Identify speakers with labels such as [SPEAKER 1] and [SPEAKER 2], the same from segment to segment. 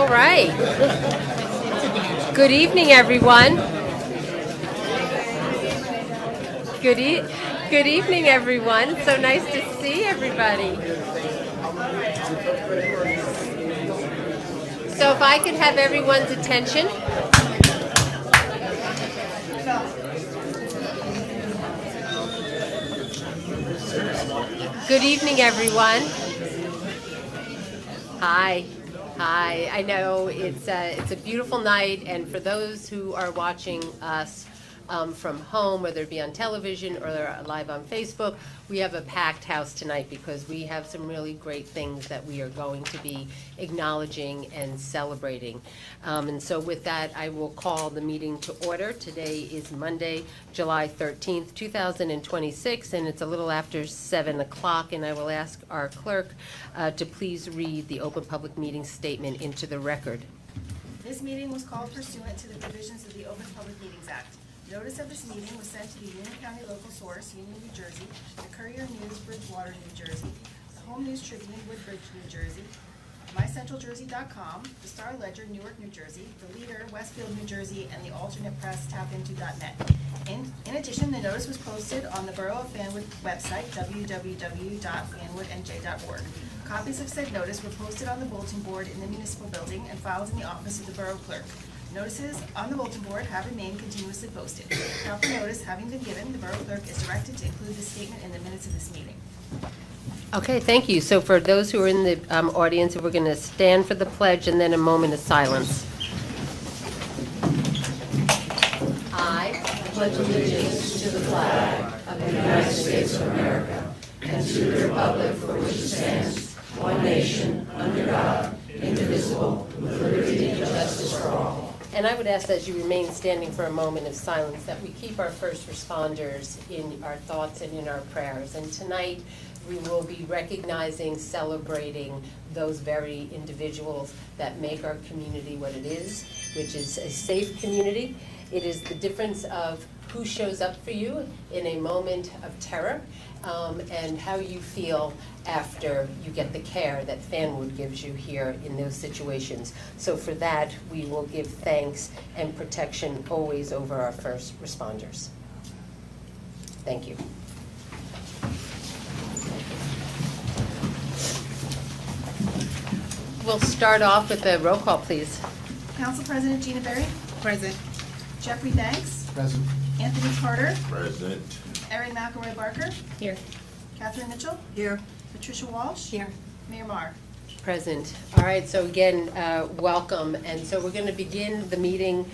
[SPEAKER 1] All right. Good evening, everyone. Good evening, everyone. So nice to see everybody. So if I could have everyone's attention. Good evening, everyone. Hi. I know it's a beautiful night, and for those who are watching us from home, whether it be on television or live on Facebook, we have a packed house tonight because we have some really great things that we are going to be acknowledging and celebrating. And so with that, I will call the meeting to order. Today is Monday, July 13th, 2026, and it's a little after 7 o'clock, and I will ask our clerk to please read the open public meeting statement into the record.
[SPEAKER 2] This meeting was called pursuant to the provisions of the Open Public Meetings Act. Notice of this meeting was sent to the Union County local source, Union, New Jersey, the Courier News, Bridgewater, New Jersey, the Home News Tribune, Woodbridge, New Jersey, MyCentralJersey.com, the Star Ledger, Newark, New Jersey, the Leader, Westfield, New Jersey, and the alternate press, tapinto.net. In addition, the notice was posted on the Borough of Fanwood website, www.fanwoodnj.org. Copies of said notice were posted on the bulletin board in the municipal building and filed in the office of the Borough Clerk. Notices on the bulletin board have remained continuously posted. Proper notice having been given, the Borough Clerk is directed to include this statement in the minutes of this meeting.
[SPEAKER 1] Okay, thank you. So for those who are in the audience, we're going to stand for the pledge and then a moment of silence. I pledge allegiance to the flag of the United States of America and to the republic for which it stands, one nation, under God, indivisible, with liberty and justice for all. And I would ask that you remain standing for a moment of silence, that we keep our first responders in our thoughts and in our prayers. And tonight, we will be recognizing, celebrating those very individuals that make our community what it is, which is a safe community. It is the difference of who shows up for you in a moment of terror, and how you feel after you get the care that Fanwood gives you here in those situations. So for that, we will give thanks and protection always over our first responders. Thank you. We'll start off with a roll call, please.
[SPEAKER 2] Council President Gina Berry.
[SPEAKER 3] Present.
[SPEAKER 2] Jeffrey Banks.
[SPEAKER 4] Present.
[SPEAKER 2] Anthony Carter.
[SPEAKER 4] Present.
[SPEAKER 2] Erin McElroy Barker.
[SPEAKER 3] Here.
[SPEAKER 2] Catherine Mitchell.
[SPEAKER 3] Here.
[SPEAKER 2] Patricia Walsh.
[SPEAKER 3] Here.
[SPEAKER 2] Mayor Marr.
[SPEAKER 1] Present. All right, so again, welcome. And so we're going to begin the meeting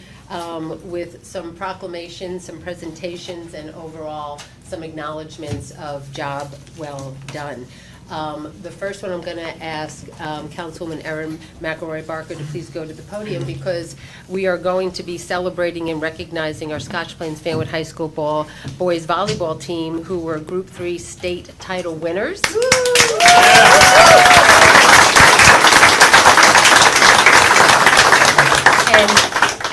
[SPEAKER 1] with some proclamations, some presentations, and overall some acknowledgments of job well done. The first one, I'm going to ask Councilwoman Erin McElroy Barker to please go to the podium, because we are going to be celebrating and recognizing our Scotch Plains Fanwood High School boys volleyball team, who were Group 3 state title winners.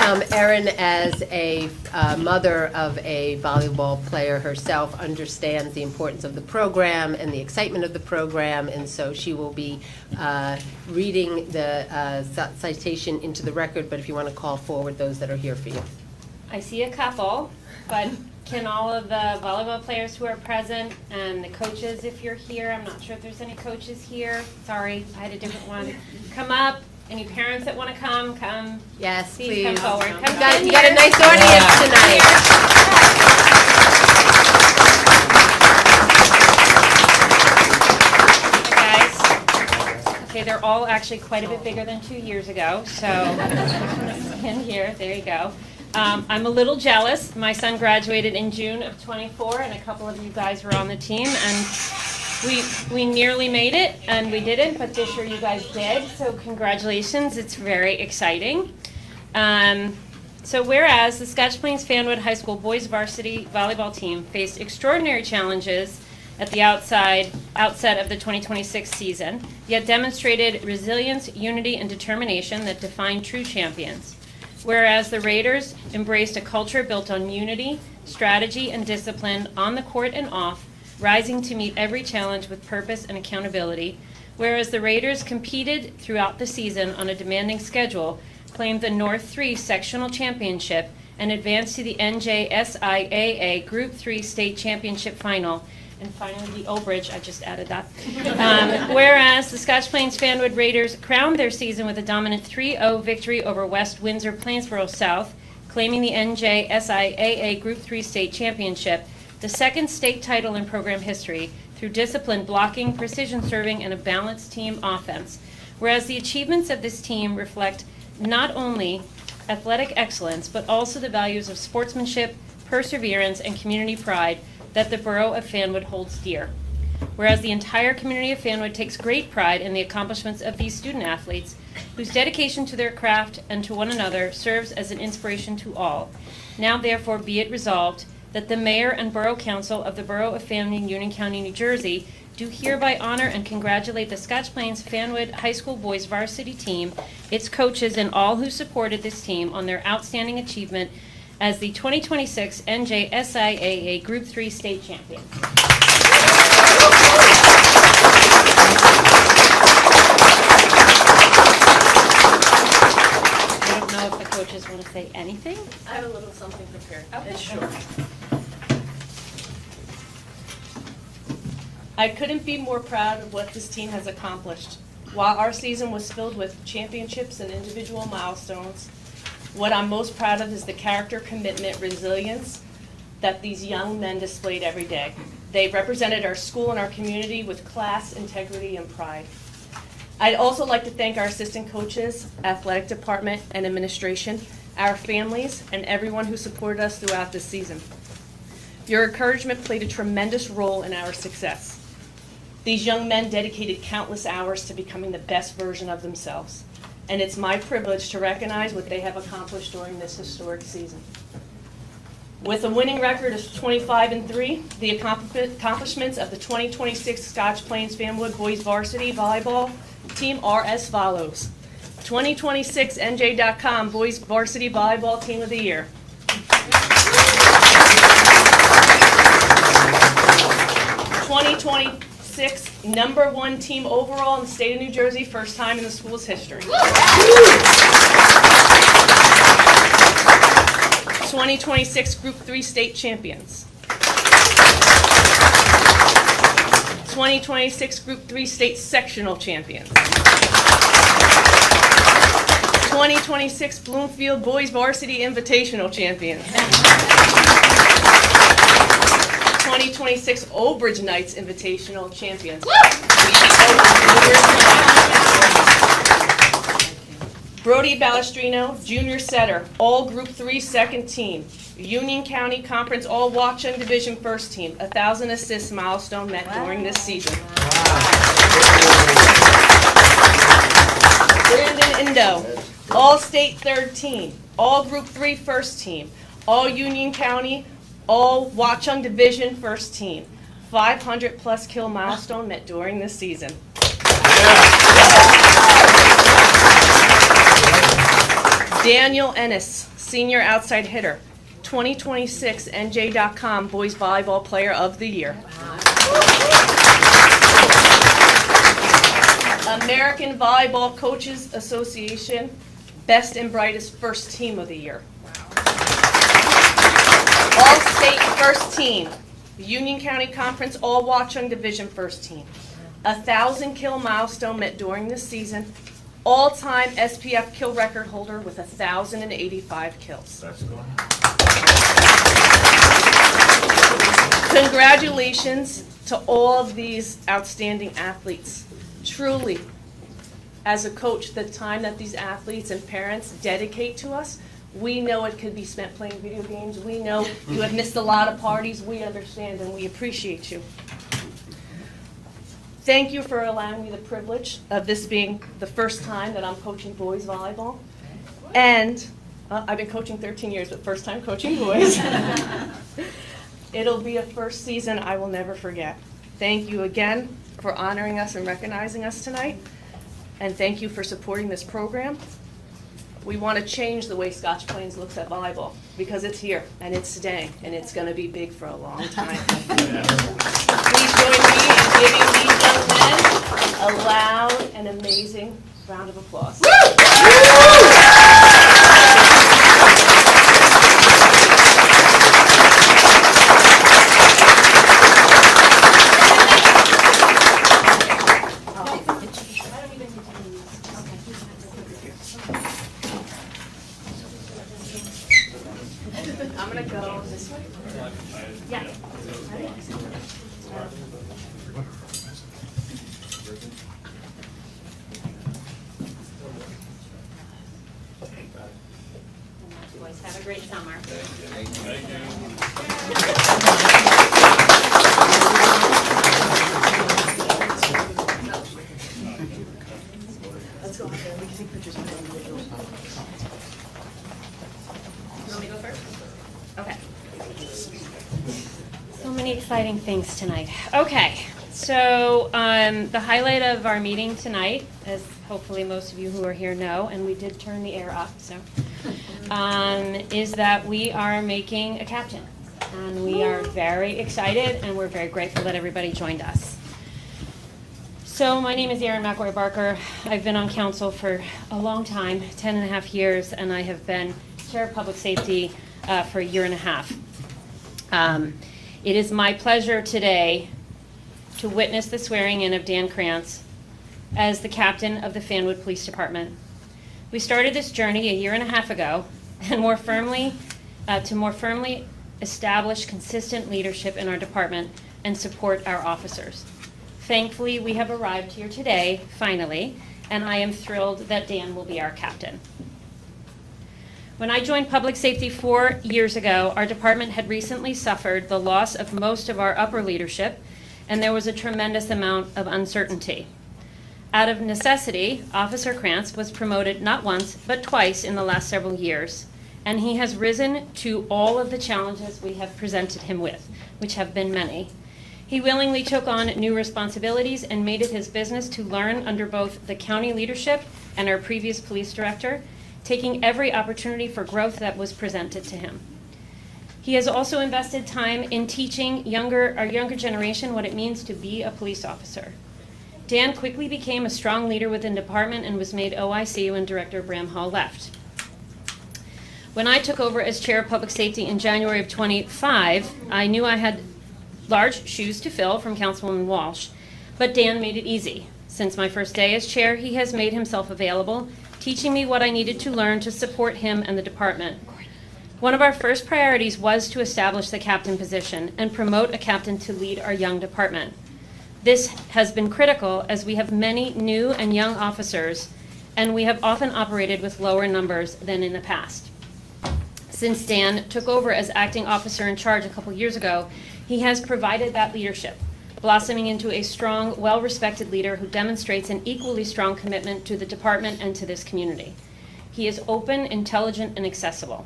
[SPEAKER 1] And Erin, as a mother of a volleyball player herself, understands the importance of the program and the excitement of the program, and so she will be reading the citation into the record, but if you want to call forward those that are here for you.
[SPEAKER 5] I see a couple, but can all of the volleyball players who are present and the coaches, if you're here, I'm not sure if there's any coaches here, sorry, I had a different one, come up. Any parents that want to come?
[SPEAKER 1] Yes,
[SPEAKER 5] please.
[SPEAKER 1] please.
[SPEAKER 5] Come forward. Come
[SPEAKER 1] You got a nice audience tonight.
[SPEAKER 5] Hey guys. Okay, they're all actually quite a bit bigger than 2 years ago, so in here, there you go. I'm a little jealous. My son graduated in June of 24, and a couple of you guys were on the team, and we nearly made it, and we didn't, but this year you guys did, so congratulations. It's very exciting. So whereas the Scotch Plains Fanwood High School boys varsity volleyball team faced extraordinary challenges at the outset of the 2026 season, yet demonstrated resilience, unity, and determination that define true champions. Whereas the Raiders embraced a culture built on unity, strategy, and discipline on the court and off, rising to meet every challenge with purpose and accountability. Whereas the Raiders competed throughout the season on a demanding schedule, claimed the North 3 sectional championship, and advanced to the NJSIAA Group 3 state championship final. And finally, the Obridge, I just added that. Whereas the Scotch Plains Fanwood Raiders crowned their season with a dominant 3-0 victory over West Windsor Plainsboro South, claiming the NJSIAA Group 3 state championship, the second state title in program history, through disciplined blocking, precision serving, and a balanced team offense. Whereas the achievements of this team reflect not only athletic excellence, but also the values of sportsmanship, perseverance, and community pride that the Borough of Fanwood holds dear. Whereas the entire community of Fanwood takes great pride in the accomplishments of these student athletes, whose dedication to their craft and to one another serves as an inspiration to all. Now therefore be it resolved that the Mayor and Borough Council of the Borough of Fanwood, Union County, New Jersey, do hereby honor and congratulate the Scotch Plains Fanwood High School boys varsity team, its coaches, and all who supported this team on their outstanding achievement as the 2026 NJSIAA Group 3 state champions. I don't know if the coaches want to say anything.
[SPEAKER 3] I have a little something prepared.
[SPEAKER 5] Okay.
[SPEAKER 3] It's short. I couldn't be more proud of what this team has accomplished. While our season was filled with championships and individual milestones, what I'm most proud of is the character, commitment, resilience that these young men displayed every day. They represented our school and our community with class, integrity, and pride. I'd also like to thank our assistant coaches, athletic department, and administration, our families, and everyone who supported us throughout this season. Your encouragement played a tremendous role in our success. These young men dedicated countless hours to becoming the best version of themselves, and it's my privilege to recognize what they have accomplished during this historic season. With a winning record of 25-3, the accomplishments of the 2026 Scotch Plains Fanwood Boys Varsity Volleyball team are as follows. 2026 NJ.com Boys Varsity Volleyball Team of the Year. 2026 #1 team overall in the state of New Jersey, first time in the school's history. 2026 Group 3 state champions. 2026 Group 3 state sectional champions. 2026 Bloomfield Boys Varsity Invitational champions. 2026 Obridge Knights Invitational champions. Brody Balestrino, junior setter, all Group 3 second team. Union County Conference All Watchung Division first team. 1,000 assists milestone met during this season. Brandon Indo, all state third team. All Group 3 first team. All Union County, all Watchung Division first team. 500 plus kill milestone met during this season. Daniel Ennis, senior outside hitter, 2026 NJ.com Boys Volleyball Player of the Year. American Volleyball Coaches Association, Best and Brightest First Team of the Year. All-State First Team, Union County Conference All Watchung Division First Team. 1,000 kill milestone met during this season. All-time SPF kill record holder with 1,085 kills.
[SPEAKER 4] That's good.
[SPEAKER 3] Congratulations to all of these outstanding athletes. Truly, as a coach, the time that these athletes and parents dedicate to us, we know it could be spent playing video games. We know you have missed a lot of parties. We understand and we appreciate you. Thank you for allowing me the privilege of this being the first time that I'm coaching boys volleyball. And I've been coaching 13 years, but first time coaching boys. It'll be a first season I will never forget. Thank you again for honoring us and recognizing us tonight. And thank you for supporting this program. We want to change the way Scotch Plains looks at volleyball because it's here and it's staying and it's going to be big for a long time. Please join me in giving these young men a loud and amazing round of applause. I'm going to go this way. Yeah.
[SPEAKER 5] Boys, have a great summer.
[SPEAKER 3] Let's go out there. We can take pictures of individuals. You want me to go first?
[SPEAKER 5] Okay. So many exciting things tonight. Okay, so the highlight of our meeting tonight, as hopefully most of you who are here know, and we did turn the air up, so, is that we are making a captain. And we are very excited, and we're very grateful that everybody joined us. So my name is Erin McElroy Barker. I've been on council for a long time, 10 and a half years, and I have been chair of public safety for a year and a half. It is my pleasure today to witness the swearing in of Dan Krantz as the captain of the Fanwood Police Department. We started this journey a year and a half ago, and to more firmly establish consistent leadership in our department and support our officers. Thankfully, we have arrived here today, finally, and I am thrilled that Dan will be our captain. When I joined public safety 4 years ago, our department had recently suffered the loss of most of our upper leadership, and there was a tremendous amount of uncertainty. Out of necessity, Officer Krantz was promoted not once, but twice in the last several years, and he has risen to all of the challenges we have presented him with, which have been many. He willingly took on new responsibilities and made it his business to learn under both the county leadership and our previous police director, taking every opportunity for growth that was presented to him. He has also invested time in teaching our younger generation what it means to be a police officer. Dan quickly became a strong leader within the department and was made OIC when Director Bram Hall left. When I took over as chair of public safety in January of 25, I knew I had large shoes to fill from Councilwoman Walsh, but Dan made it easy. Since my first day as chair, he has made himself available, teaching me what I needed to learn to support him and the department. One of our first priorities was to establish the captain position and promote a captain to lead our young department. This has been critical as we have many new and young officers, and we have often operated with lower numbers than in the past. Since Dan took over as acting officer in charge a couple years ago, he has provided that leadership, blossoming into a strong, well-respected leader who demonstrates an equally strong commitment to the department and to this community. He is open, intelligent, and accessible.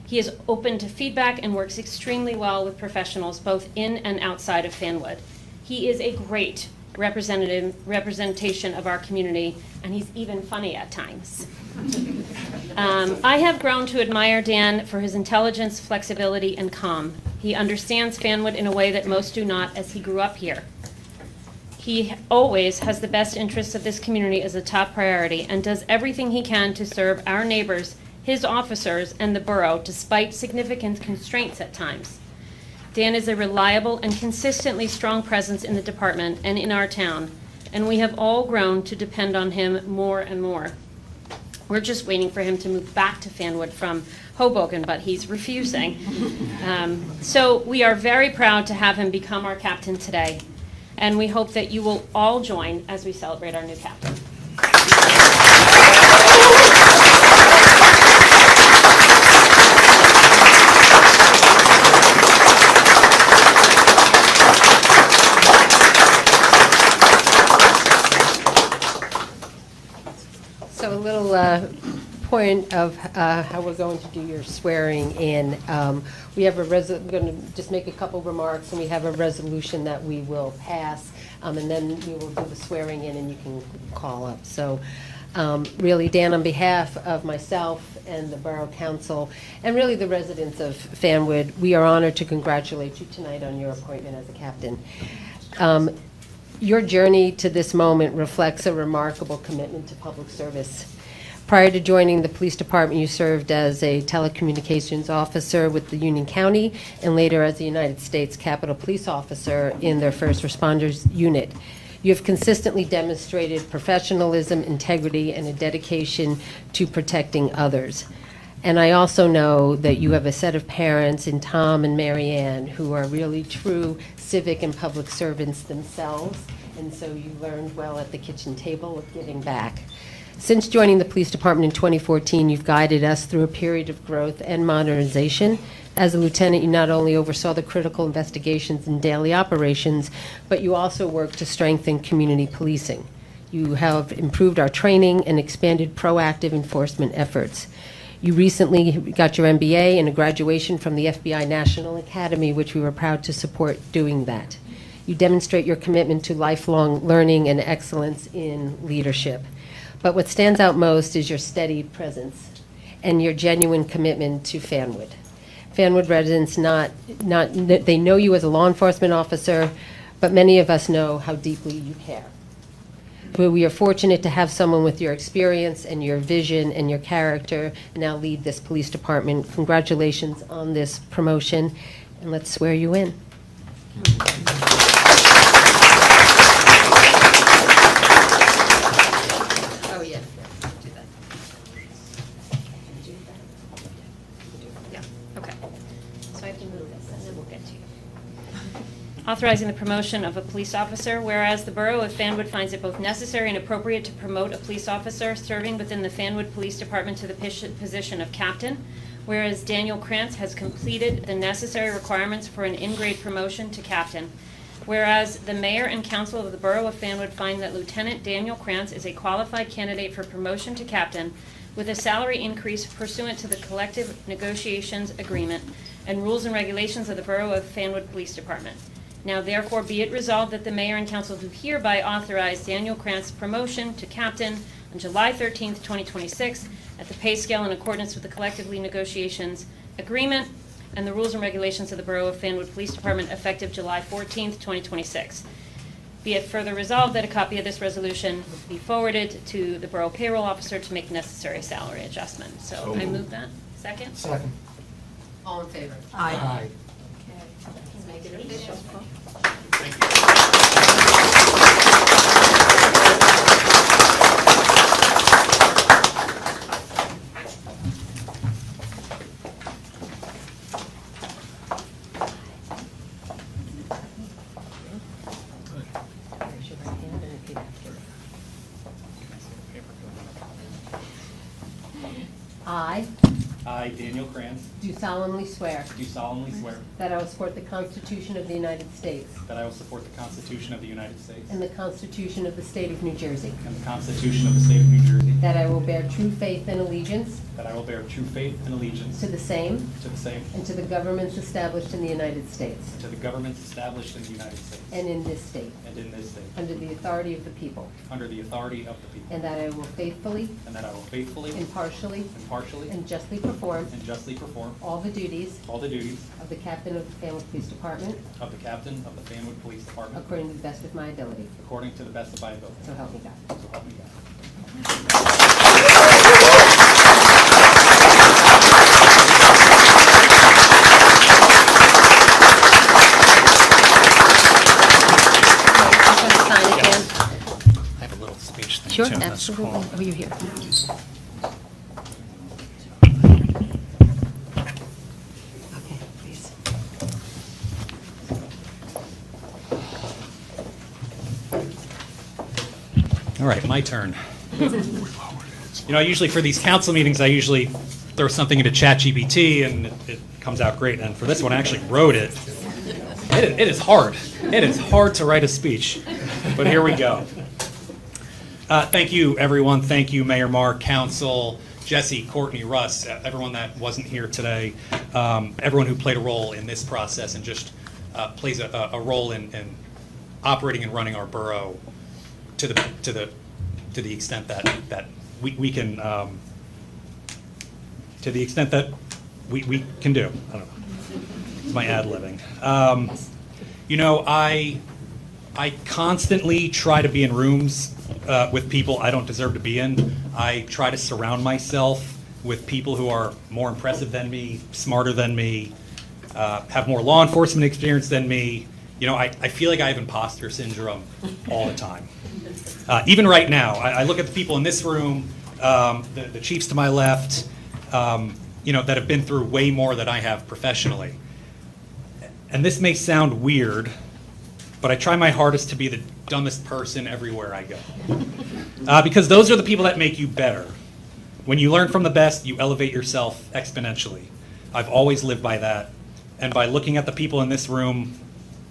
[SPEAKER 5] He is open to feedback and works extremely well with professionals both in and outside of Fanwood. He is a great representation of our community, and he's even funny at times. I have grown to admire Dan for his intelligence, flexibility, and calm. He understands Fanwood in a way that most do not, as he grew up here. He always has the best interests of this community as a top priority and does everything he can to serve our neighbors, his officers, and the borough, despite significant constraints at times. Dan is a reliable and consistently strong presence in the department and in our town, and we have all grown to depend on him more and more. We're just waiting for him to move back to Fanwood from Hoboken, but he's refusing. So we are very proud to have him become our captain today, and we hope that you will all join as we celebrate our new captain.
[SPEAKER 4] So a little point of how we're going to do your swearing in. We have we're going to just make a couple remarks, and we have a resolution that we will pass, and then we will do the swearing in, and you can call up. So really, Dan, on behalf of myself and the Borough Council, and really the residents of Fanwood, we are honored to congratulate you tonight on your appointment as a captain. Your journey to this moment reflects a remarkable commitment to public service. Prior to joining the police department, you served as a telecommunications officer with the Union County and later as a United States Capitol Police officer in their first responders unit. You have consistently demonstrated professionalism, integrity, and a dedication to protecting others. And I also know that you have a set of parents in Tom and Mary Ann who are really true civic and public servants themselves, and so you learned well at the kitchen table of giving back. Since joining the police department in 2014, you've guided us through a period of growth and modernization. As a lieutenant, you not only oversaw the critical investigations and daily operations, but you also worked to strengthen community policing. You have improved our training and expanded proactive enforcement efforts. You recently got your MBA and a graduation from the FBI National Academy, which we were proud to support doing that. You demonstrate your commitment to lifelong learning and excellence in leadership. But what stands out most is your steady presence and your genuine commitment to Fanwood. Fanwood residents they know you as a law enforcement officer, but many of us know how deeply you care. We are fortunate to have someone with your experience and your vision and your character now lead this police department. Congratulations on this promotion, and let's swear you in.
[SPEAKER 1] Oh, yeah. Do that.
[SPEAKER 5] Yeah, okay. So I have to move this, and then we'll get to you. Authorizing the promotion of a police officer, whereas the Borough of Fanwood finds it both necessary and appropriate to promote a police officer serving within the Fanwood Police Department to the position of captain, whereas Daniel Krantz has completed the necessary requirements for an in-grade promotion to captain, whereas the mayor and council of the Borough of Fanwood find that Lieutenant Daniel Krantz is a qualified candidate for promotion to captain with a salary increase pursuant to the collective negotiations agreement and rules and regulations of the Borough of Fanwood Police Department. Now therefore be it resolved that the mayor and council do hereby authorize Daniel Krantz's promotion to captain on July 13th, 2026 at the pay scale in accordance with the collectively negotiations agreement and the rules and regulations of the Borough of Fanwood Police Department effective July 14th, 2026. Be it further resolved that a copy of this resolution be forwarded to the Borough Payroll Officer to make necessary salary adjustment. So I move that. Second?
[SPEAKER 6] Second.
[SPEAKER 1] All in favor?
[SPEAKER 6] Aye.
[SPEAKER 1] Let's make it official.
[SPEAKER 4] Raise your right hand and repeat after me.
[SPEAKER 7] I, Daniel Krantz,
[SPEAKER 4] Do solemnly swear
[SPEAKER 7] do solemnly swear
[SPEAKER 4] that I will support the Constitution of the United States
[SPEAKER 7] that I will support the Constitution of the United States
[SPEAKER 4] and the Constitution of the State of New Jersey,
[SPEAKER 7] and the Constitution of the State of New Jersey,
[SPEAKER 4] that I will bear true faith and allegiance
[SPEAKER 7] that I will bear true faith and allegiance
[SPEAKER 4] to the same
[SPEAKER 7] to the same
[SPEAKER 4] and to the governments established in the United States
[SPEAKER 7] and to the governments established in the United States
[SPEAKER 4] and in this state,
[SPEAKER 7] and in this state,
[SPEAKER 4] under the authority of the people,
[SPEAKER 7] under the authority of the people,
[SPEAKER 4] and that I will faithfully,
[SPEAKER 7] and that I will faithfully,
[SPEAKER 4] impartially,
[SPEAKER 7] impartially,
[SPEAKER 4] and justly perform
[SPEAKER 7] and justly perform
[SPEAKER 4] all the duties
[SPEAKER 7] all the duties
[SPEAKER 4] of the captain of the Fanwood Police Department
[SPEAKER 7] of the captain of the Fanwood Police Department
[SPEAKER 4] according to the best of my ability.
[SPEAKER 7] according to the best of my ability.
[SPEAKER 4] So help me God.
[SPEAKER 7] So help me God.
[SPEAKER 4] Just want to sign again.
[SPEAKER 7] I have a little speech thing
[SPEAKER 4] Sure,
[SPEAKER 7] too. That's
[SPEAKER 4] absolutely.
[SPEAKER 7] cool.
[SPEAKER 4] Oh, you're here. Okay, please.
[SPEAKER 7] All right, my turn. You know, usually for these council meetings, I usually throw something into ChatGPT and it comes out great. And for this one, I actually wrote it. It is hard. It is hard to write a speech, but here we go. Thank you, everyone. Thank you, Mayor Mark, Council, Jesse, Courtney, Russ, everyone that wasn't here today, everyone who played a role in this process and just plays a role in operating and running our borough to the extent that we can to the extent that we can do. I don't know. It's my ad-libbing. You know, I I constantly try to be in rooms with people I don't deserve to be in. I try to surround myself with people who are more impressive than me, smarter than me, have more law enforcement experience than me. You know, I feel like I have imposter syndrome all the time. Even right now, I look at the people in this room, the chiefs to my left, you know, that have been through way more than I have professionally. And this may sound weird, but I try my hardest to be the dumbest person everywhere I go. Because those are the people that make you better. When you learn from the best, you elevate yourself exponentially. I've always lived by that. And by looking at the people in this room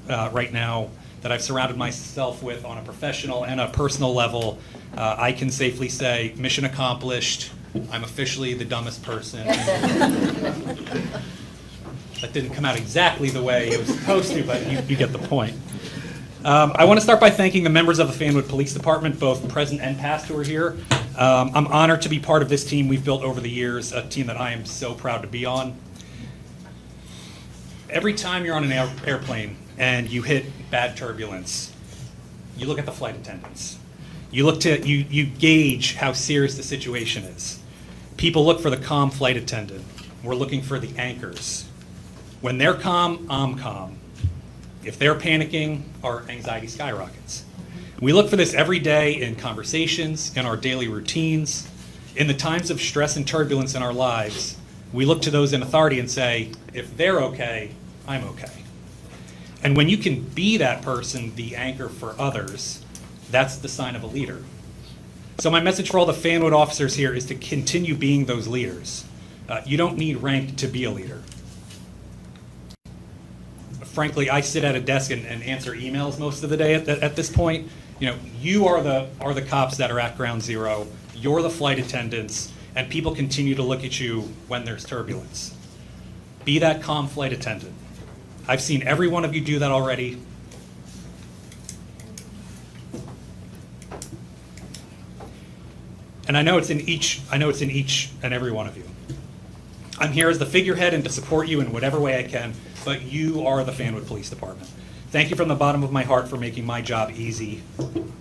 [SPEAKER 7] right now that I've surrounded myself with on a professional and a personal level, I can safely say, mission accomplished. I'm officially the dumbest person. That didn't come out exactly the way it was supposed to, but you get the point. I want to start by thanking the members of the Fanwood Police Department, both present and past, who are here. I'm honored to be part of this team we've built over the years, a team that I am so proud to be on. Every time you're on an airplane and you hit bad turbulence, you look at the flight attendants. You gauge how serious the situation is. People look for the calm flight attendant. We're looking for the anchors. When they're calm, I'm calm. If they're panicking, our anxiety skyrockets. We look for this every day in conversations, in our daily routines. In the times of stress and turbulence in our lives, we look to those in authority and say, if they're okay, I'm okay. And when you can be that person, the anchor for others, that's the sign of a leader. So my message for all the Fanwood officers here is to continue being those leaders. You don't need rank to be a leader. Frankly, I sit at a desk and answer emails most of the day at this point. You know, you are the cops that are at ground zero. You're the flight attendants, and people continue to look at you when there's turbulence. Be that calm flight attendant. I've seen every one of you do that already. And I know it's in each and every one of you. I'm here as the figurehead and to support you in whatever way I can, but you are the Fanwood Police Department. Thank you from the bottom of my heart for making my job easy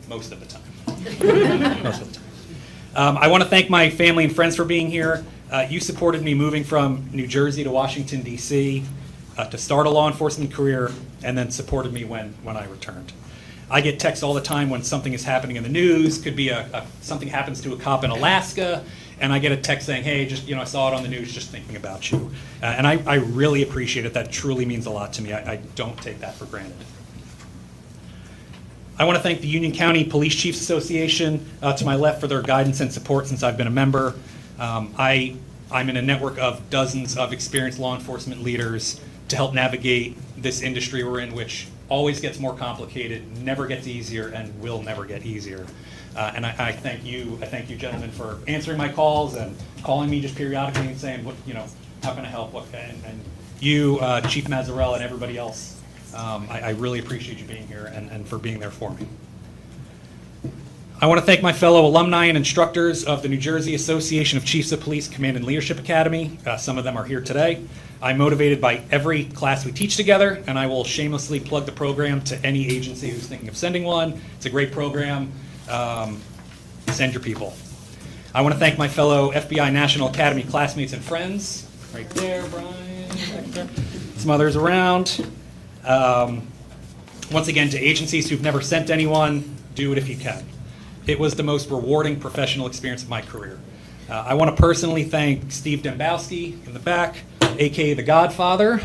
[SPEAKER 7] most of the time. Most of the time. I want to thank my family and friends for being here. You supported me moving from New Jersey to Washington, D.C. To start a law enforcement career, and then supported me when I returned. I get texts all the time when something is happening in the news. Could be something happens to a cop in Alaska, and I get a text saying, hey, just, I saw it on the news, just thinking about you. And I really appreciate it. That truly means a lot to me. I don't take that for granted. I want to thank the Union County Police Chiefs Association to my left for their guidance and support since I've been a member. I'm in a network of dozens of experienced law enforcement leaders to help navigate this industry we're in, which always gets more complicated, never gets easier, and will never get easier. And I thank you gentlemen for answering my calls and calling me just periodically and saying, how can I help? And you, Chief Mazzarella, and everybody else, I really appreciate you being here and for being there for me. I want to thank my fellow alumni and instructors of the New Jersey Association of Chiefs of Police Command and Leadership Academy. Some of them are here today. I'm motivated by every class we teach together, and I will shamelessly plug the program to any agency who's thinking of sending one. It's a great program. Send your people. I want to thank my fellow FBI National Academy classmates and friends. Right there, Brian. Right there. Some others around. Once again, to agencies who've never sent anyone, do it if you can. It was the most rewarding professional experience of my career. I want to personally thank Steve Dembowski in the back, aka the Godfather,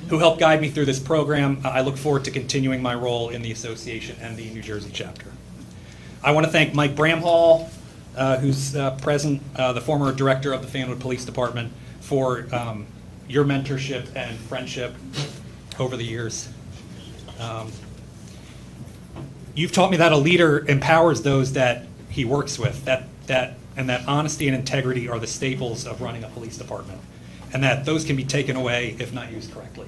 [SPEAKER 7] who helped guide me through this program. I look forward to continuing my role in the association and the New Jersey chapter. I want to thank Mike Bramhall, who's present, the former director of the Fanwood Police Department, for your mentorship and friendship over the years. You've taught me that a leader empowers those that he works with, and that honesty and integrity are the staples of running a police department, and that those can be taken away if not used correctly.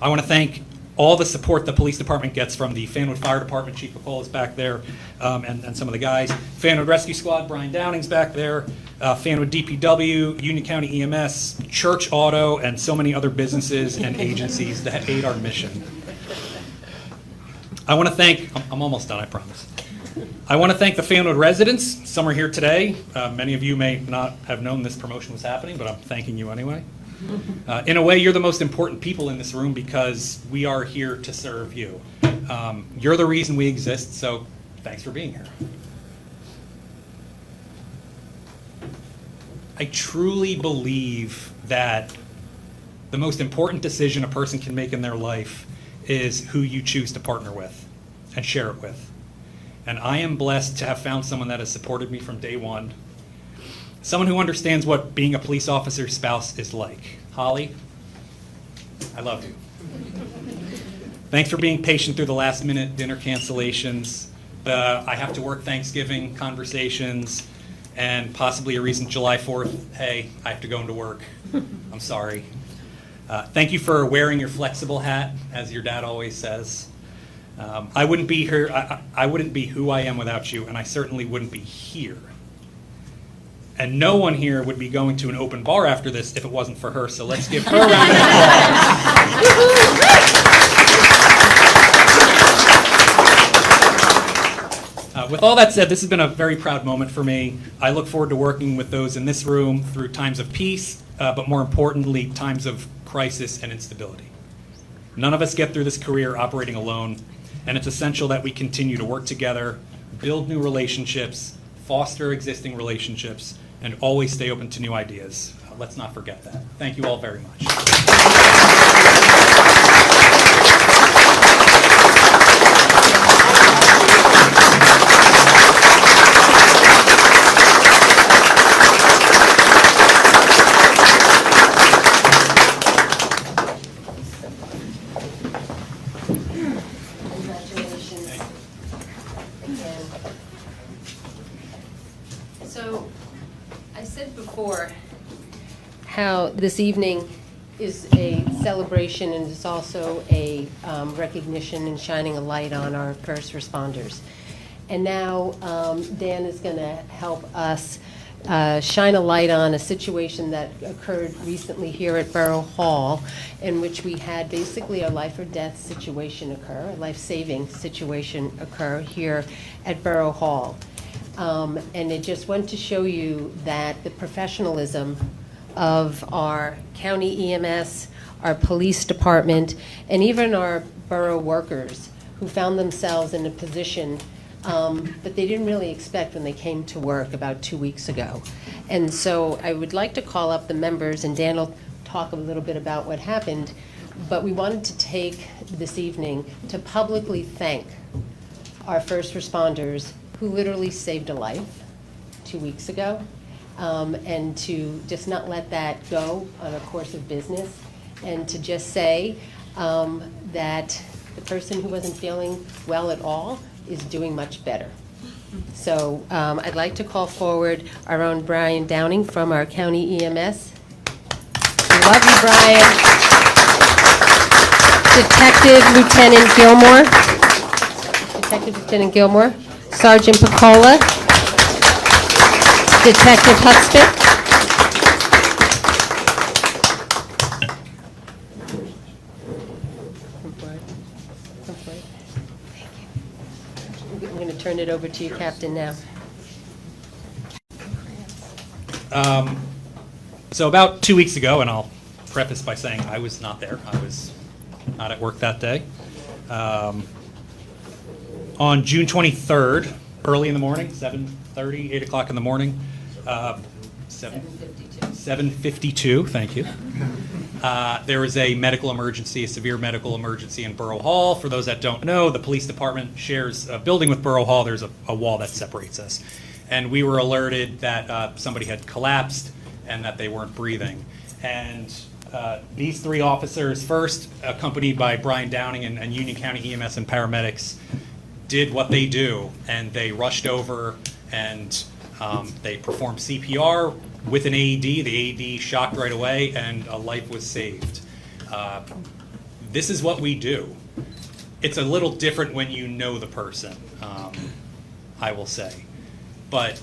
[SPEAKER 7] I want to thank all the support the police department gets from the Fanwood Fire Department. Chief McCall is back there, and some of the guys. Fanwood Rescue Squad, Brian Downing's back there. Fanwood DPW, Union County EMS, Church Auto, and so many other businesses and agencies that aid our mission. I want to thank, I'm almost done, I promise. I want to thank the Fanwood residents. Some are here today. Many of you may not have known this promotion was happening, but I'm thanking you anyway. In a way, you're the most important people in this room because we are here to serve you. You're the reason we exist, so thanks for being here. I truly believe that the most important decision a person can make in their life is who you choose to partner with and share it with. And I am blessed to have found someone that has supported me from day one. Someone who understands what being a police officer's spouse is like. Holly, I love you. Thanks for being patient through the last minute dinner cancellations. I have to work Thanksgiving conversations and possibly a recent July 4th, hey, I have to go into work. I'm sorry. Thank you for wearing your flexible hat, as your dad always says. I wouldn't be here, I wouldn't be who I am without you, and I certainly wouldn't be here. And no one here would be going to an open bar after this if it wasn't for her, so let's give her a round of applause. With all that said, this has been a very proud moment for me. I look forward to working with those in this room through times of peace, but more importantly, times of crisis and instability. None of us get through this career operating alone, and it's essential that we continue to work together, build new relationships, foster existing relationships, and always stay open to new ideas. Let's not forget that. Thank you all very much.
[SPEAKER 4] So, I said before how this evening is a celebration and it's also a recognition and shining a light on our first responders. And now Dan is going to help us shine a light on a situation that occurred recently here at Borough Hall, in which we had basically a life or death situation occur, a life-saving situation occur here at Borough Hall. And it just went to show you that the professionalism of our county EMS, our police department, and even our borough workers who found themselves in a position that they didn't really expect when they came to work about 2 weeks ago. And so I would like to call up the members, and Dan will talk a little bit about what happened, but we wanted to take this evening to publicly thank our first responders who literally saved a life 2 weeks ago, and to just not let that go on a course of business, and to just say that the person who wasn't feeling well at all is doing much better. So I'd like to call forward our own Brian Downing from our county EMS. We love you, Brian. Detective Lieutenant Gilmore, Sergeant Picola, Detective Hudspeth, I'm going to turn it over to you, Captain, now.
[SPEAKER 7] So about 2 weeks ago, and I'll preface by saying I was not there. I was not at work that day. On June 23rd, early in the morning, 7:30, 8 o'clock in the morning, 7:52, thank you. There was a medical emergency, a severe medical emergency in Borough Hall. For those that don't know, the police department shares a building with Borough Hall. There's a wall that separates us. And we were alerted that somebody had collapsed and that they weren't breathing. And these three officers, first accompanied by Brian Downing and Union County EMS and paramedics, did what they do, and they rushed over and they performed CPR with an AED. The AED shocked right away, and a life was saved. This is what we do. It's a little different when you know the person, I will say. But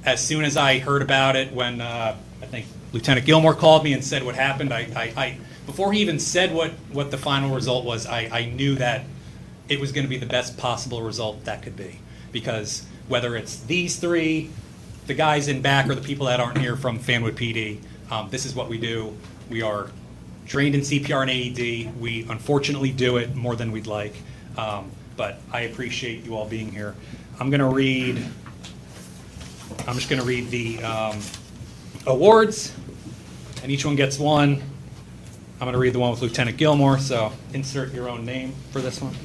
[SPEAKER 7] as soon as I heard about it, when I think Lieutenant Gilmore called me and said what happened, I before he even said what the final result was, I knew that it was going to be the best possible result that could be. Because whether it's these three, the guys in back, or the people that aren't here from Fanwood PD, this is what we do. We are trained in CPR and AED. We unfortunately do it more than we'd like, but I appreciate you all being here. I'm just going to read the awards, and each one gets one. I'm going to read the one with Lieutenant Gilmore, so insert your own name for this one.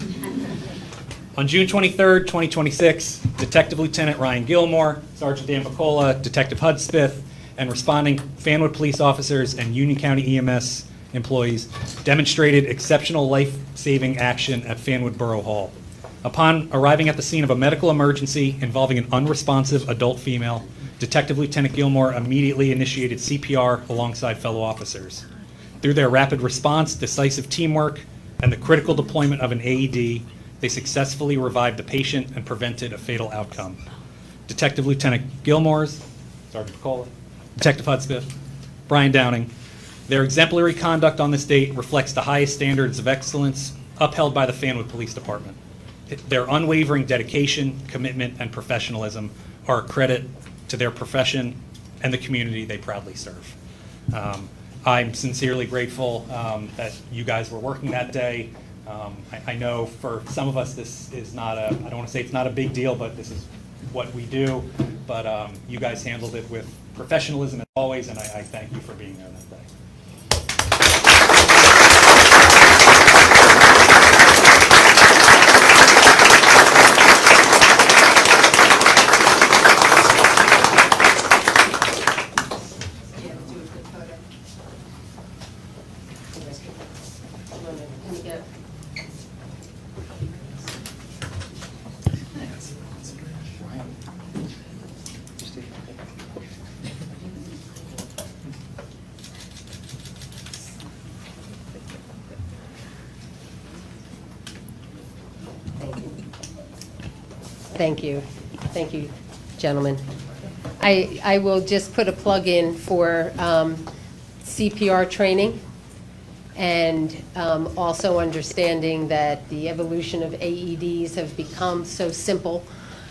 [SPEAKER 7] On June 23rd, 2026, Detective Lieutenant Ryan Gilmore, Sergeant Dan Picola, Detective Hudspeth, and responding Fanwood police officers and Union County EMS employees demonstrated exceptional life-saving action at Fanwood Borough Hall. Upon arriving at the scene of a medical emergency involving an unresponsive adult female, Detective Lieutenant Gilmore immediately initiated CPR alongside fellow officers. Through their rapid response, decisive teamwork, and the critical deployment of an AED, they successfully revived the patient and prevented a fatal outcome. Detective Lieutenant Gilmore's, Sergeant Picola, Detective Hudspeth, Brian Downing, their exemplary conduct on this date reflects the highest standards of excellence upheld by the Fanwood Police Department. Their unwavering dedication, commitment, and professionalism are a credit to their profession and the community they proudly serve. I'm sincerely grateful that you guys were working that day. I know for some of us this is not I don't want to say it's not a big deal, but this is what we do. But you guys handled it with professionalism as always, and I thank you for being there that day.
[SPEAKER 4] Thank you. Thank you, gentlemen. I will just put a plug in for CPR training, and also understanding that the evolution of AEDs have become so simple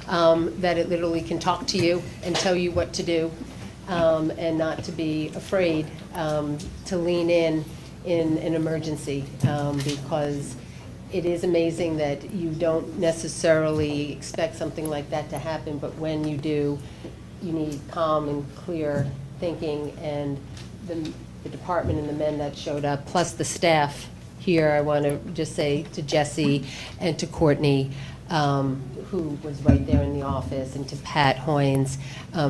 [SPEAKER 4] that it literally can talk to you and tell you what to do, and not to be afraid to lean in an emergency, because it is amazing that you don't necessarily expect something like that to happen, but when you do, you need calm and clear thinking, and the department and the men that showed up, plus the staff here, I want to just say to Jesse and to Courtney, who was right there in the office, and to Pat Hoynes,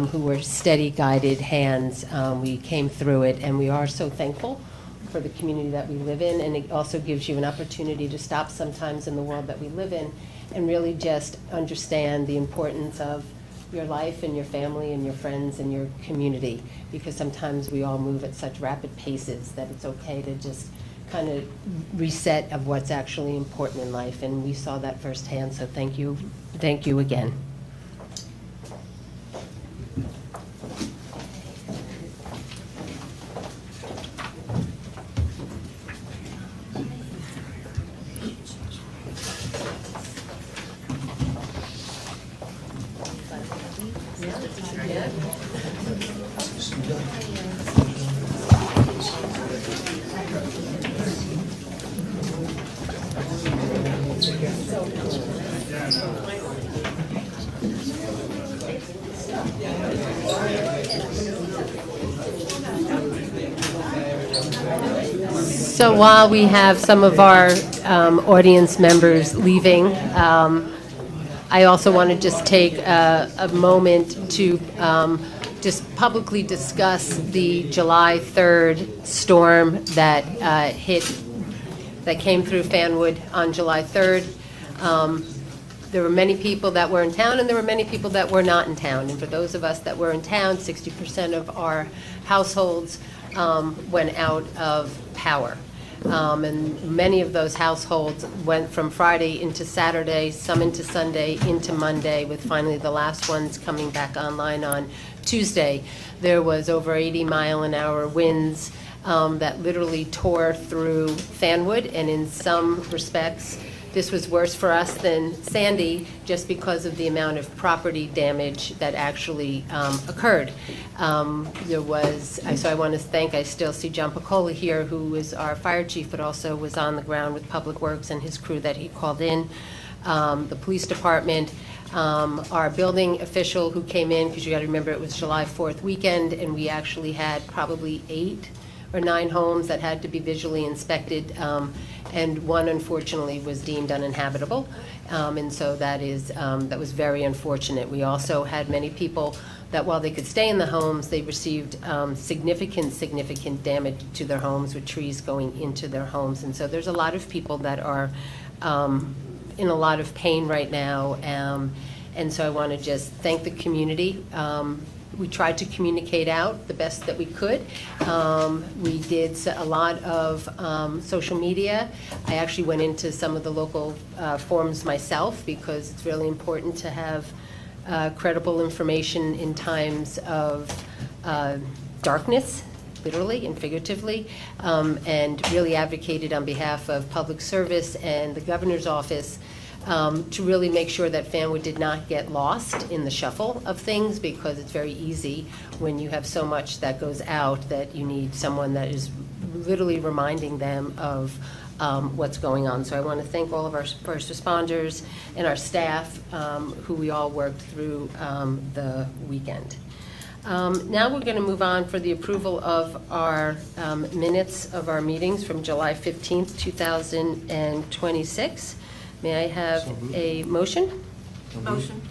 [SPEAKER 4] who were steady guided hands. We came through it, and we are so thankful for the community that we live in, and it also gives you an opportunity to stop sometimes in the world that we live in and really just understand the importance of your life and your family and your friends and your community, because sometimes we all move at such rapid paces that it's okay to just kind of reset of what's actually important in life, and we saw that firsthand, so thank you again. So while we have some of our audience members leaving, I also want to just take a moment to just publicly discuss the July 3rd storm that that came through Fanwood on July 3rd. There were many people that were in town, and there were many people that were not in town. And for those of us that were in town, 60% of our households went out of power. And many of those households went from Friday into Saturday, some into Sunday, into Monday, with finally the last ones coming back online on Tuesday. There was over 80-mile-an-hour winds that literally tore through Fanwood, and in some respects, this was worse for us than Sandy just because of the amount of property damage that actually occurred. There was, so I want to thank, I still see John Picola here, who is our fire chief, but also was on the ground with Public Works and his crew that he called in, the police department, our building official who came in, because you got to remember it was July 4th weekend, and we actually had probably 8 or 9 homes that had to be visually inspected, and one unfortunately was deemed uninhabitable, and so that was very unfortunate. We also had many people that while they could stay in the homes, they received significant damage to their homes with trees going into their homes, and so there's a lot of people that are in a lot of pain right now, and so I want to just thank the community. We tried to communicate out the best that we could. We did a lot of social media. I actually went into some of the local forums myself because it's really important to have credible information in times of darkness, literally and figuratively, and really advocated on behalf of public service and the governor's office to really make sure that Fanwood did not get lost in the shuffle of things, because it's very easy when you have so much that goes out that you need someone that is literally reminding them of what's going on. So I want to thank all of our first responders and our staff who we all worked through the weekend. Now we're going to move on for the approval of our minutes of our meetings from July 15th, 2026. May I have a motion?
[SPEAKER 2] Motion.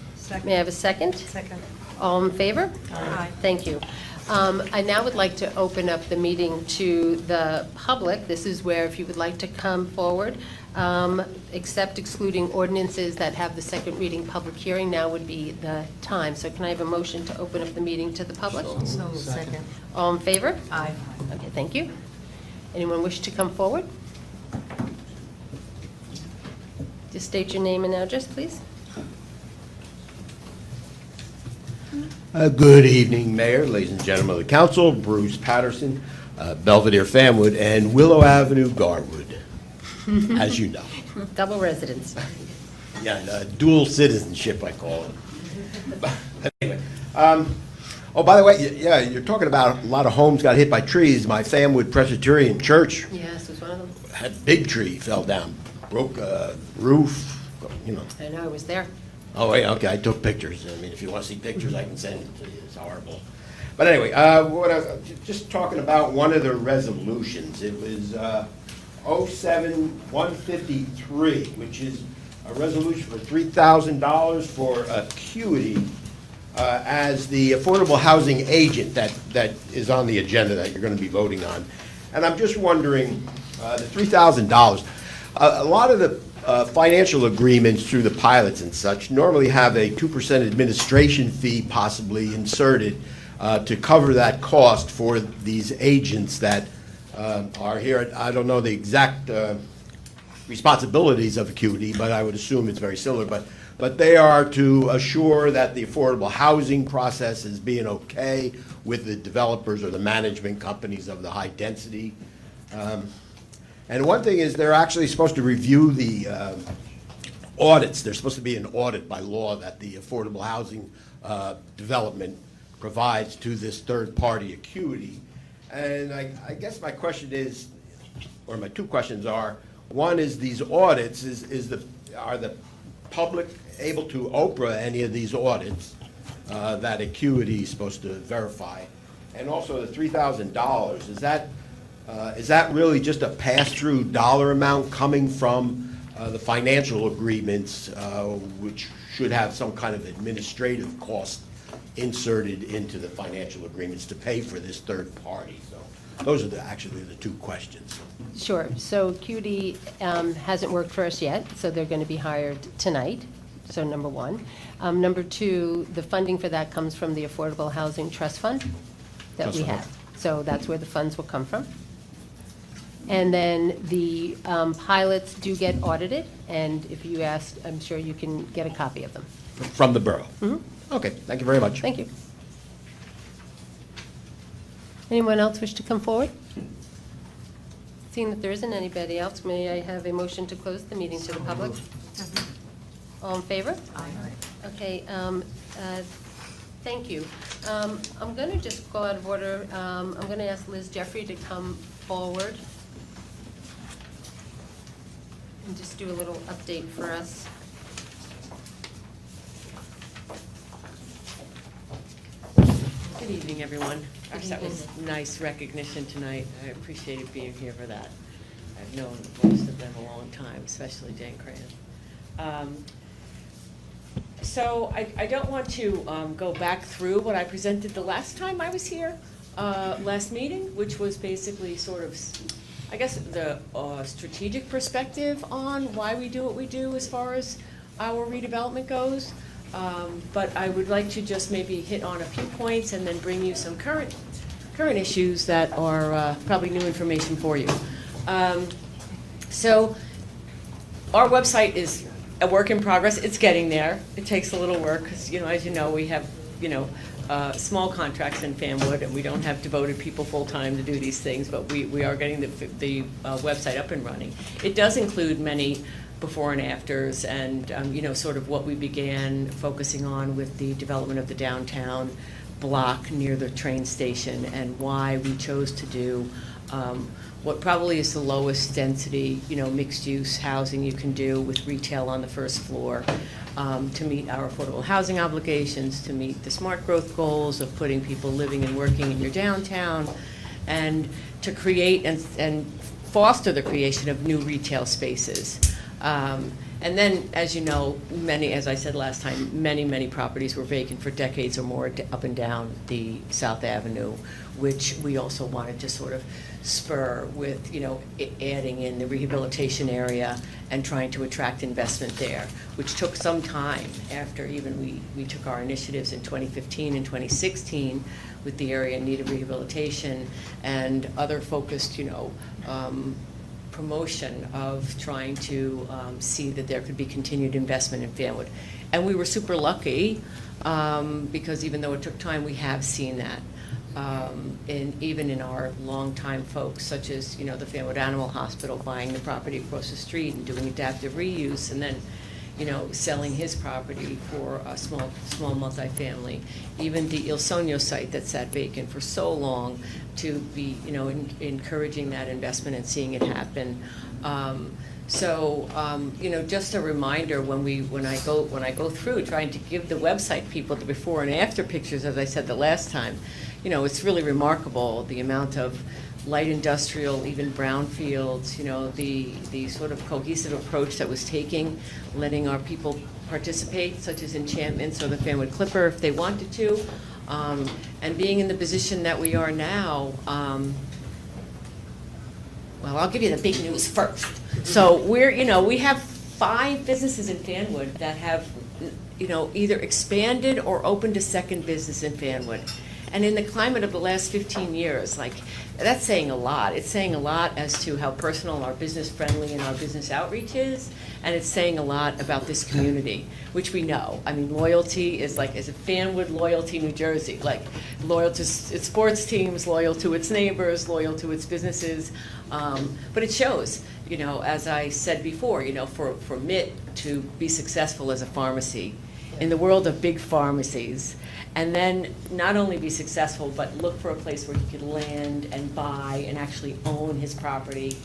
[SPEAKER 4] May I have a second?
[SPEAKER 2] Second.
[SPEAKER 4] All in favor?
[SPEAKER 2] Aye.
[SPEAKER 4] Thank you. I now would like to open up the meeting to the public. This is where, if you would like to come forward, except excluding ordinances that have the second reading public hearing, now would be the time. So can I have a motion to open up the meeting to the public?
[SPEAKER 2] So second.
[SPEAKER 4] All in favor?
[SPEAKER 2] Aye.
[SPEAKER 4] Okay, thank you. Anyone wish to come forward? Just state your name and address, please.
[SPEAKER 6] Good evening, Mayor, ladies and gentlemen of the council, Bruce Patterson, Belvedere Fanwood, and Willow Avenue Garwood, as you know.
[SPEAKER 4] Double residence.
[SPEAKER 6] Yeah, dual citizenship, I call it. But anyway, oh, by the way, yeah, you're talking about a lot of homes got hit by trees. My Fanwood Presbyterian Church
[SPEAKER 4] Yes, was one of them.
[SPEAKER 6] had a big tree, fell down, broke a roof, you know.
[SPEAKER 4] I know, I was there.
[SPEAKER 6] Oh, wait, okay, I took pictures. I mean, if you want to see pictures, I can send them to you. It's horrible. But anyway, what I was just talking about one of the resolutions. It was 07153, which is a resolution for $3,000 for Acuity as the affordable housing agent that is on the agenda that you're going to be voting on. And I'm just wondering, the $3,000, a lot of the financial agreements through the pilots and such normally have a 2% administration fee possibly inserted to cover that cost for these agents that are here. I don't know the exact responsibilities of Acuity, but I would assume it's very similar. But they are to assure that the affordable housing process is being okay with the developers or the management companies of the high density. And one thing is they're actually supposed to review the audits. There's supposed to be an audit by law that the affordable housing development provides to this third-party Acuity. And I guess my question is, or my two questions are, one is these audits, are the public able to Oprah any of these audits that Acuity is supposed to verify? And also the $3,000, is that really just a pass-through dollar amount coming from the financial agreements, which should have some kind of administrative cost inserted into the financial agreements to pay for this third party? So those are actually the two questions.
[SPEAKER 4] Sure. So Acuity hasn't worked for us yet, so they're going to be hired tonight. So number one. Number two, the funding for that comes from the Affordable Housing Trust Fund that we have. So that's where the funds will come from. And then the pilots do get audited, and if you ask, I'm sure you can get a copy of them.
[SPEAKER 6] From the borough? Okay, thank you very much.
[SPEAKER 4] Thank you. Anyone else wish to come forward? Seeing that there isn't anybody else, may I have a motion to close the meeting to the public? All in favor? Aye. Okay, thank you. I'm going to just go out of order. I'm going to ask Liz Jeffrey to come forward and just do a little update for us.
[SPEAKER 8] Good evening, everyone.
[SPEAKER 4] Good
[SPEAKER 8] Gosh, that was
[SPEAKER 4] evening.
[SPEAKER 8] nice recognition tonight. I appreciated being here for that. I've known most of them a long time, especially Jane Cran. So I don't want to go back through what I presented the last time I was here, last meeting, which was basically sort of, I guess, the strategic perspective on why we do what we do as far as our redevelopment goes. But I would like to just maybe hit on a few points and then bring you some current issues that are probably new information for you. So our website is a work in progress. It's getting there. It takes a little work because, as you know, we have, small contracts in Fanwood, and we don't have devoted people full-time to do these things, but we are getting the website up and running. It does include many before and afters, and sort of what we began focusing on with the development of the downtown block near the train station, and why we chose to do what probably is the lowest density, mixed-use housing you can do with retail on the first floor, to meet our affordable housing obligations, to meet the smart growth goals of putting people living and working in your downtown, and to create and foster the creation of new retail spaces. And then, as you know, as I said last time, many properties were vacant for decades or more up and down the South Avenue, which we also wanted to sort of spur with, adding in the rehabilitation area and trying to attract investment there, which took some time after even we took our initiatives in 2015 and 2016 with the area in need of rehabilitation and other focused, promotion of trying to see that there could be continued investment in Fanwood. And we were super lucky because even though it took time, we have seen that. Even in our longtime folks, such as, the Fanwood Animal Hospital buying the property across the street and doing adaptive reuse, and then, selling his property for a small multifamily. Even the Il Sogno site that sat vacant for so long, to be, encouraging that investment and seeing it happen. Just a reminder when I go through trying to give the website people the before and after pictures, as I said the last time, it's really remarkable the amount of light industrial, even brownfields, the sort of cohesive approach that was taking, letting our people participate, such as Enchantments or the Fanwood Clipper if they wanted to, and being in the position that we are now. Well, I'll give you the big news first. So we have 5 businesses in Fanwood that have, either expanded or opened a second business in Fanwood. And in the climate of the last 15 years, that's saying a lot. It's saying a lot as to how personal our business friendly and our business outreach is, and it's saying a lot about this community, which we know. I mean, loyalty is a Fanwood loyalty New Jersey, loyal to its sports teams, loyal to its neighbors, loyal to its businesses. But it shows, as I said before, for MIT to be successful as a pharmacy in the world of big pharmacies, and then not only be successful, but look for a place where he could land and buy and actually own his property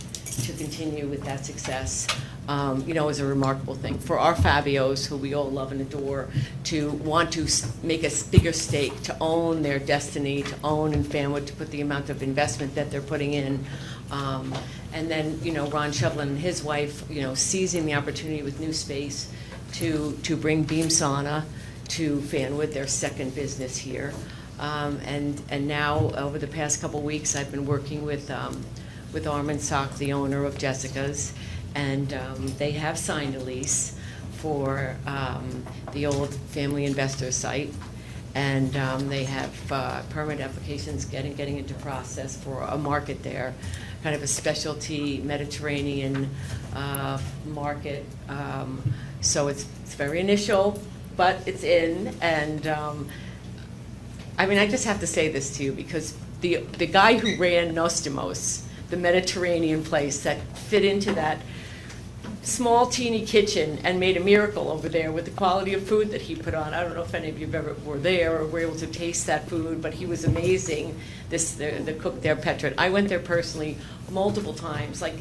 [SPEAKER 8] to continue with that success, is a remarkable thing. For our Fabios, who we all love and adore, to want to make a bigger stake, to own their destiny, to own in Fanwood, to put the amount of investment that they're putting in. And then, Ron Shevlin and his wife, seizing the opportunity with new space to bring Beam Sauna to Fanwood, their second business here. And now, over the past couple weeks, I've been working with Armin Sock, the owner of Jessica's, and they have signed a lease for the old Family Investor site. And they have permit applications getting into process for a market there, kind of a specialty Mediterranean market. So it's very initial, but it's in. And I just have to say this to you, because the guy who ran Nostimos, the Mediterranean place that fit into that small teeny kitchen and made a miracle over there with the quality of food that he put on. I don't know if any of you ever were there or were able to taste that food, but he was amazing, the cook there, Petra. I went there personally multiple times, like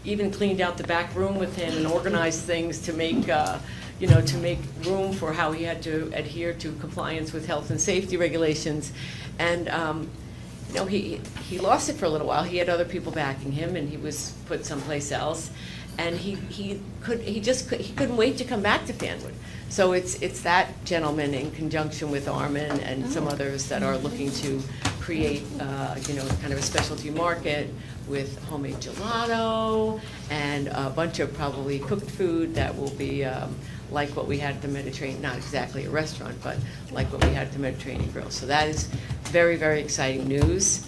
[SPEAKER 8] even cleaned out the back room with him and organized things to make, to make room for how he had to adhere to compliance with health and safety regulations. And, he lost it for a little while. He had other people backing him, and he was put someplace else. And he couldn't wait to come back to Fanwood. So it's that gentleman in conjunction with Armin and some others that are looking to create, kind of a specialty market with homemade gelato and a bunch of probably cooked food that will be like what we had at the Mediterranean, not exactly a restaurant, but like what we had at the Mediterranean Grill. So that is very, very exciting news.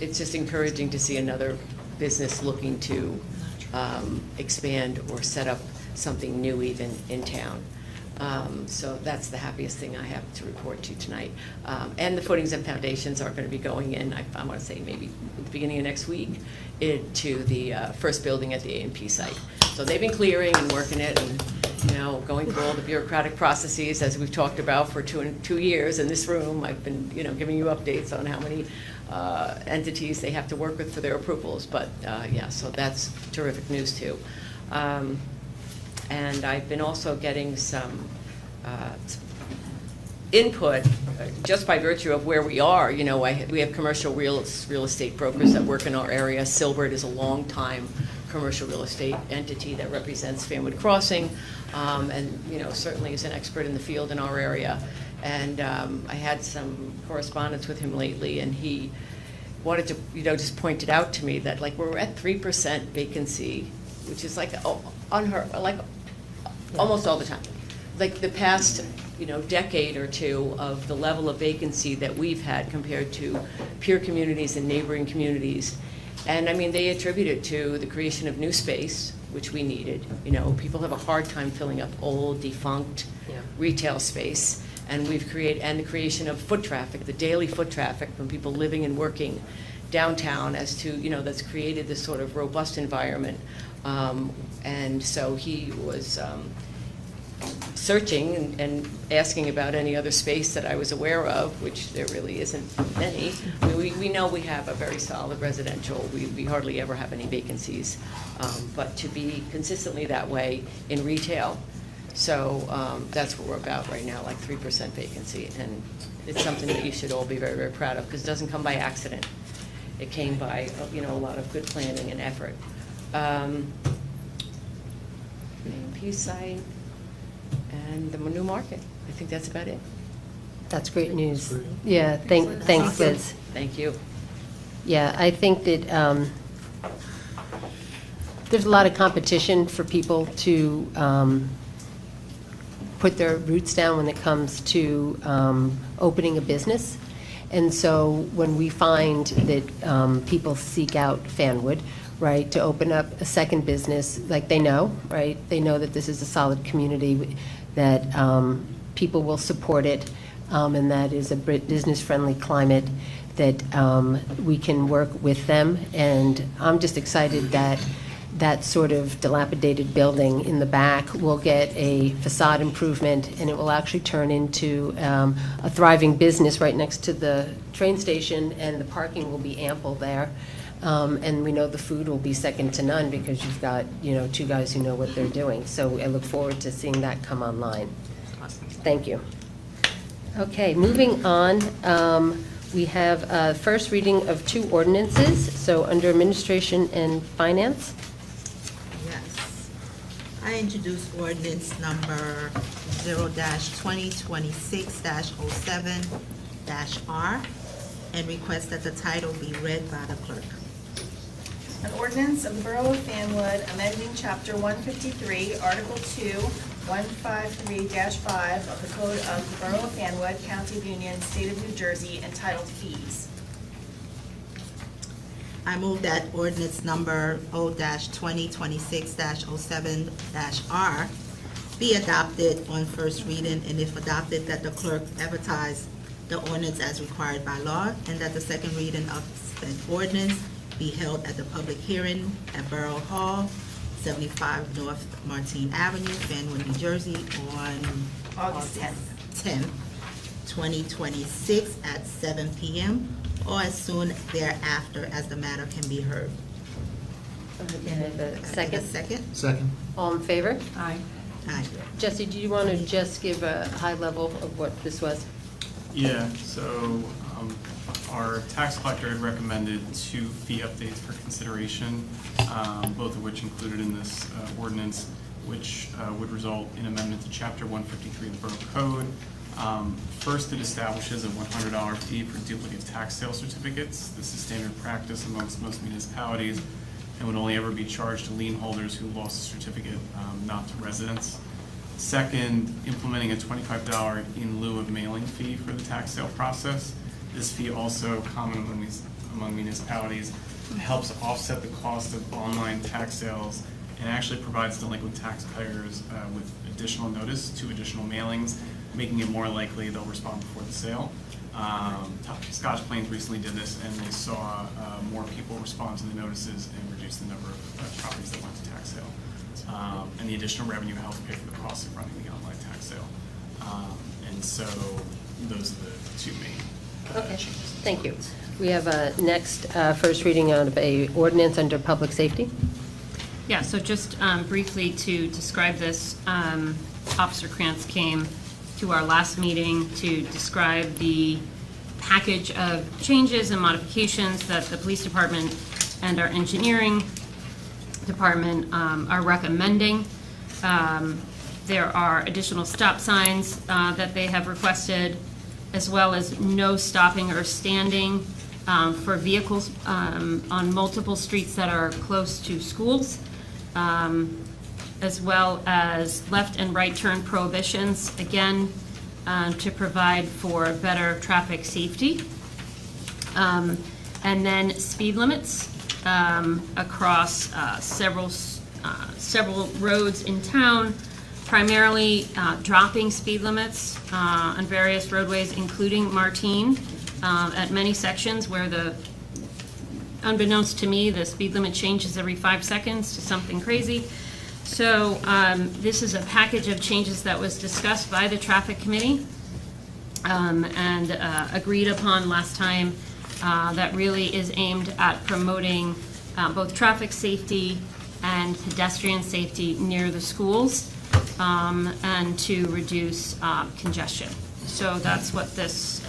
[SPEAKER 8] It's just encouraging to see another business looking to expand or set up something new even in town. So that's the happiest thing I have to report to you tonight. And the footings and foundations are going to be going in, I want to say maybe at the beginning of next week, into the first building at the A&P site. So they've been clearing and working it and, going through all the bureaucratic processes as we've talked about for 2 years in this room. I've been, giving you updates on how many entities they have to work with for their approvals. But so that's terrific news too. And I've been also getting some input just by virtue of where we are. We have commercial real estate brokers that work in our area. Silbert is a long-time commercial real estate entity that represents Fanwood Crossing, and certainly is an expert in the field in our area. And I had some correspondence with him lately, and he wanted to, just pointed out to me that we're at 3% vacancy, which is almost all the time. Like the past, decade or two of the level of vacancy that we've had compared to peer communities and neighboring communities. And they attribute it to the creation of new space, which we needed. People have a hard time filling up old, defunct retail space. And we've created, and the creation of foot traffic, the daily foot traffic from people living and working downtown as to, that's created this sort of robust environment. And so he was searching and asking about any other space that I was aware of, which there really isn't any. We know we have a very solid residential. We hardly ever have any vacancies. But to be consistently that way in retail, so that's what we're about right now, 3% vacancy. And it's something that you should all be very, very proud of, because it doesn't come by accident. It came by, a lot of good planning and effort. Peace site and the new market. I think that's about it.
[SPEAKER 4] That's great news. Yeah, thanks, Liz.
[SPEAKER 8] Thank you.
[SPEAKER 4] Yeah, I think that there's a lot of competition for people to put their roots down when it comes to opening a business. And so when we find that people seek out Fanwood, right, to open up a second business, they know, right? They know that this is a solid community, that people will support it, and that is a business-friendly climate, that we can work with them. And I'm just excited that that sort of dilapidated building in the back will get a facade improvement, and it will actually turn into a thriving business right next to the train station, and the parking will be ample there. And we know the food will be second to none, because you've got, 2 guys who know what they're doing. So I look forward to seeing that come online. Thank you. Okay, moving on. We have first reading of 2 ordinances. So under Administration and Finance.
[SPEAKER 9] Yes. I introduced ordinance number 0-2026-07-R and request that the title be read by the clerk.
[SPEAKER 2] An ordinance of the Borough of Fanwood amending Chapter 153, Article 2, 153-5 of the Code of the Borough of Fanwood, County of Union, State of New Jersey, entitled Fees.
[SPEAKER 9] I move that ordinance number 0-2026-07-R be adopted on first reading, and if adopted, that the clerk advertise the ordinance as required by law, and that the second reading of said ordinance be held at the public hearing at Borough Hall, 75 North Martin Avenue, Fanwood, New Jersey, on
[SPEAKER 2] August 10th.
[SPEAKER 9] 10th, 2026 at 7 p.m. or as soon thereafter as the matter can be heard.
[SPEAKER 4] And a
[SPEAKER 9] Can I get a
[SPEAKER 4] second?
[SPEAKER 9] second?
[SPEAKER 10] Second.
[SPEAKER 4] All in favor?
[SPEAKER 9] Aye.
[SPEAKER 4] Jesse, do you want to just give a high level of what this was?
[SPEAKER 11] Yeah, so our tax collector had recommended 2 fee updates for consideration, both of which included in this ordinance, which would result in amendment to Chapter 153 of the Borough Code. First, it establishes a $100 fee for duplicate tax sale certificates. This is standard practice amongst most municipalities and would only ever be charged to lien holders who lost a certificate, not to residents. Second, implementing a $25 in lieu of mailing fee for the tax sale process. This fee, also common among municipalities, helps offset the cost of online tax sales and actually provides delinquent taxpayers with additional notice, 2 additional mailings, making it more likely they'll respond before the sale. Scotch Plains recently did this, and they saw more people respond to the notices and reduce the number of properties that went to tax sale. And the additional revenue helps pay for the cost of running the online tax sale. And so those are the 2 main
[SPEAKER 4] Okay,
[SPEAKER 11] changes.
[SPEAKER 4] thank you. We have a next first reading of a ordinance under public safety.
[SPEAKER 5] Yeah, so just briefly to describe this, Officer Krantz came to our last meeting to describe the package of changes and modifications that the police department and our engineering department are recommending. There are additional stop signs that they have requested, as well as no stopping or standing for vehicles on multiple streets that are close to schools, as well as left and right turn prohibitions, again, to provide for better traffic safety. And then speed limits across several roads in town, primarily dropping speed limits on various roadways, including Martine, at many sections where unbeknownst to me, the speed limit changes every 5 seconds to something crazy. So this is a package of changes that was discussed by the traffic committee and agreed upon last time, that really is aimed at promoting both traffic safety and pedestrian safety near the schools, and to reduce congestion. So that's what this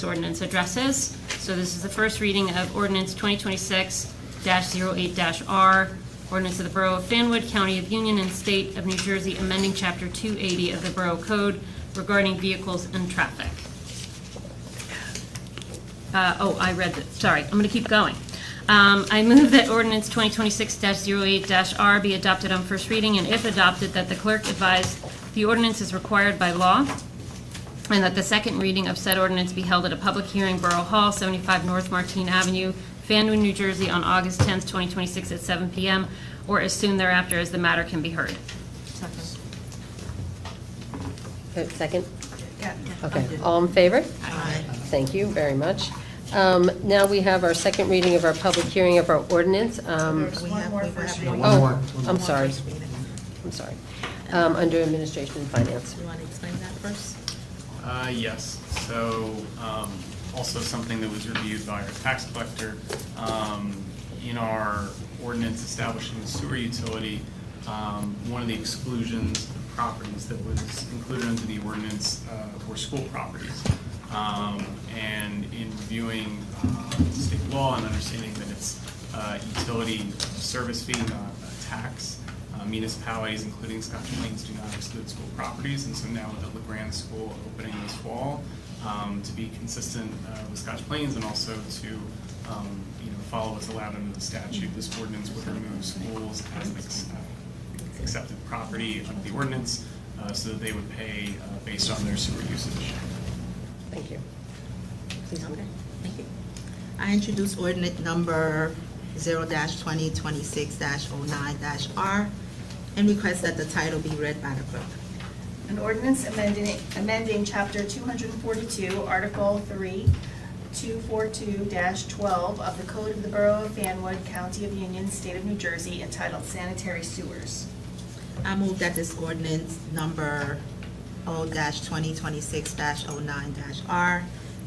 [SPEAKER 5] ordinance addresses. So this is the first reading of ordinance 2026-08-R, ordinance of the Borough of Fanwood, County of Union, and State of New Jersey, amending Chapter 280 of the Borough Code regarding vehicles and traffic. I read it. Sorry, I'm going to keep going. I move that ordinance 2026-08-R be adopted on first reading, and if adopted, that the clerk advise the ordinance is required by law, and that the second reading of said ordinance be held at a public hearing, Borough Hall, 75 North Martine Avenue, Fanwood, New Jersey, on August 10th, 2026 at 7 p.m., or as soon thereafter as the matter can be heard.
[SPEAKER 4] Second?
[SPEAKER 2] Yeah.
[SPEAKER 4] Okay, all in favor?
[SPEAKER 9] Aye.
[SPEAKER 4] Thank you very much. Now we have our second reading of our public hearing of our ordinance.
[SPEAKER 2] There's
[SPEAKER 9] We
[SPEAKER 2] one
[SPEAKER 9] have-
[SPEAKER 2] more
[SPEAKER 9] we
[SPEAKER 2] first
[SPEAKER 9] have
[SPEAKER 2] reading.
[SPEAKER 9] one
[SPEAKER 4] Oh,
[SPEAKER 10] more.
[SPEAKER 4] I'm sorry,
[SPEAKER 9] First reading.
[SPEAKER 4] I'm sorry. Under administration and finance.
[SPEAKER 9] You want to explain that first?
[SPEAKER 11] Yes, so also something that was reviewed by our tax collector. In our ordinance establishing the sewer utility, one of the exclusions of properties that was included into the ordinance were school properties. And in reviewing state law and understanding that it's utility service fee, not a tax, municipalities, including Scotch Plains, do not exclude school properties. And so now with the LeGrand School opening this fall, to be consistent with Scotch Plains and also to follow what's allowed under the statute, this ordinance would remove schools as an accepted property under the ordinance, so that they would pay based on their sewer usage.
[SPEAKER 4] Thank you. Please.
[SPEAKER 9] Okay, thank you. I introduce ordinance number 0-2026-09-R and request that the title be read by the clerk.
[SPEAKER 2] An ordinance amending Chapter 242, Article 3, 242-12 of the Code of the Borough of Fanwood, County of Union, State of New Jersey, entitled Sanitary Sewers.
[SPEAKER 9] I move that this ordinance number O-2026-09-R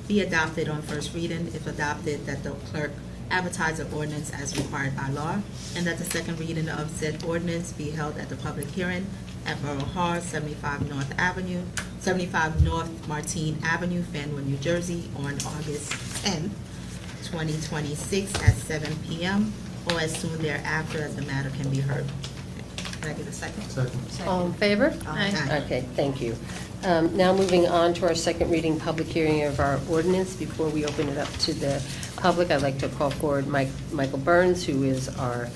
[SPEAKER 9] be adopted on first reading. If adopted, that the clerk advertise the ordinance as required by law, and that the second reading of said ordinance be held at the public hearing at Borough Hall, 75 North Martine Avenue, Fanwood, New Jersey, on August 10th, 2026 at 7 p.m. or as soon thereafter as the matter can be heard. Can I get a second?
[SPEAKER 4] All in favor?
[SPEAKER 9] Aye.
[SPEAKER 4] Okay, thank you. Now moving on to our second reading public hearing of our ordinance. Before we open it up to the public, I'd like to call forward Michael Burns, who is our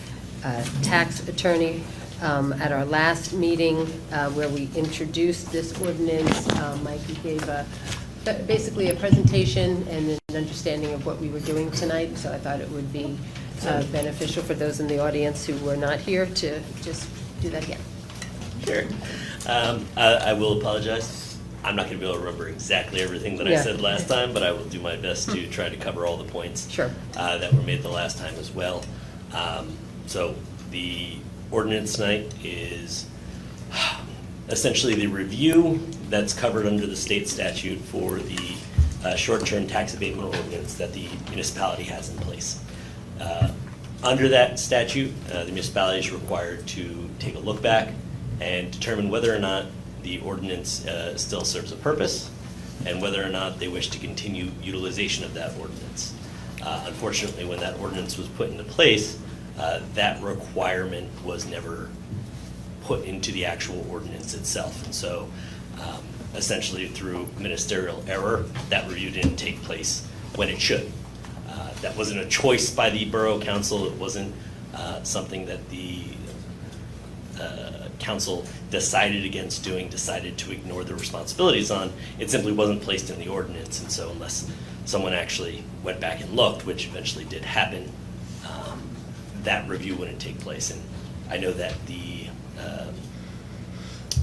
[SPEAKER 4] tax attorney. At our last meeting where we introduced this ordinance, Mikey gave basically a presentation and an understanding of what we were doing tonight, so I thought it would be beneficial for those in the audience who were not here to just do that again.
[SPEAKER 10] Sure. I will apologize. I'm not going to be able to remember exactly everything that I said last time, but I will do my best to try to cover all the points that were made the last time as well. So the ordinance tonight is essentially the review that's covered under the state statute for the short-term tax abatement ordinance that the municipality has in place. Under that statute, the municipality is required to take a look back and determine whether or not the ordinance still serves a purpose and whether or not they wish to continue utilization of that ordinance. Unfortunately, when that ordinance was put into place, that requirement was never put into the actual ordinance itself. And so essentially through ministerial error, that review didn't take place when it should. That wasn't a choice by the Borough Council. It wasn't something that the council decided against doing, decided to ignore the responsibilities on. It simply wasn't placed in the ordinance. And so unless someone actually went back and looked, which eventually did happen, that review wouldn't take place. And I know that the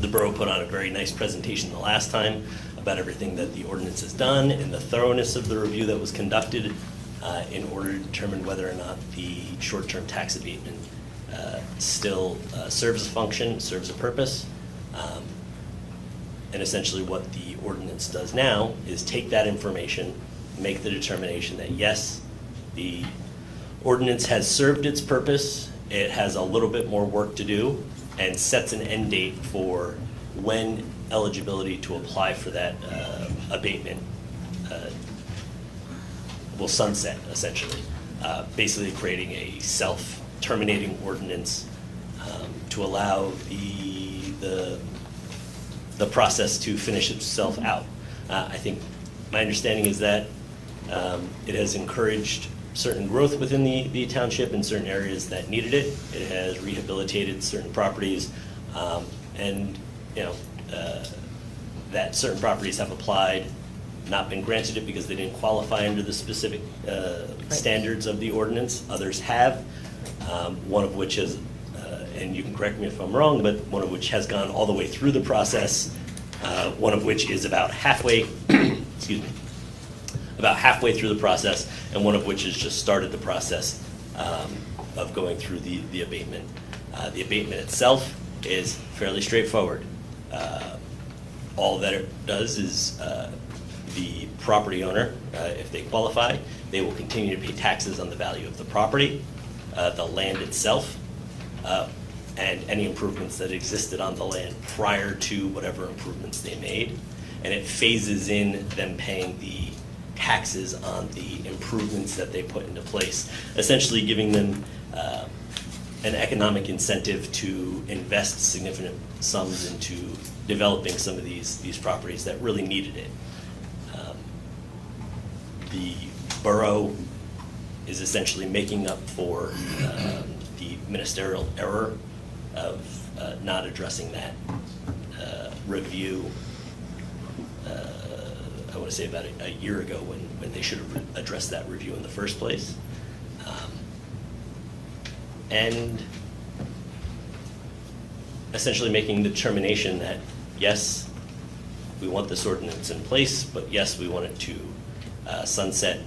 [SPEAKER 10] borough put on a very nice presentation the last time about everything that the ordinance has done and the thoroughness of the review that was conducted in order to determine whether or not the short-term tax abatement still serves a function, serves a purpose. And essentially what the ordinance does now is take that information, make the determination that yes, the ordinance has served its purpose, it has a little bit more work to do, and sets an end date for when eligibility to apply for that abatement will sunset, essentially. Basically creating a self-terminating ordinance to allow the process to finish itself out. I think my understanding is that it has encouraged certain growth within the township in certain areas that needed it. It has rehabilitated certain properties, and that certain properties have applied, not been granted it because they didn't qualify under the specific standards of the ordinance. Others have, one of which is, and you can correct me if I'm wrong, but one of which has gone all the way through the process, one of which is about halfway, excuse me, about halfway through the process, and one of which has just started the process of going through the abatement. The abatement itself is fairly straightforward. All that it does is the property owner, if they qualify, they will continue to pay taxes on the value of the property, the land itself, and any improvements that existed on the land prior to whatever improvements they made. And it phases in them paying the taxes on the improvements that they put into place, essentially giving them an economic incentive to invest significant sums into developing some of these properties that really needed it. The borough is essentially making up for the ministerial error of not addressing that review. I want to say about a year ago when they should have addressed that review in the first place. And essentially making the determination that, yes, we want this ordinance in place, but yes, we want it to sunset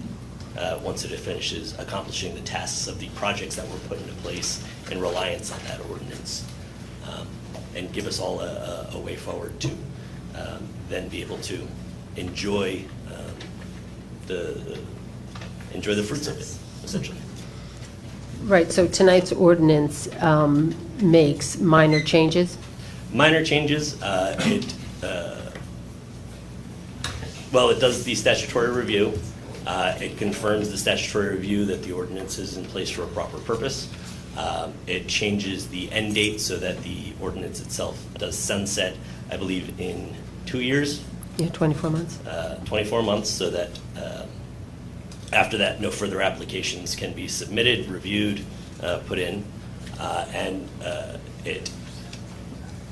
[SPEAKER 10] once it finishes accomplishing the tasks of the projects that were put into place in reliance on that ordinance, and give us all a way forward to then be able to enjoy the fruits of it, essentially.
[SPEAKER 4] Right, so tonight's ordinance makes minor changes?
[SPEAKER 10] Minor changes, it does the statutory review. It confirms the statutory review that the ordinance is in place for a proper purpose. It changes the end date so that the ordinance itself does sunset, I believe, in 2 years.
[SPEAKER 4] Yeah, 24 months.
[SPEAKER 10] 24 months, so that after that, no further applications can be submitted, reviewed, put in, and it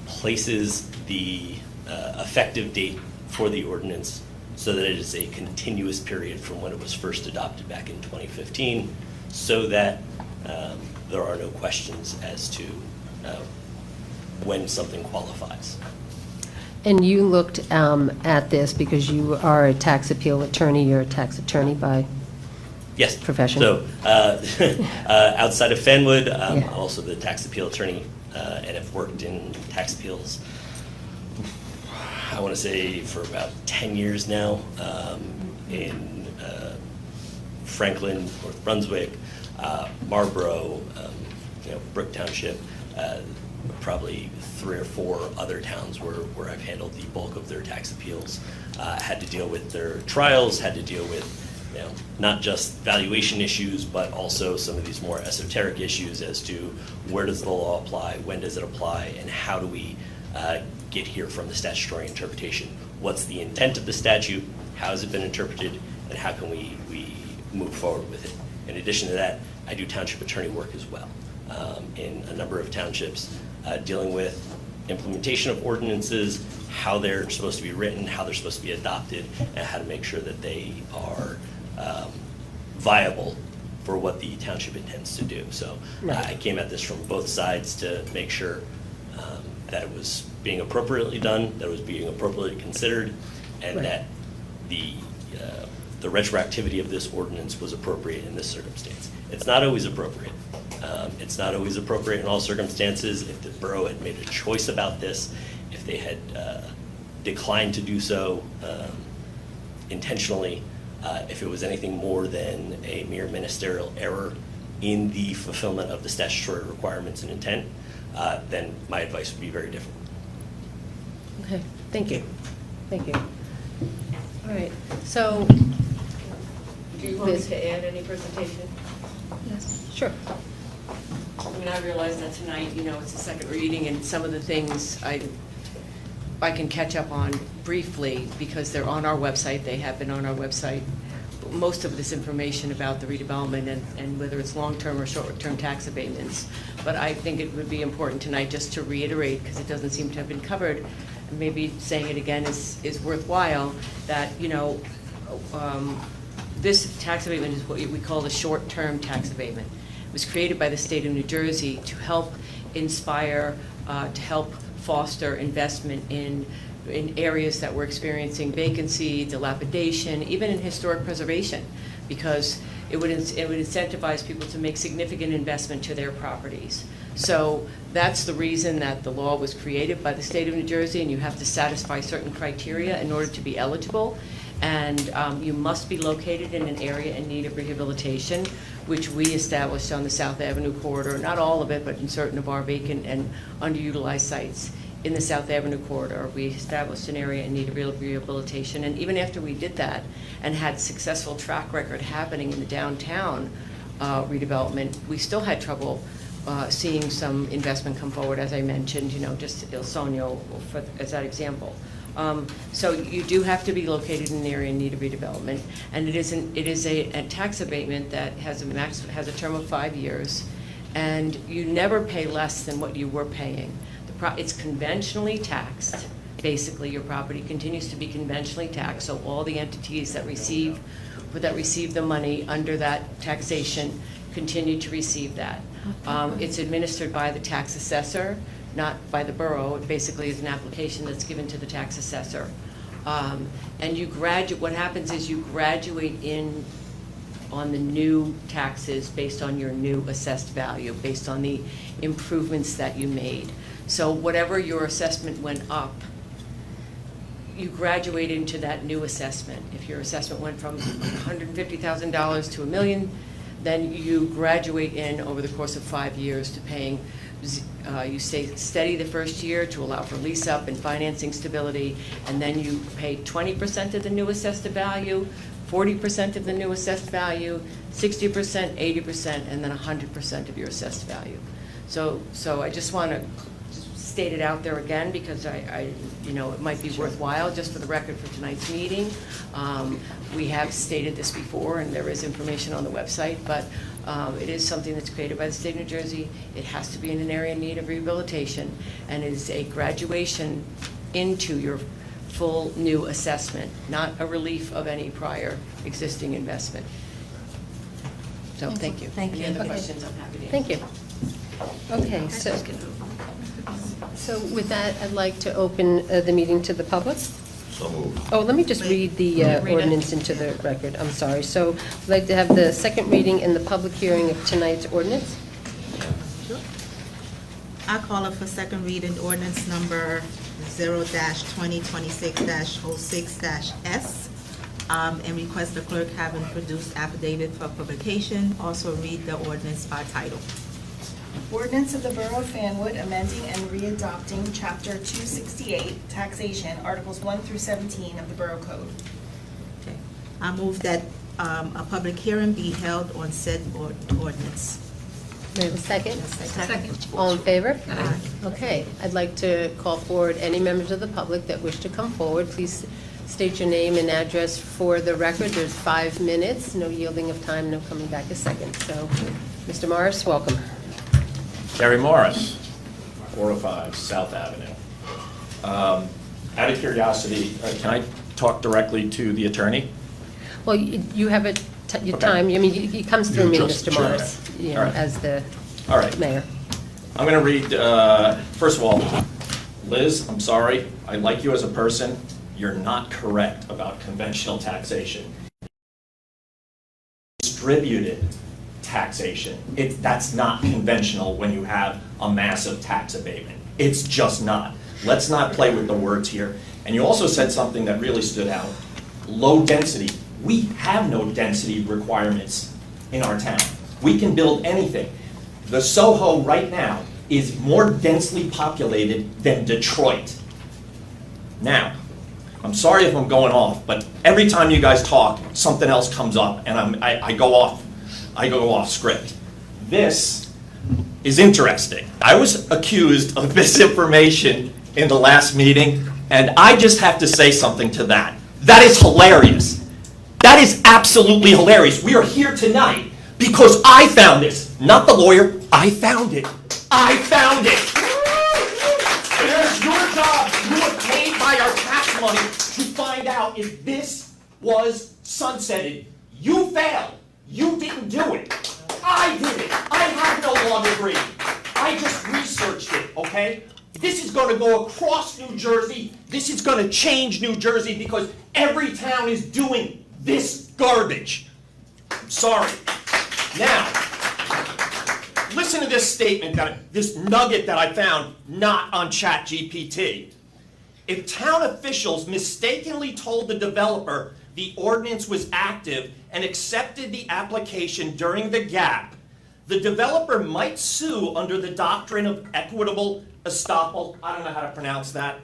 [SPEAKER 10] places the effective date for the ordinance so that it is a continuous period from when it was first adopted back in 2015, so that there are no questions as to when something qualifies.
[SPEAKER 4] And you looked at this because you are a tax appeal attorney. You're a tax attorney by
[SPEAKER 10] Yes.
[SPEAKER 4] profession?
[SPEAKER 10] So outside of Fanwood, I'm
[SPEAKER 4] Yeah.
[SPEAKER 10] also the tax appeal attorney and have worked in tax appeals, I want to say, for about 10 years now, in Franklin, North Brunswick, Marlborough, Brook Township, probably 3 or 4 other towns where I've handled the bulk of their tax appeals. Had to deal with their trials, had to deal with not just valuation issues, but also some of these more esoteric issues as to where does the law apply, when does it apply, and how do we get here from the statutory interpretation. What's the intent of the statute, how has it been interpreted, and how can we move forward with it. In addition to that, I do township attorney work as well in a number of townships, dealing with implementation of ordinances, how they're supposed to be written, how they're supposed to be adopted, and how to make sure that they are viable for what the township intends to do. So I came at this from both sides to make sure that it was being appropriately done, that it was being appropriately considered, and that the retroactivity of this ordinance was appropriate in this circumstance. It's not always appropriate. It's not always appropriate in all circumstances. If the borough had made a choice about this, if they had declined to do so intentionally, if it was anything more than a mere ministerial error in the fulfillment of the statutory requirements and intent, then my advice would be very different.
[SPEAKER 4] Okay, thank you. Thank you. All right, so,
[SPEAKER 8] Do you want me to add any presentation?
[SPEAKER 4] yes, sure.
[SPEAKER 8] I mean, I realize that tonight, it's the second reading, and some of the things I can catch up on briefly because they're on our website. They have been on our website. Most of this information about the redevelopment and whether it's long-term or short-term tax abatements. But I think it would be important tonight just to reiterate, because it doesn't seem to have been covered, and maybe saying it again is worthwhile, that, this tax abatement is what we call the short-term tax abatement. It was created by the state of New Jersey to help inspire, to help foster investment in areas that were experiencing vacancy, dilapidation, even in historic preservation, because it would incentivize people to make significant investment to their properties. So that's the reason that the law was created by the state of New Jersey, and you have to satisfy certain criteria in order to be eligible. And you must be located in an area in need of rehabilitation, which we established on the South Avenue corridor, not all of it, but in certain of our vacant and underutilized sites. In the South Avenue corridor, we established an area in need of rehabilitation. And even after we did that and had successful track record happening in the downtown redevelopment, we still had trouble seeing some investment come forward, as I mentioned, just Il Sogno as that example. So you do have to be located in an area in need of redevelopment, and it is a tax abatement that has a term of 5 years, and you never pay less than what you were paying. It's conventionally taxed. Basically, your property continues to be conventionally taxed, so all the entities that receive the money under that taxation continue to receive that. It's administered by the tax assessor, not by the borough. It basically is an application that's given to the tax assessor. And you graduate, what happens is you graduate in on the new taxes based on your new assessed value, based on the improvements that you made. So whatever your assessment went up, you graduate into that new assessment. If your assessment went from $150,000 to $1 million, then you graduate in over the course of 5 years to paying, you stay steady the first year to allow for lease up and financing stability, and then you pay 20% of the new assessed value, 40% of the new assessed value, 60%, 80%, and then 100% of your assessed value. So I just want to state it out there again, because it might be worthwhile, just for the record for tonight's meeting. We have stated this before, and there is information on the website, but it is something that's created by the state of New Jersey. It has to be in an area in need of rehabilitation, and it is a graduation into your full new assessment, not a relief of any prior existing investment. So, thank you.
[SPEAKER 4] Thank you.
[SPEAKER 8] Any other
[SPEAKER 4] Okay.
[SPEAKER 8] questions, I'm happy to answer.
[SPEAKER 4] Thank you. Okay, so with that, I'd like to open the meeting to the public.
[SPEAKER 6] So moved.
[SPEAKER 4] Oh, let me just read the ordinance into the record. I'm sorry. So I'd like to have the second reading and the public hearing of tonight's ordinance.
[SPEAKER 9] I call up for second reading ordinance number 0-2026-06-S, and request the clerk having produced affidavit for publication, also read the ordinance by title.
[SPEAKER 2] Ordinance of the Borough of Fanwood amending and readopting Chapter 268, Taxation, Articles 1 through 17 of the Borough Code.
[SPEAKER 9] Okay. I move that a public hearing be held on said ordinance.
[SPEAKER 4] May I have a second?
[SPEAKER 9] Second.
[SPEAKER 4] All in favor?
[SPEAKER 9] Aye.
[SPEAKER 4] Okay, I'd like to call forward any members of the public that wish to come forward. Please state your name and address for the record. There's 5 minutes, no yielding of time, no coming back a second. So, Mr. Morris, welcome.
[SPEAKER 12] Gary Morris, 405 South Avenue. Out of curiosity, can I talk directly to the attorney?
[SPEAKER 4] Well, you have your
[SPEAKER 12] Okay.
[SPEAKER 4] time. I mean, he comes through me,
[SPEAKER 6] Just-
[SPEAKER 4] Mr.
[SPEAKER 6] sure.
[SPEAKER 4] Morris,
[SPEAKER 12] All right.
[SPEAKER 4] as the
[SPEAKER 12] All right.
[SPEAKER 4] mayor.
[SPEAKER 12] I'm going to read, first of all, Liz, I'm sorry. I like you as a person. You're not correct about conventional taxation. Distributed taxation. That's not conventional when you have a massive tax abatement. It's just not. Let's not play with the words here. And you also said something that really stood out. Low density. We have no density requirements in our town. We can build anything. The Soho right now is more densely populated than Detroit. Now, I'm sorry if I'm going off, but every time you guys talk, something else comes up, and I go off script. This is interesting. I was accused of misinformation in the last meeting, and I just have to say something to that. That is hilarious. That is absolutely hilarious. We are here tonight because I found this. Not the lawyer. I found it. I found it. It is your job. You are paid by our tax money to find out if this was sunsetted. You failed. You didn't do it. I did it. I have no law degree. I just researched it, okay? This is going to go across New Jersey. This is going to change New Jersey because every town is doing this garbage. I'm sorry. Now, listen to this statement, this nugget that I found not on ChatGPT. If town officials mistakenly told the developer the ordinance was active and accepted the application during the gap, the developer might sue under the doctrine of equitable estoppel. I don't know how to pronounce that.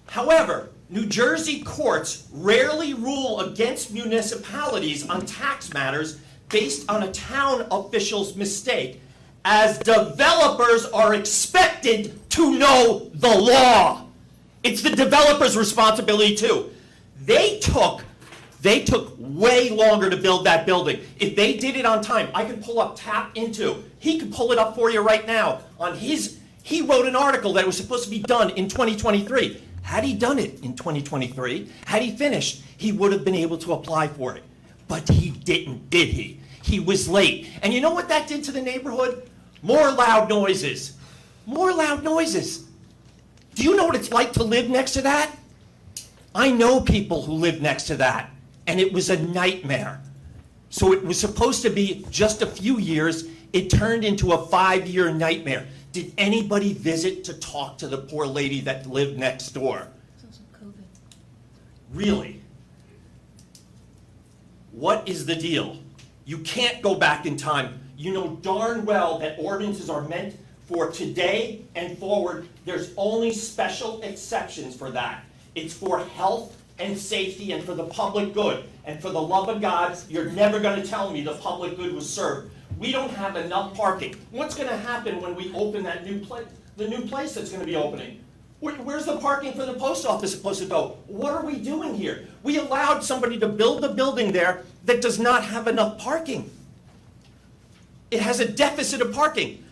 [SPEAKER 12] However, New Jersey courts rarely rule against municipalities on tax matters based on a town official's mistake, as developers are expected to know the law. It's the developer's responsibility too. They took way longer to build that building. If they did it on time, I could pull up Tap Into. He could pull it up for you right now. He wrote an article that was supposed to be done in 2023. Had he done it in 2023, had he finished, he would have been able to apply for it. But he didn't, did he? He was late. And you know what that did to the neighborhood? More loud noises. More loud noises. Do you know what it's like to live next to that? I know people who live next to that, and it was a nightmare. So it was supposed to be just a few years. It turned into a 5-year nightmare. Did anybody visit to talk to the poor lady that lived next door? Really? What is the deal? You can't go back in time. You know darn well that ordinances are meant for today and forward. There's only special exceptions for that. It's for health and safety and for the public good. And for the love of God, you're never going to tell me the public good was served. We don't have enough parking. What's going to happen when we open that new place, the new place that's going to be opening? Where's the parking for the post office supposed to go? What are we doing here? We allowed somebody to build a building there that does not have enough parking. It has a deficit of parking.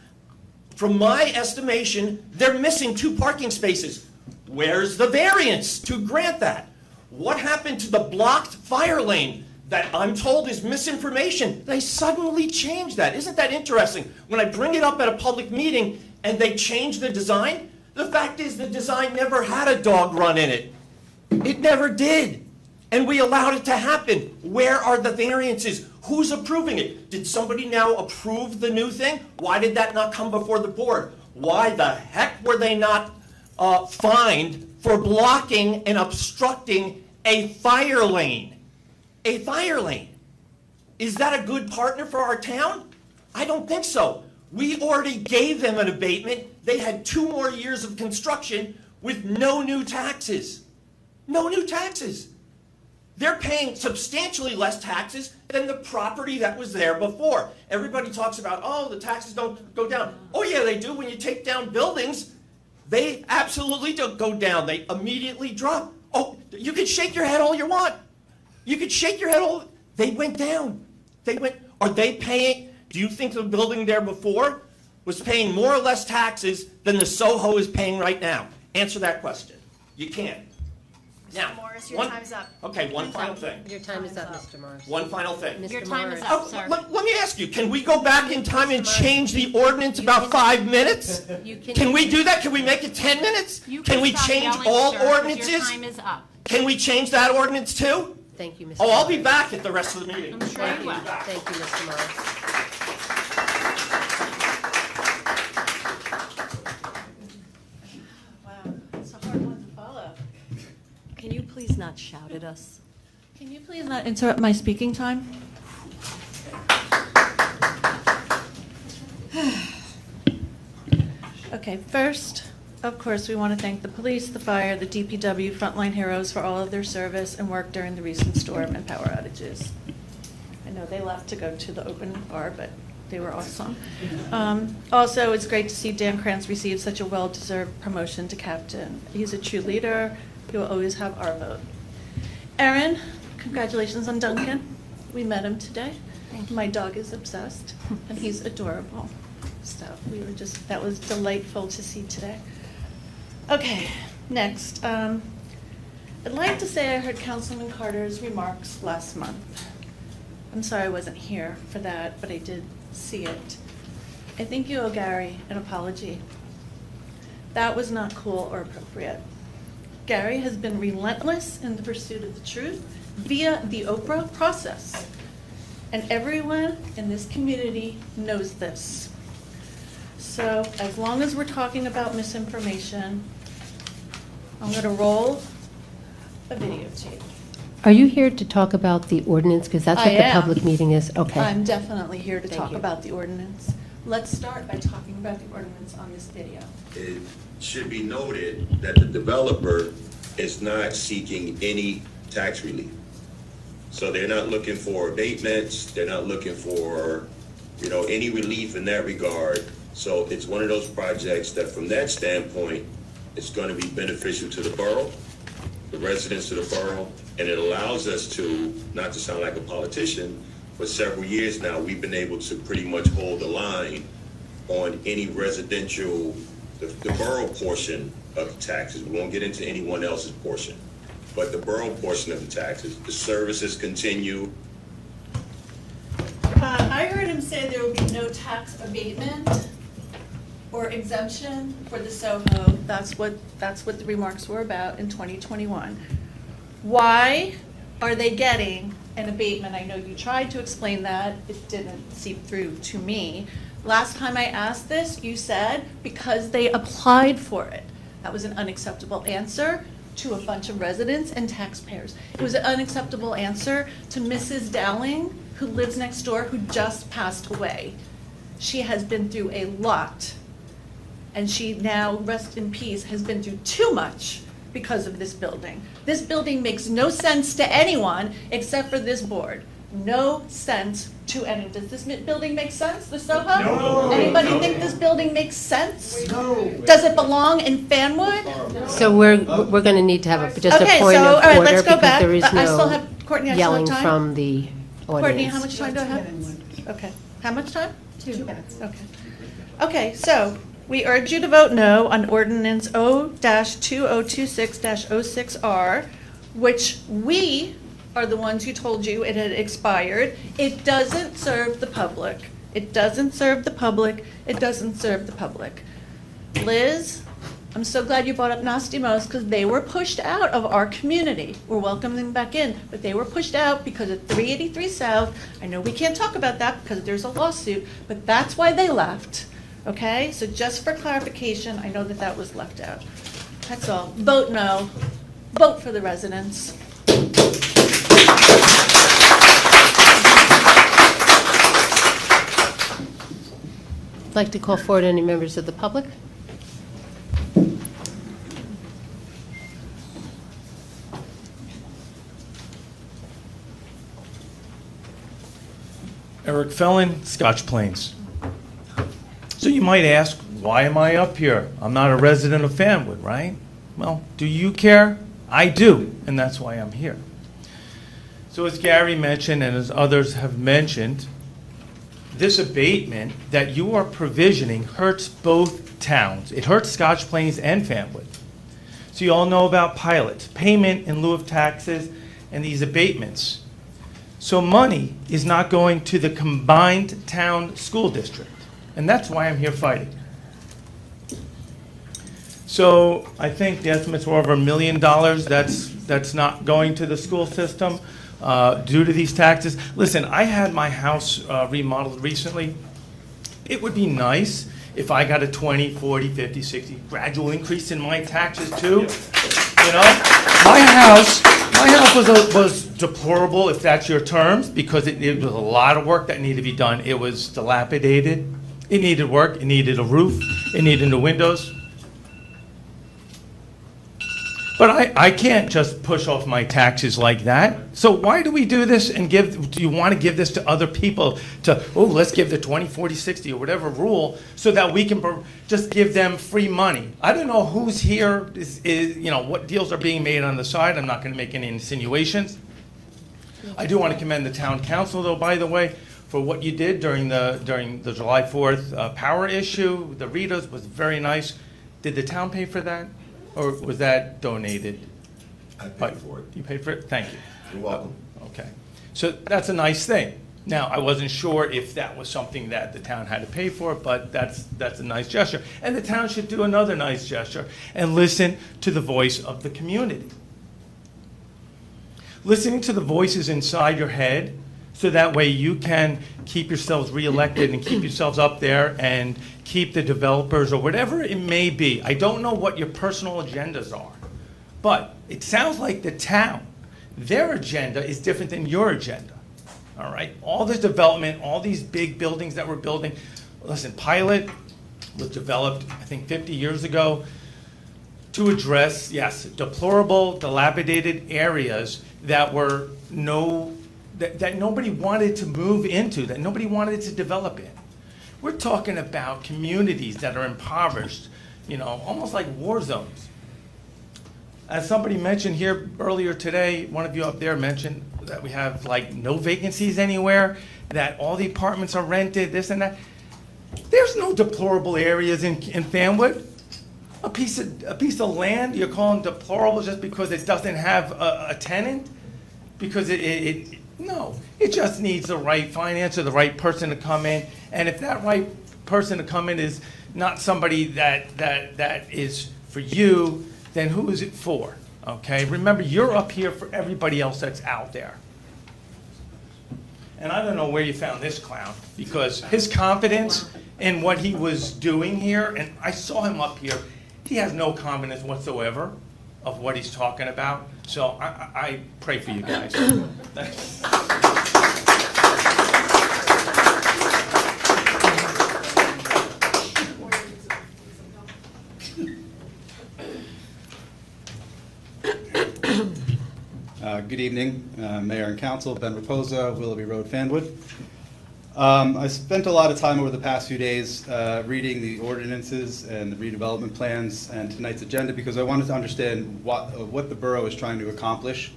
[SPEAKER 12] From my estimation, they're missing 2 parking spaces. Where's the variance to grant that? What happened to the blocked fire lane that I'm told is misinformation? They suddenly changed that. Isn't that interesting? When I bring it up at a public meeting and they change the design, the fact is the design never had a dog run in it. It never did. And we allowed it to happen. Where are the variances? Who's approving it? Did somebody now approve the new thing? Why did that not come before the board? Why the heck were they not fined for blocking and obstructing a fire lane? A fire lane. Is that a good partner for our town? I don't think so. We already gave them an abatement. They had 2 more years of construction with no new taxes. No new taxes. They're paying substantially less taxes than the property that was there before. Everybody talks about, oh, the taxes don't go down. Oh yeah, they do. When you take down buildings, they absolutely don't go down. They immediately drop. Oh, you can shake your head all you want. You could shake your head all. They went down. They went. Are they paying? Do you think the building there before was paying more or less taxes than the Soho is paying right now? Answer that question. You can't. Now,
[SPEAKER 2] Mr. Morris, your time's up.
[SPEAKER 12] Okay, one final thing.
[SPEAKER 4] Your time is up, Mr. Morris.
[SPEAKER 12] One final thing.
[SPEAKER 4] Mr.
[SPEAKER 5] Your time is
[SPEAKER 4] Morris.
[SPEAKER 5] up,
[SPEAKER 12] Oh,
[SPEAKER 5] sir.
[SPEAKER 12] let me ask you, can we go back in time and change the ordinance about 5 minutes? Can we do that? Can we make it 10 minutes?
[SPEAKER 5] You
[SPEAKER 12] Can we
[SPEAKER 5] stop
[SPEAKER 12] change
[SPEAKER 5] yelling,
[SPEAKER 12] all
[SPEAKER 5] sir, 'cause
[SPEAKER 12] ordinances?
[SPEAKER 5] Your time is up.
[SPEAKER 12] Can we change that ordinance too?
[SPEAKER 4] Thank you, Mr.
[SPEAKER 12] Oh, I'll be
[SPEAKER 4] Morris.
[SPEAKER 12] back at the rest of the meeting.
[SPEAKER 5] I'm sure you will.
[SPEAKER 4] Thank you, Mr. Morris.
[SPEAKER 3] Wow, it's a hard one to follow.
[SPEAKER 1] Can you please not shout at us?
[SPEAKER 13] Can you please not interrupt my speaking time? Okay, first, of course, we want to thank the police, the fire, the DPW, frontline heroes for all of their service and work during the recent storm and power outages. I know they left to go to the open bar, but they were awesome. Also, it's great to see Dan Krantz receive such a well-deserved promotion to captain. He's a true leader. He will always have our vote. Erin, congratulations on Duncan. We met him today. My dog is obsessed, and he's adorable. So that was delightful to see today. Okay, next. I'd like to say I heard Councilman Carter's remarks last month. I'm sorry I wasn't here for that, but I did see it. I think you owe Gary an apology. That was not cool or appropriate. Gary has been relentless in the pursuit of the truth via the Oprah process. And everyone in this community knows this. So as long as we're talking about misinformation, I'm going to roll a videotape.
[SPEAKER 4] Are you here to talk about the ordinance? Because that's what
[SPEAKER 13] I
[SPEAKER 4] the
[SPEAKER 13] am.
[SPEAKER 4] public meeting is. Okay.
[SPEAKER 13] I'm definitely here to
[SPEAKER 4] Thank
[SPEAKER 13] talk
[SPEAKER 4] you.
[SPEAKER 13] about the ordinance. Let's start by talking about the ordinance on this video.
[SPEAKER 14] It should be noted that the developer is not seeking any tax relief. So they're not looking for abatements, they're not looking for, any relief in that regard. So it's one of those projects that from that standpoint, it's going to be beneficial to the borough, the residents of the borough, and it allows us to, not to sound like a politician, for several years now, we've been able to pretty much hold the line on any residential, the borough portion of the taxes. We won't get into anyone else's portion, but the borough portion of the taxes, the services continue.
[SPEAKER 13] I heard him say there will be no tax abatement or exemption for the Soho. That's what the remarks were about in 2021. Why are they getting an abatement? I know you tried to explain that, it didn't seep through to me. Last time I asked this, you said because they applied for it. That was an unacceptable answer to a bunch of residents and taxpayers. It was an unacceptable answer to Mrs. Dowling, who lives next door, who just passed away. She has been through a lot, and she now, rest in peace, has been through too much because of this building. This building makes no sense to anyone except for this board. No sense to anyone. Does this building make sense, the Soho?
[SPEAKER 6] No.
[SPEAKER 13] Anybody think this building makes sense? No. Does it belong in Fanwood?
[SPEAKER 4] So we're going to need to have just a
[SPEAKER 13] Okay,
[SPEAKER 4] point
[SPEAKER 13] so,
[SPEAKER 4] of
[SPEAKER 13] all right,
[SPEAKER 4] order
[SPEAKER 13] let's go
[SPEAKER 4] because
[SPEAKER 13] back.
[SPEAKER 4] there is
[SPEAKER 13] I still
[SPEAKER 4] no
[SPEAKER 13] have, Courtney, I still have
[SPEAKER 4] yelling
[SPEAKER 13] time?
[SPEAKER 4] from the audience.
[SPEAKER 13] Courtney, how much time do I have? Okay. How much time?
[SPEAKER 2] 2 minutes.
[SPEAKER 13] Okay. Okay, so we urge you to vote no on ordinance O-2026-06R, which we are the ones who told you it had expired. It doesn't serve the public. It doesn't serve the public. It doesn't serve the public. Liz, I'm so glad you brought up Nasty-Mos because they were pushed out of our community. We're welcoming them back in, but they were pushed out because of 383 South. I know we can't talk about that because there's a lawsuit, but that's why they left. Okay, so just for clarification, I know that that was left out. That's all. Vote no. Vote for the residents.
[SPEAKER 4] I'd like to call forward any members of the public.
[SPEAKER 15] Eric Felon, Scotch Plains. So you might ask, why am I up here? I'm not a resident of Fanwood, right? Well, do you care? I do, and that's why I'm here. So as Gary mentioned and as others have mentioned, this abatement that you are provisioning hurts both towns. It hurts Scotch Plains and Fanwood. So you all know about pilots, payment in lieu of taxes, and these abatements. So money is not going to the combined town school district, and that's why I'm here fighting. So I think the estimates were over $1 million. That's not going to the school system due to these taxes. Listen, I had my house remodeled recently. It would be nice if I got a 20, 40, 50, 60 gradual increase in my taxes too. You know, my house was deplorable, if that's your terms, because it was a lot of work that needed to be done. It was dilapidated. It needed work. It needed a roof. It needed new windows. But I can't just push off my taxes like that. So why do we do this and do you want to give this to other people to, oh, let's give the 20, 40, 60 or whatever rule so that we can just give them free money? I don't know who's here, you know, what deals are being made on the side. I'm not going to make any insinuations. I do want to commend the town council, though, by the way, for what you did during the July 4th power issue. The Ritas was very nice. Did the town pay for that? Or was that donated?
[SPEAKER 6] I paid for it.
[SPEAKER 15] You paid for it? Thank you.
[SPEAKER 6] You're welcome.
[SPEAKER 15] Okay. So that's a nice thing. Now, I wasn't sure if that was something that the town had to pay for, but that's a nice gesture. And the town should do another nice gesture and listen to the voice of the community. Listening to the voices inside your head so that way you can keep yourselves reelected and keep yourselves up there and keep the developers or whatever it may be. I don't know what your personal agendas are, but it sounds like the town, their agenda is different than your agenda. All right? All this development, all these big buildings that we're building. Listen, Pilot was developed, I think, 50 years ago to address, yes, deplorable, dilapidated areas that were that nobody wanted to move into, that nobody wanted to develop in. We're talking about communities that are impoverished, you know, almost like war zones. As somebody mentioned here earlier today, one of you up there mentioned that we have like no vacancies anywhere, that all the apartments are rented, this and that. There's no deplorable areas in Fanwood. A piece of land you're calling deplorable just because it doesn't have a tenant? Because no, it just needs the right finance or the right person to come in. And if that right person to come in is not somebody that is for you, then who is it for? okay? Remember, you're up here for everybody else that's out there. And I don't know where you found this clown, because his confidence in what he was doing here, and I saw him up here, he has no confidence whatsoever of what he's talking about. So I pray for you guys. Thanks.
[SPEAKER 16] Good evening, Mayor and Council, Ben Raposa, Willoughby Road, Fanwood. I spent a lot of time over the past few days reading the ordinances and the redevelopment plans and tonight's agenda because I wanted to understand what the borough is trying to accomplish,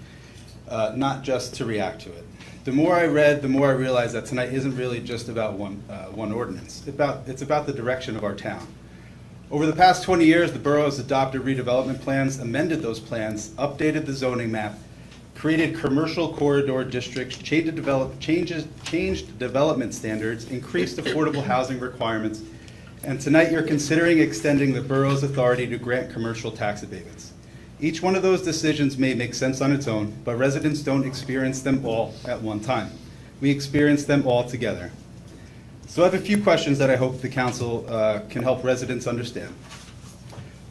[SPEAKER 16] not just to react to it. The more I read, the more I realized that tonight isn't really just about one ordinance. It's about the direction of our town. Over the past 20 years, the borough has adopted redevelopment plans, amended those plans, updated the zoning map, created commercial corridor districts, changed development standards, increased affordable housing requirements, and tonight you're considering extending the borough's authority to grant commercial tax abatements. Each one of those decisions may make sense on its own, but residents don't experience them all at one time. We experience them all together. So I have a few questions that I hope the council can help residents understand.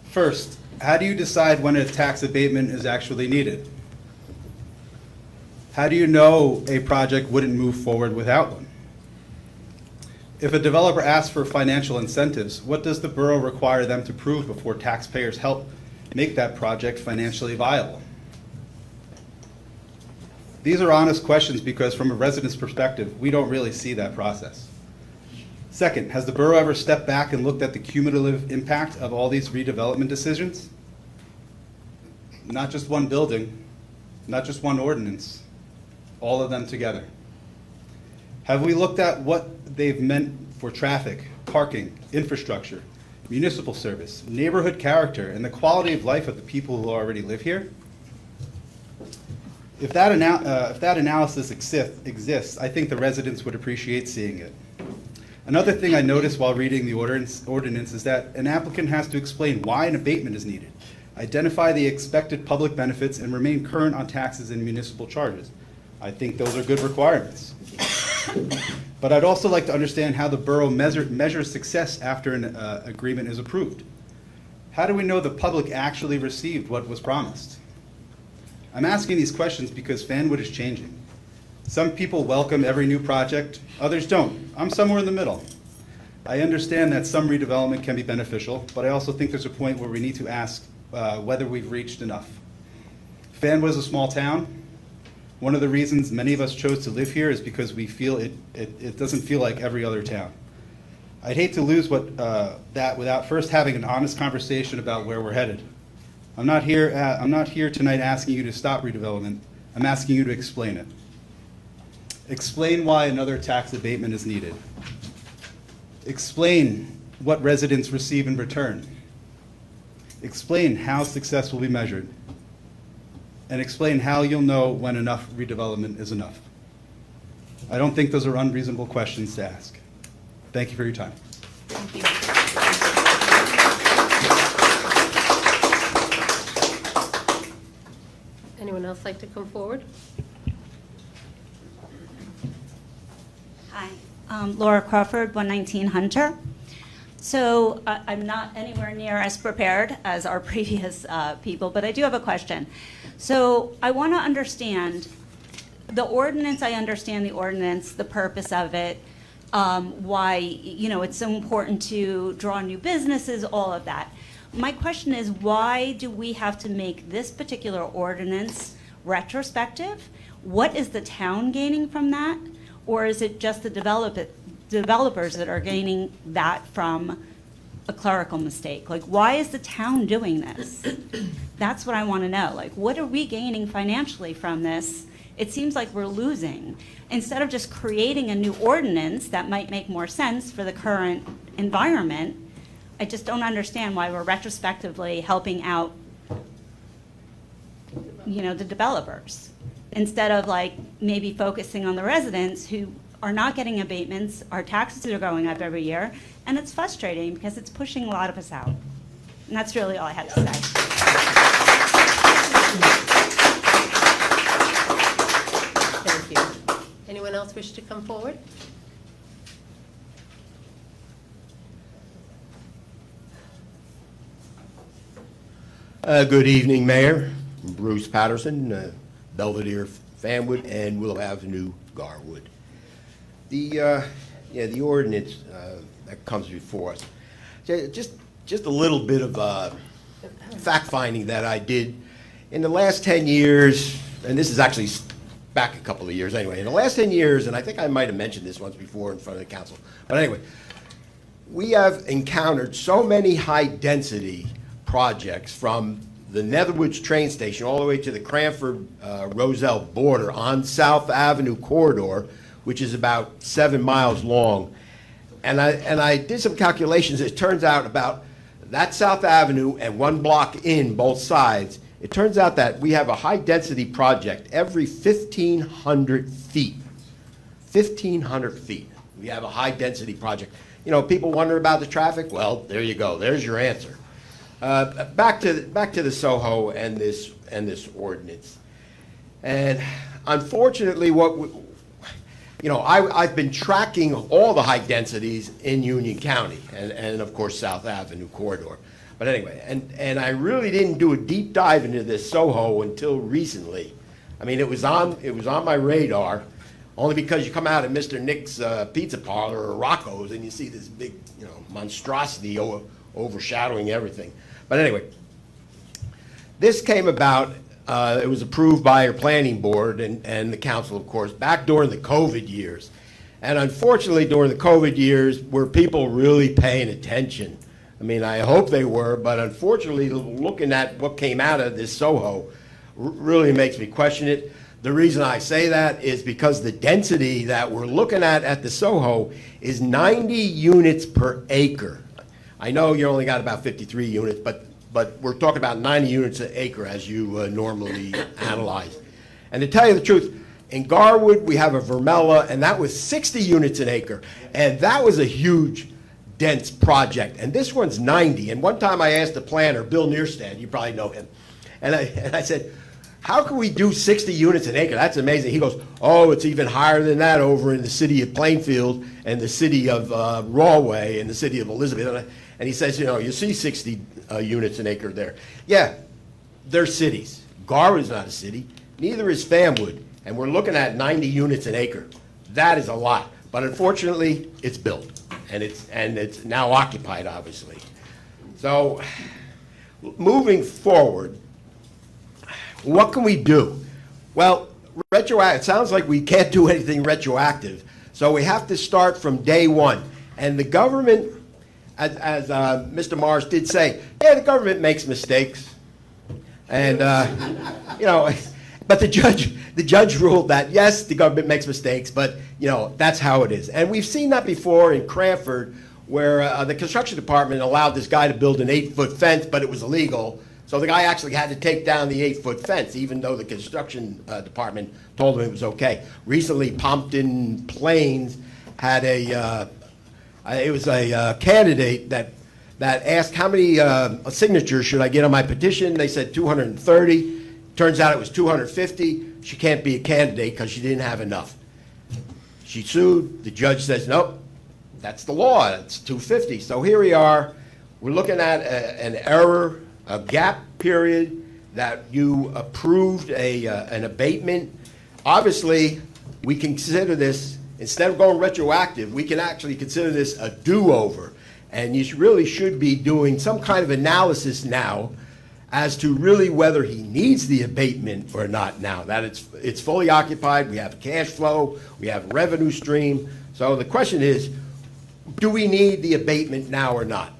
[SPEAKER 16] First, how do you decide when a tax abatement is actually needed? How do you know a project wouldn't move forward without one? If a developer asks for financial incentives, what does the borough require them to prove before taxpayers help make that project financially viable? These are honest questions because from a resident's perspective, we don't really see that process. Second, has the borough ever stepped back and looked at the cumulative impact of all these redevelopment decisions? Not just one building, not just one ordinance, all of them together. Have we looked at what they've meant for traffic, parking, infrastructure, municipal service, neighborhood character, and the quality of life of the people who already live here? If that analysis exists, I think the residents would appreciate seeing it. Another thing I noticed while reading the ordinance is that an applicant has to explain why an abatement is needed, identify the expected public benefits, and remain current on taxes and municipal charges. I think those are good requirements. But I'd also like to understand how the borough measures success after an agreement is approved. How do we know the public actually received what was promised? I'm asking these questions because Fanwood is changing. Some people welcome every new project, others don't. I'm somewhere in the middle. I understand that some redevelopment can be beneficial, but I also think there's a point where we need to ask whether we've reached enough. Fanwood is a small town. One of the reasons many of us chose to live here is because we feel it doesn't feel like every other town. I'd hate to lose that without first having an honest conversation about where we're headed. I'm not here tonight asking you to stop redevelopment. I'm asking you to explain it. Explain why another tax abatement is needed. Explain what residents receive in return. Explain how success will be measured. And explain how you'll know when enough redevelopment is enough. I don't think those are unreasonable questions to ask. Thank you for your time.
[SPEAKER 2] Thank you.
[SPEAKER 4] Anyone else like to come forward?
[SPEAKER 17] Hi, Laura Crawford, 119 Hunter. So I'm not anywhere near as prepared as our previous people, but I do have a question. So I want to understand the ordinance. I understand the ordinance, the purpose of it, why it's so important to draw new businesses, all of that. My question is, why do we have to make this particular ordinance retrospective? What is the town gaining from that? Or is it just the developers that are gaining that from a clerical mistake? Like, why is the town doing this? That's what I want to know. Like, what are we gaining financially from this? It seems like we're losing. Instead of just creating a new ordinance that might make more sense for the current environment, I just don't understand why we're retrospectively helping out, the developers, instead of like maybe focusing on the residents who are not getting abatements. Our taxes are going up every year, and it's frustrating because it's pushing a lot of us out. And that's really all I had to say.
[SPEAKER 4] else wish to come forward?
[SPEAKER 6] Good evening, Mayor. I'm Bruce Patterson, Belvedere, Fanwood, and Willow Avenue, Garwood. The ordinance that comes before us, just a little bit of fact-finding that I did in the last 10 years, and this is actually back a couple of years anyway. In the last 10 years, and I think I might have mentioned this once before in front of the council, but anyway, we have encountered so many high-density projects from the Netherwoods train station all the way to the Cranford-Roselle border on South Avenue corridor, which is about 7 miles long. And I did some calculations. It turns out about that South Avenue and 1 block in both sides, it turns out that we have a high-density project every 1,500 feet. 1,500 feet. We have a high-density project. You know, people wonder about the traffic. Well, there you go. There's your answer. Back to the Soho and this ordinance. And unfortunately, I've been tracking all the high densities in Union County and of course South Avenue corridor. But anyway, and I really didn't do a deep dive into this Soho until recently. I mean, it was on my radar, only because you come out of Mr. Nick's Pizza Parlor or Rocco's and you see this big, monstrosity overshadowing everything. But anyway, this came about, it was approved by our planning board and the council, of course, back during the COVID years. And unfortunately, during the COVID years, were people really paying attention? I mean, I hope they were, but unfortunately, looking at what came out of this Soho really makes me question it. The reason I say that is because the density that we're looking at the Soho is 90 units per acre. I know you only got about 53 units, but we're talking about 90 units an acre as you normally analyze. And to tell you the truth, in Garwood, we have a Vermella, and that was 60 units an acre. And that was a huge, dense project. And this one's 90. And one time I asked the planner, Bill Neerstad, you probably know him, and I said, how can we do 60 units an acre? That's amazing. He goes, oh, it's even higher than that over in the city of Plainfield and the city of Rawway and the city of Elizabeth. And he says, you see 60 units an acre there. Yeah, they're cities. Garwood's not a city. Neither is Fanwood. And we're looking at 90 units an acre. That is a lot. But unfortunately, it's built. And it's now occupied, obviously. So moving forward, what can we do? Well, it sounds like we can't do anything retroactive. So we have to start from day one. And the government, as Mr. Morris did say, yeah, the government makes mistakes. And, but the judge ruled that, yes, the government makes mistakes, but, that's how it is. And we've seen that before in Cranford, where the construction department allowed this guy to build an 8-foot fence, but it was illegal. So the guy actually had to take down the 8-foot fence, even though the construction department told him it was okay. Recently, Pompton Plains had a candidate that asked how many signatures should I get on my petition. They said 230. Turns out it was 250. She can't be a candidate because she didn't have enough. She sued. The judge says, nope, that's the law. It's 250. So here we are. We're looking at an error, a gap period that you approved an abatement. Obviously, we consider this, instead of going retroactive, we can actually consider this a do-over. And you really should be doing some kind of analysis now as to really whether he needs the abatement or not now. That it's fully occupied, we have cash flow, we have a revenue stream. So the question is, do we need the abatement now or not?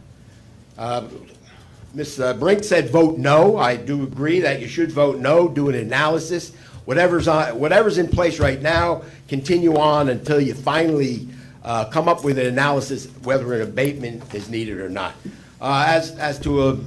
[SPEAKER 6] Ms. Brink said vote no. I do agree that you should vote no, do an analysis. Whatever's in place right now, continue on until you finally come up with an analysis whether an abatement is needed or not. As to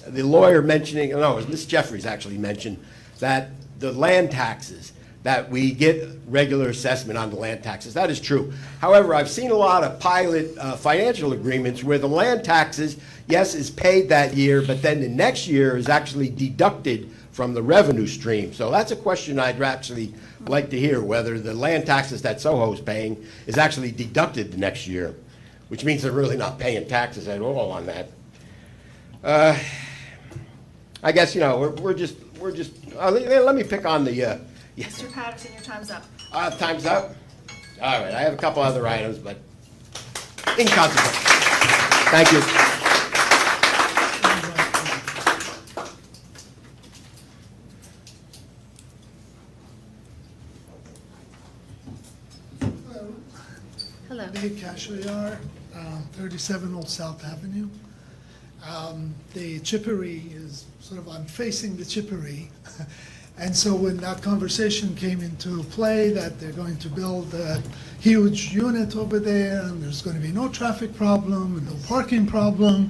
[SPEAKER 6] the lawyer mentioning, no, it was Ms. Jeffries actually mentioned that the land taxes, that we get regular assessment on the land taxes. That is true. However, I've seen a lot of pilot financial agreements where the land taxes, yes, is paid that year, but then the next year is actually deducted from the revenue stream. So that's a question I'd actually like to hear, whether the land taxes that Soho's paying is actually deducted next year, which means they're really not paying taxes at all on that. I guess, you know, we're just, let me pick on the, yes.
[SPEAKER 2] Mr. Patterson, your time's up.
[SPEAKER 6] Time's up? All right, I have a couple other items, but inconsequential. Thank you.
[SPEAKER 4] Hello.
[SPEAKER 18] Dave Cashier, 37 Old South Avenue. The chippery is sort of, I'm facing the chippery. And so when that conversation came into play that they're going to build a huge unit over there and there's going to be no traffic problem and no parking problem,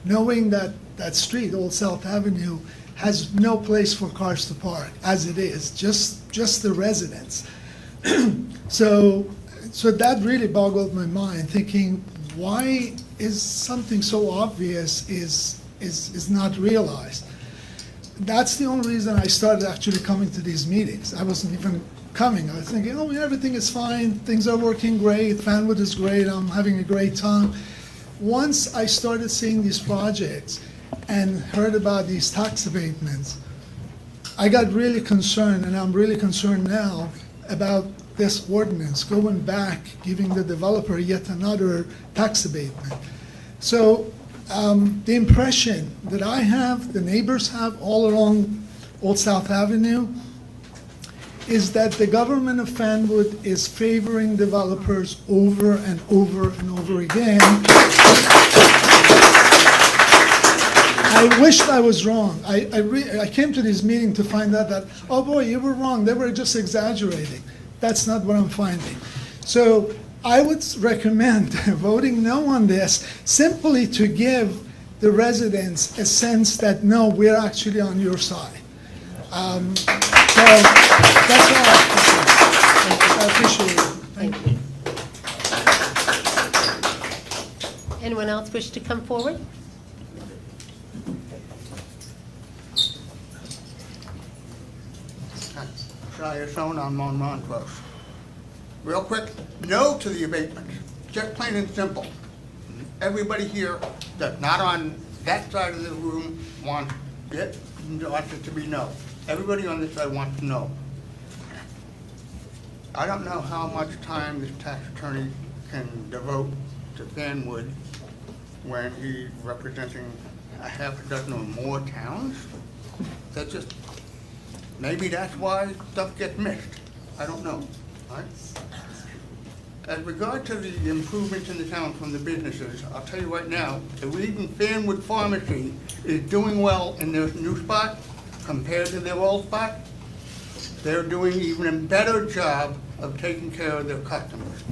[SPEAKER 18] knowing that that street, Old South Avenue, has no place for cars to park as it is, just the residents. So that really boggled my mind, thinking, why is something so obvious is not realized? That's the only reason I started actually coming to these meetings. I wasn't even coming. I was thinking, oh, everything is fine, things are working great, Fanwood is great, I'm having a great time. Once I started seeing these projects and heard about these tax abatements, I got really concerned, and I'm really concerned now about this ordinance, going back, giving the developer yet another tax abatement. So the impression that I have, the neighbors have all along Old South Avenue, is that the government of Fanwood is favoring developers over and over and over again. I wished I was wrong. I came to this meeting to find out that, oh boy, you were wrong, they were just exaggerating. That's not what I'm finding. So I would recommend voting no on this, simply to give the residents a sense that, no, we're actually on your side. So that's all I have to say. I appreciate it. Thank you.
[SPEAKER 4] Anyone else wish to come forward?
[SPEAKER 19] Shia Stone on Montrose. Real quick, no to the abatement. Just plain and simple. Everybody here that's not on that side of the room wants it to be no. Everybody on this side wants to know. I don't know how much time this tax attorney can devote to Fanwood when he's representing a half a dozen or more towns. That's just, maybe that's why stuff gets missed. I don't know. Right? As regard to the improvements in the town from the businesses, I'll tell you right now, the reason Fanwood Pharmacy is doing well in their new spot compared to their old spot, they're doing even a better job of taking care of their customers.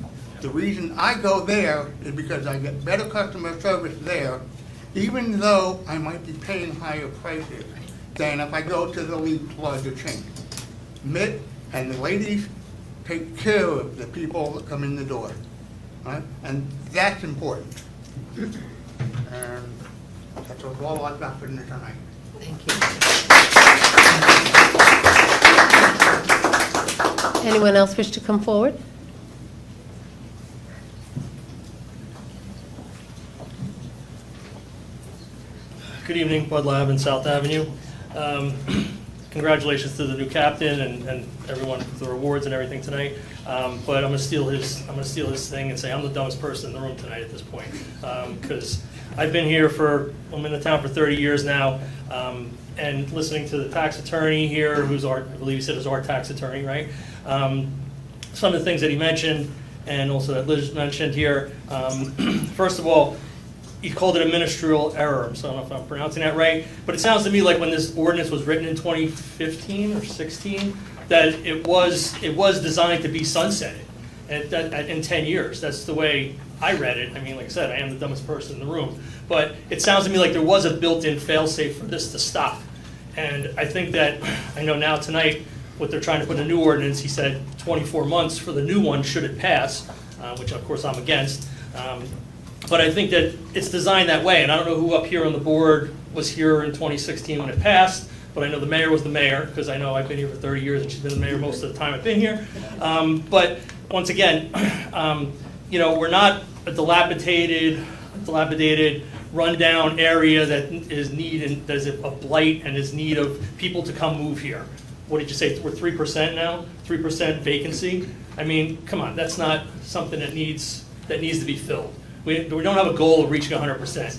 [SPEAKER 19] The reason I go there is because I get better customer service there, even though I might be paying higher prices than if I go to the least larger chain. Mitt and the ladies take care of the people that come in the door, right? And that's important. And that's all I've got for tonight.
[SPEAKER 4] Thank you. Anyone else wish to come forward?
[SPEAKER 20] Good evening, Bud Lab in South Avenue. Congratulations to the new captain and everyone for the rewards and everything tonight. But I'm gonna steal his thing and say I'm the dumbest person in the room tonight at this point, because I've been here I'm in the town for 30 years now, and listening to the tax attorney here, who's I believe he said is our tax attorney, right? Some of the things that he mentioned, and also that Liz mentioned here. First of all, he called it a ministerial error, so I don't know if I'm pronouncing that right, but it sounds to me like when this ordinance was written in 2015 or 16, that it was designed to be sunsetted in 10 years. That's the way I read it. I mean, like I said, I am the dumbest person in the room, but it sounds to me like there was a built-in fail-safe for this to stop. And I think that, I know now tonight, what they're trying to put in a new ordinance, he said 24 months for the new one should it pass, which of course I'm against. But I think that it's designed that way, and I don't know who up here on the board was here in 2016 when it passed, but I know the mayor was the mayor, because I know I've been here for 30 years and she's been the mayor most of the time I've been here. But once again, we're not a dilapidated, rundown area that is there's a blight and is need of people to come move here. What did you say, we're 3% now? 3% vacancy? I mean, come on, that's not something that needs to be filled. We don't have a goal of reaching 100%.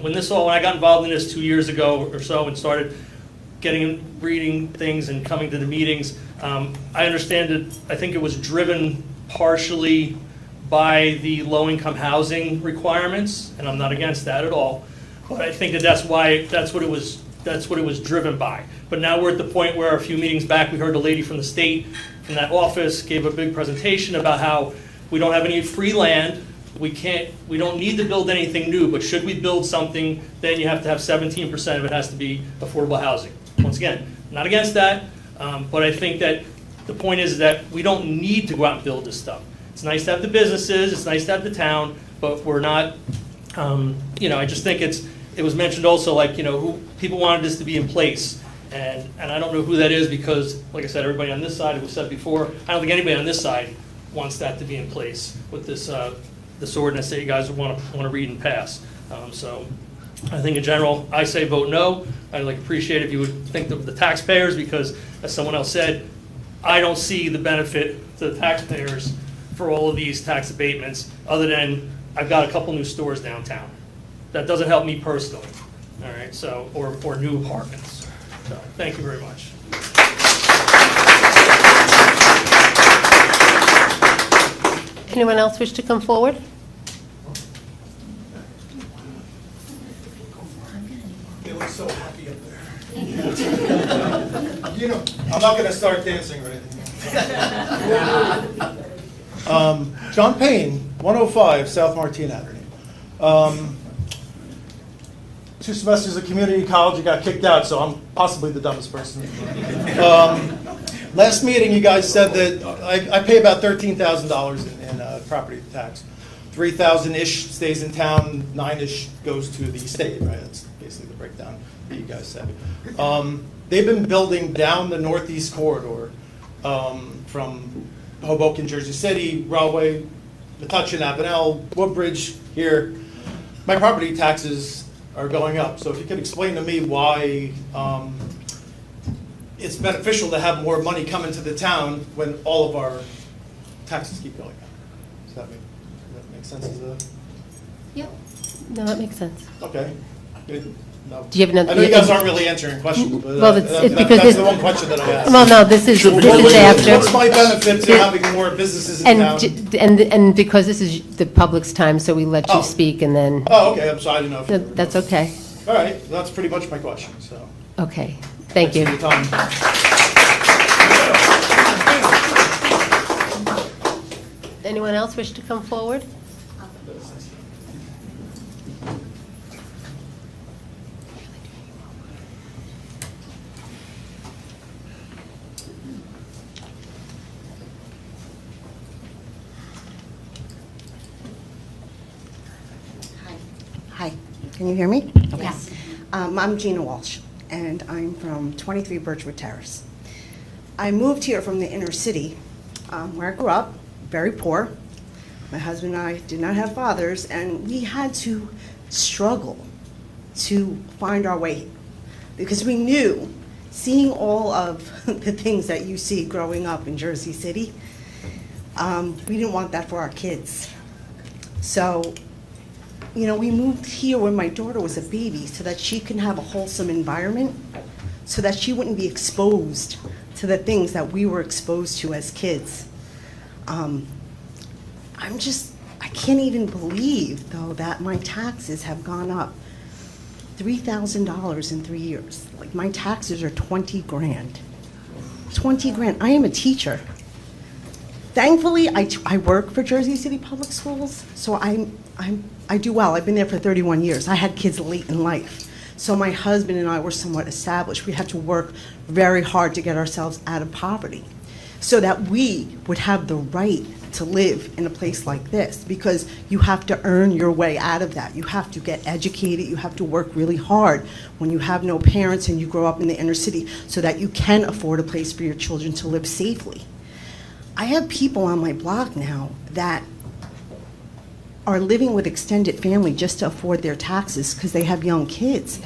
[SPEAKER 20] When I got involved in this 2 years ago or so and started reading things and coming to the meetings, I understand that I think it was driven partially by the low-income housing requirements, and I'm not against that at all. But I think that's what it was driven by. But now we're at the point where a few meetings back, we heard a lady from the state, from that office, gave a big presentation about how we don't have any free land. We don't need to build anything new, but should we build something, then you have to have 17% of it has to be affordable housing. Once again, not against that, but I think that the point is that we don't need to go out and build this stuff. It's nice to have the businesses, it's nice to have the town, but we're not, I just think it was mentioned also, who people wanted this to be in place. And I don't know who that is because, like I said, everybody on this side, it was said before, I don't think anybody on this side wants that to be in place with this ordinance that you guys want to read and pass. So I think in general, I say vote no. I'd appreciate if you would think of the taxpayers because, as someone else said, I don't see the benefit to the taxpayers for all of these tax abatements, other than I've got a couple new stores downtown. That doesn't help me personally, all right, so, or new apartments. So, thank you very much.
[SPEAKER 4] Anyone else wish to come forward?
[SPEAKER 21] They look so happy up there. I'm not going to start dancing or anything. John Payne, 105 South Martin Avenue. 2 semesters of community college, I got kicked out, so I'm possibly the dumbest person. Last meeting, you guys said that I pay about $13,000 in property tax. 3,000-ish stays in town, 9-ish goes to the state, right? That's basically the breakdown that you guys said. They've been building down the northeast corridor from Hoboken, Jersey City, Rahway, Metuchen, Avenel, Woodbridge, here. My property taxes are going up. So if you could explain to me why it's beneficial to have more money come into the town when all of our taxes keep going up. Does that make sense?
[SPEAKER 4] Yep. No, that makes sense.
[SPEAKER 21] Okay. Good. No.
[SPEAKER 4] Do you have another?
[SPEAKER 21] I know you guys aren't really answering questions, but
[SPEAKER 4] well, it's because
[SPEAKER 21] that's the one question that I asked.
[SPEAKER 4] Well, no, this is after.
[SPEAKER 21] What's my benefit to having more businesses in town?
[SPEAKER 4] And because this is the public's time, so we let you speak and then.
[SPEAKER 21] Oh, okay. I'm sorry. I didn't know. If
[SPEAKER 4] that's okay.
[SPEAKER 21] All right. That's pretty much my question. So.
[SPEAKER 4] Okay. Thank you.
[SPEAKER 21] Thanks for your time.
[SPEAKER 4] Anyone else wish to come forward?
[SPEAKER 22] Hi, can you hear me? Okay. Yes. I'm Gina Walsh, and I'm from 23 Birchwood Terrace. I moved here from the inner city, where I grew up, very poor. My husband and I did not have fathers, and we had to struggle to find our way because we knew, seeing all of the things that you see growing up in Jersey City, we didn't want that for our kids. So, we moved here when my daughter was a baby so that she can have a wholesome environment, so that she wouldn't be exposed to the things that we were exposed to as kids. I can't even believe, though, that my taxes have gone up $3,000 in 3 years. Like, my taxes are 20 grand. 20 grand. I am a teacher. Thankfully, I work for Jersey City Public Schools, so I do well. I've been there for 31 years. I had kids late in life. So my husband and I were somewhat established. We had to work very hard to get ourselves out of poverty so that we would have the right to live in a place like this, because you have to earn your way out of that. You have to get educated, you have to work really hard when you have no parents and you grow up in the inner city so that you can afford a place for your children to live safely. I have people on my block now that are living with extended family just to afford their taxes because they have young kids.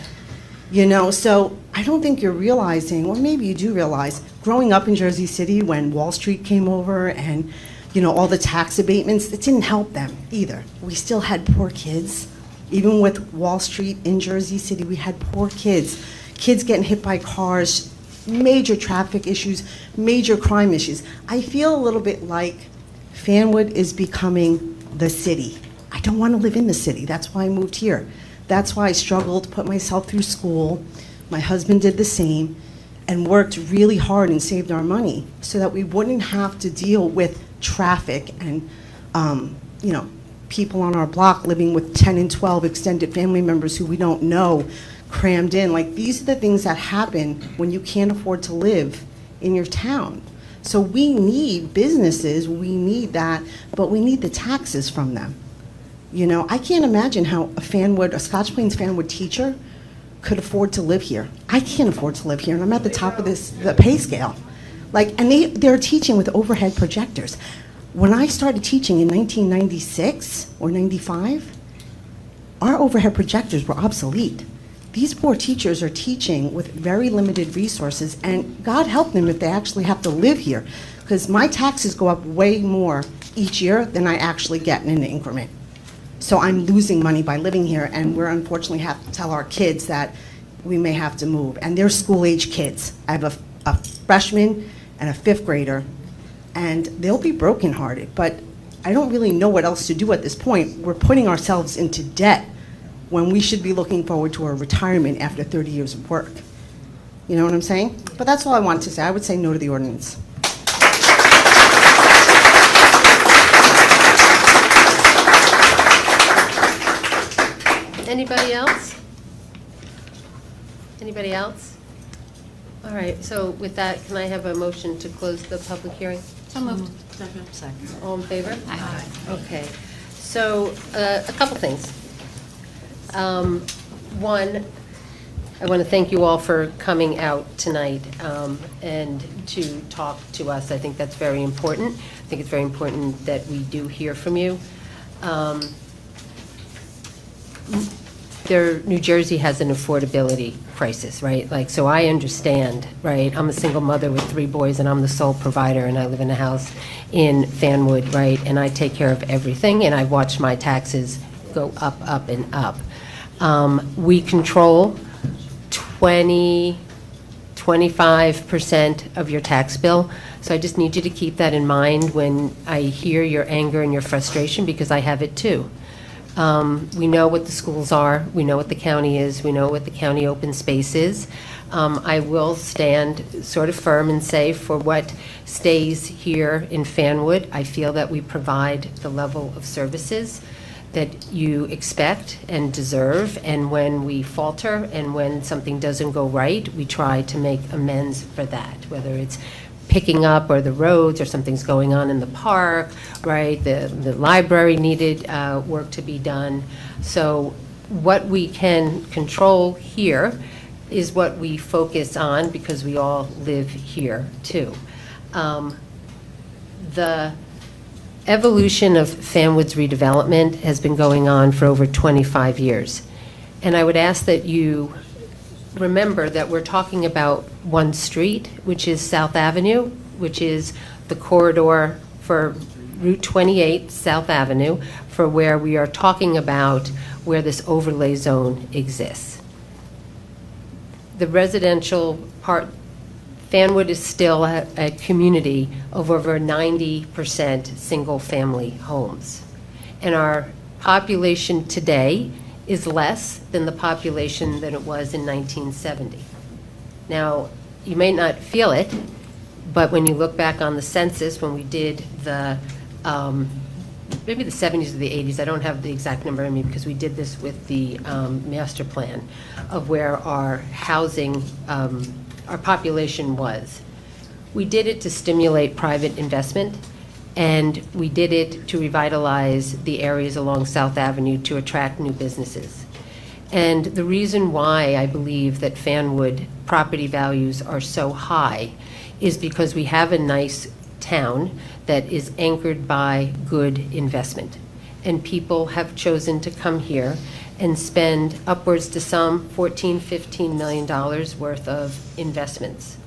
[SPEAKER 22] You know, so I don't think you're realizing, or maybe you do realize, growing up in Jersey City when Wall Street came over and, you know, all the tax abatements, it didn't help them either. We still had poor kids. Even with Wall Street in Jersey City, we had poor kids. Kids getting hit by cars, major traffic issues, major crime issues. I feel a little bit like Fanwood is becoming the city. I don't want to live in the city. That's why I moved here. That's why I struggled to put myself through school. My husband did the same and worked really hard and saved our money so that we wouldn't have to deal with traffic and, you know, people on our block living with 10 and 12 extended family members who we don't know crammed in. Like, these are the things that happen when you can't afford to live in your town. So we need businesses, we need that, but we need the taxes from them. You know, I can't imagine how a Scotch Plains Fanwood teacher could afford to live here. I can't afford to live here, and I'm at the top of the pay scale. Like, and they're teaching with overhead projectors. When I started teaching in 1996 or 95, our overhead projectors were obsolete. These poor teachers are teaching with very limited resources, and God help them if they actually have to live here, because my taxes go up way more each year than I actually get in an increment. So I'm losing money by living here, and we're unfortunately have to tell our kids that we may have to move. And they're school-age kids. I have a freshman and a fifth grader, and they'll be brokenhearted. But I don't really know what else to do at this point. We're putting ourselves into debt when we should be looking forward to our retirement after 30 years of work. You know what I'm saying? But that's all I wanted to say. I would say no to the ordinance.
[SPEAKER 4] Anybody else? Anybody else? All right, so with that, can I have a motion to close the public hearing?
[SPEAKER 8] So moved.
[SPEAKER 4] Second. All in favor? Aye. Okay, so a couple things. One, I want to thank you all for coming out tonight and to talk to us. I think that's very important. I think it's very important that we do hear from you. New Jersey has an affordability crisis, right? Like, so I understand, right? I'm a single mother with 3 boys, and I'm the sole provider, and I live in a house in Fanwood, right? And I take care of everything, and I watch my taxes go up, up, and up. We control 25% of your tax bill, so I just need you to keep that in mind when I hear your anger and your frustration, because I have it too. We know what the schools are, we know what the county is, we know what the county open space is. I will stand sort of firm and say for what stays here in Fanwood, I feel that we provide the level of services that you expect and deserve, and when we falter and when something doesn't go right, we try to make amends for that, whether it's picking up or the roads or something's going on in the park, right? The library needed work to be done. So what we can control here is what we focus on, because we all live here too. The evolution of Fanwood's redevelopment has been going on for over 25 years. And I would ask that you remember that we're talking about one street, which is South Avenue, which is the corridor for Route 28, South Avenue, for where we are talking about where this overlay zone exists. The residential part, Fanwood is still a community of over 90% single-family homes. And our population today is less than the population that it was in 1970. Now, you may not feel it, but when you look back on the census, when we did the, maybe the 70s or the 80s, I don't have the exact number in me because we did this with the master plan of where our housing, our population was. We did it to stimulate private investment, And we did it to revitalize the areas along South Avenue to attract new businesses. And the reason why I believe that Fanwood property values are so high is because we have a nice town that is anchored by good investment. And people have chosen to come here and spend upwards to some $14, $15 million worth of investments.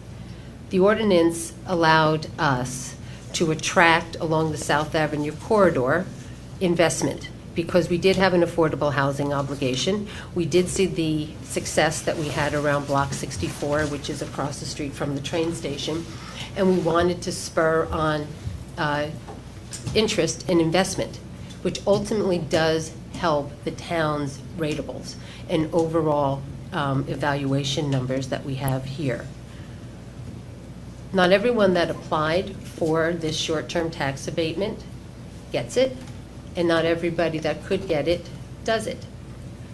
[SPEAKER 4] The ordinance allowed us to attract along the South Avenue corridor investment because we did have an affordable housing obligation. We did see the success that we had around Block 64, which is across the street from the train station, and we wanted to spur on interest in investment, which ultimately does help the town's ratables and overall evaluation numbers that we have here. Not everyone that applied for this short-term tax abatement gets it, and not everybody that could get it does it.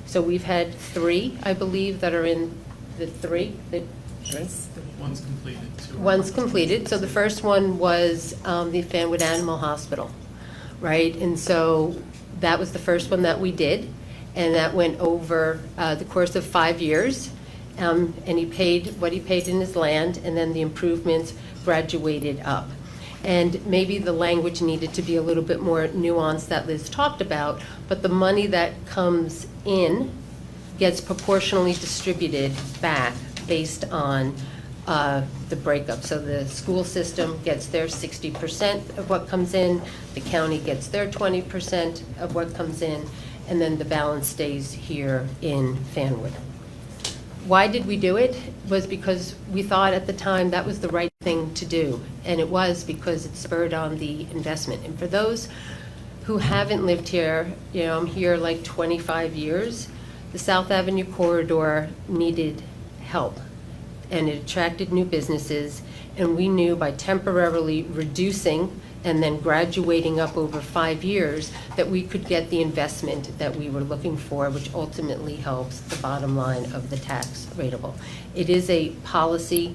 [SPEAKER 4] So we've had 3, I believe, that are in the 3.
[SPEAKER 7] One's completed.
[SPEAKER 4] One's completed. So the first one was the Fanwood Animal Hospital, right? And so that was the first one that we did, and that went over the course of 5 years. And he paid what he paid in his land, and then the improvements graduated up. And maybe the language needed to be a little bit more nuanced that Liz talked about, but the money that comes in gets proportionally distributed back based on the breakup. So the school system gets their 60% of what comes in, the county gets their 20% of what comes in, and then the balance stays here in Fanwood. Why did we do it? Was because we thought at the time that was the right thing to do. And it was because it spurred on the investment. And for those who haven't lived here, you know, I'm here like 25 years, the South Avenue corridor needed help. And it attracted new businesses. And we knew by temporarily reducing and then graduating up over 5 years that we could get the investment that we were looking for, which ultimately helps the bottom line of the tax rateable. It is a policy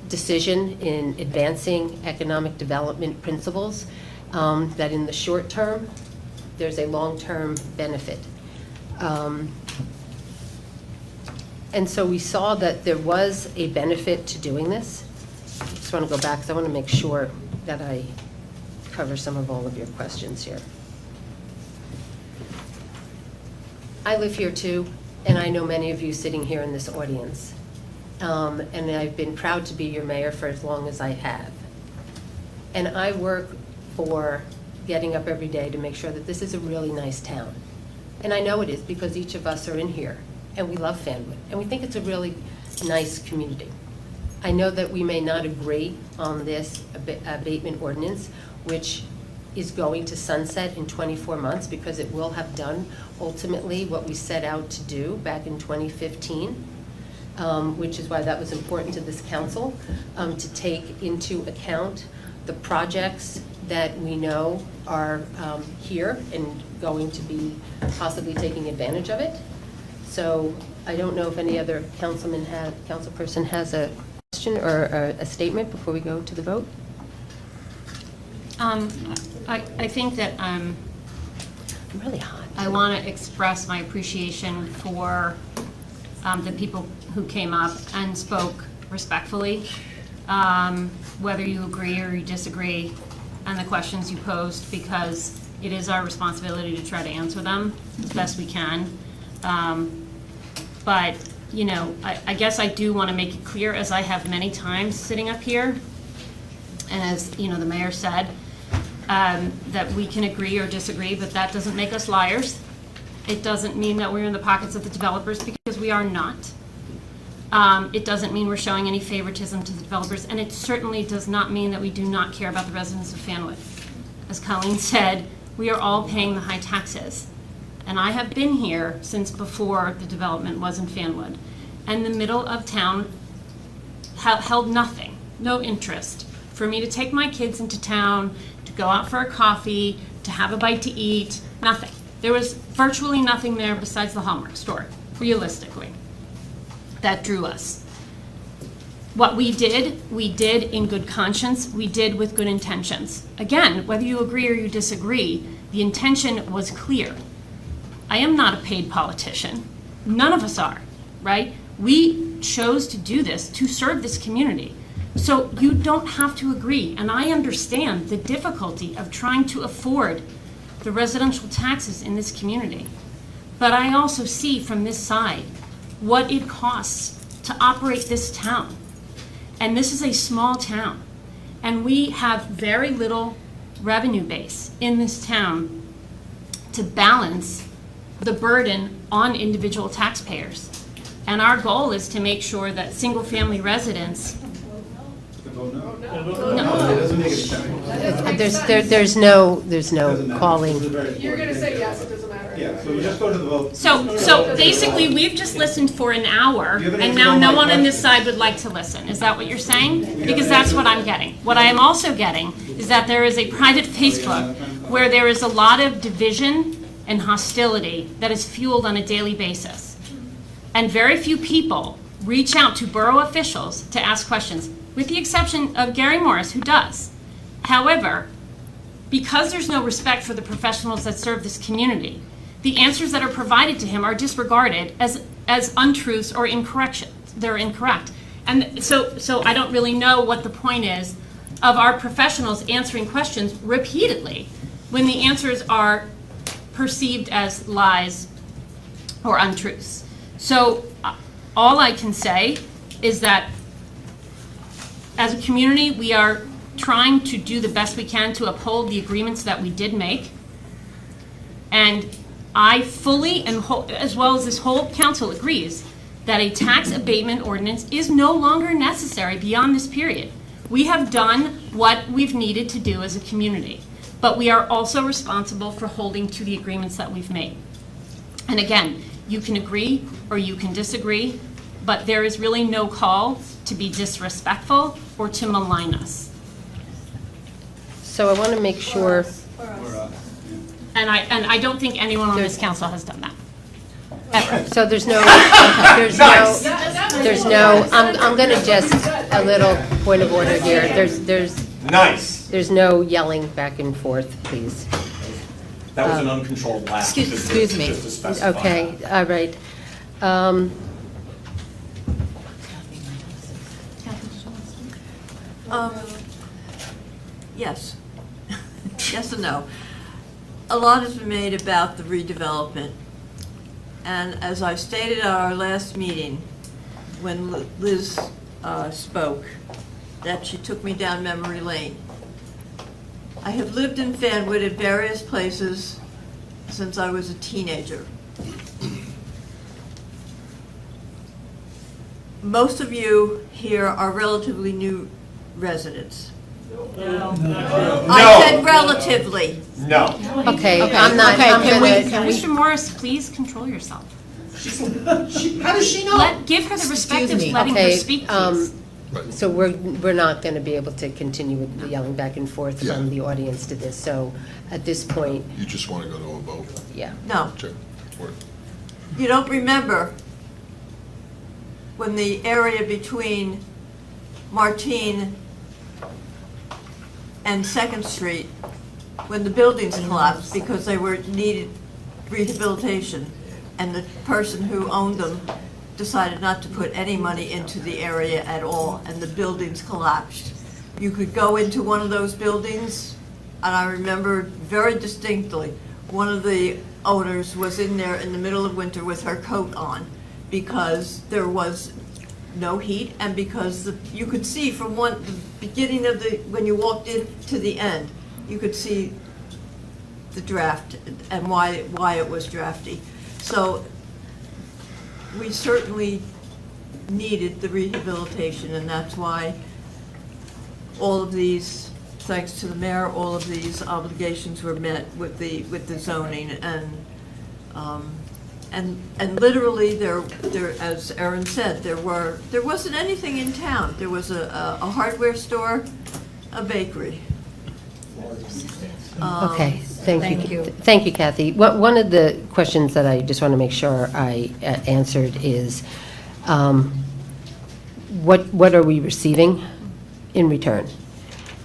[SPEAKER 4] decision in advancing economic development principles that in the short term, there's a long-term benefit. And so we saw that there was a benefit to doing this. I just want to go back because I want to make sure that I cover some of all of your questions here. I live here too, and I know many of you sitting here in this audience. And I've been proud to be your mayor for as long as I have. And I work for getting up every day to make sure that this is a really nice town. And I know it is because each of us are in here, and we love Fanwood, and we think it's a really nice community. I know that we may not agree on this abatement ordinance, which is going to sunset in 24 months because it will have done ultimately what we set out to do back in 2015, which is why that was important to this council, to take into account the projects that we know are here and going to be possibly taking advantage of it. So I don't know if any other councilperson has a question or a statement before we go to the vote.
[SPEAKER 5] I think that
[SPEAKER 4] I'm really hot.
[SPEAKER 5] I want to express my appreciation for the people who came up and spoke respectfully, whether you agree or you disagree, and the questions you posed, because it is our responsibility to try to answer them as best we can. But, you know, I guess I do want to make it clear, as I have many times sitting up here, and as, you know, the mayor said, that we can agree or disagree, but that doesn't make us liars. It doesn't mean that we're in the pockets of the developers, because we are not. It doesn't mean we're showing any favoritism to the developers, and it certainly does not mean that we do not care about the residents of Fanwood. As Colleen said, we are all paying the high taxes. And I have been here since before the development was in Fanwood. And the middle of town held nothing, no interest for me to take my kids into town, to go out for a coffee, to have a bite to eat, nothing. There was virtually nothing there besides the Hallmark store, realistically, that drew us.
[SPEAKER 10] What we did in good conscience, we did with good intentions. Again, whether you agree or you disagree, the intention was clear. I am not a paid politician. None of us are, right? We chose to do this to serve this community. So you don't have to agree. And I understand the difficulty of trying to afford the residential taxes in this community. But I also see from this side what it costs to operate this town. And this is a small town. And we have very little revenue base in this town to balance the burden on individual taxpayers. And our goal is to make sure that single-family residents.
[SPEAKER 4] There's no calling.
[SPEAKER 1] You're going to say yes, it doesn't matter.
[SPEAKER 16] Yeah, so we just go to the vote.
[SPEAKER 10] So basically, we've just listened for an hour, and now no one on this side would like to listen. Is that what you're saying? Because that's what I'm getting. What I am also getting is that there is a private Facebook where there is a lot of division and hostility that is fueled on a daily basis. And very few people reach out to borough officials to ask questions, with the exception of Gary Morris, who does. However, because there's no respect for the professionals that serve this community, the answers that are provided to him are disregarded as untruths or incorrections. They're incorrect. And so I don't really know what the point is of our professionals answering questions repeatedly when the answers are perceived as lies or untruths. So all I can say is that as a community, we are trying to do the best we can to uphold the agreements that we did make. And I fully, and as well as this whole council, agrees that a tax abatement ordinance is no longer necessary beyond this period. We have done what we've needed to do as a community, but we are also responsible for holding to the agreements that we've made. And again, you can agree or you can disagree, but there is really no call to be disrespectful or to malign us.
[SPEAKER 4] So I want to make sure.
[SPEAKER 10] And I don't think anyone on this council has done that. Ever.
[SPEAKER 4] So I'm going to just, a little point of order here. There's no yelling back and forth, please.
[SPEAKER 12] That was an uncontrolled laugh.
[SPEAKER 4] Excuse me.
[SPEAKER 12] Just to specify.
[SPEAKER 4] Okay, all right.
[SPEAKER 11] Yes. Yes and no. A lot has been made about the redevelopment. And as I stated at our last meeting, when Liz spoke, that she took me down memory lane. I have lived in Fanwood at various places since I was a teenager. Most of you here are relatively new residents.
[SPEAKER 12] No.
[SPEAKER 11] I said relatively.
[SPEAKER 12] No.
[SPEAKER 4] Okay, I'm not, I'm going to.
[SPEAKER 10] Mr. Morris, please control yourself.
[SPEAKER 12] How does she know?
[SPEAKER 10] Give her the respect of letting her speak, please.
[SPEAKER 4] So we're not going to be able to continue with the yelling back and forth from the audience to this. So at this point.
[SPEAKER 23] You just want to go to a vote?
[SPEAKER 4] Yeah.
[SPEAKER 11] No.
[SPEAKER 23] Sure.
[SPEAKER 11] You don't remember when the area between Martine and 2nd Street, when the buildings collapsed because they needed rehabilitation, and the person who owned them decided not to put any money into the area at all, and the buildings collapsed. You could go into one of those buildings, and I remember very distinctly, one of the owners was in there in the middle of winter with her coat on because there was no heat, and because you could see from the beginning of when you walked in to the end, you could see the draft and why it was drafty. So we certainly needed the rehabilitation, and that's why all of these, thanks to the mayor, all of these obligations were met with the zoning, and literally there, as Erin said, there wasn't anything in town. There was a hardware store, a bakery.
[SPEAKER 4] Okay, thank you. Thank you, Kathy. One of the questions that I just want to make sure I answered is, what are we receiving in return?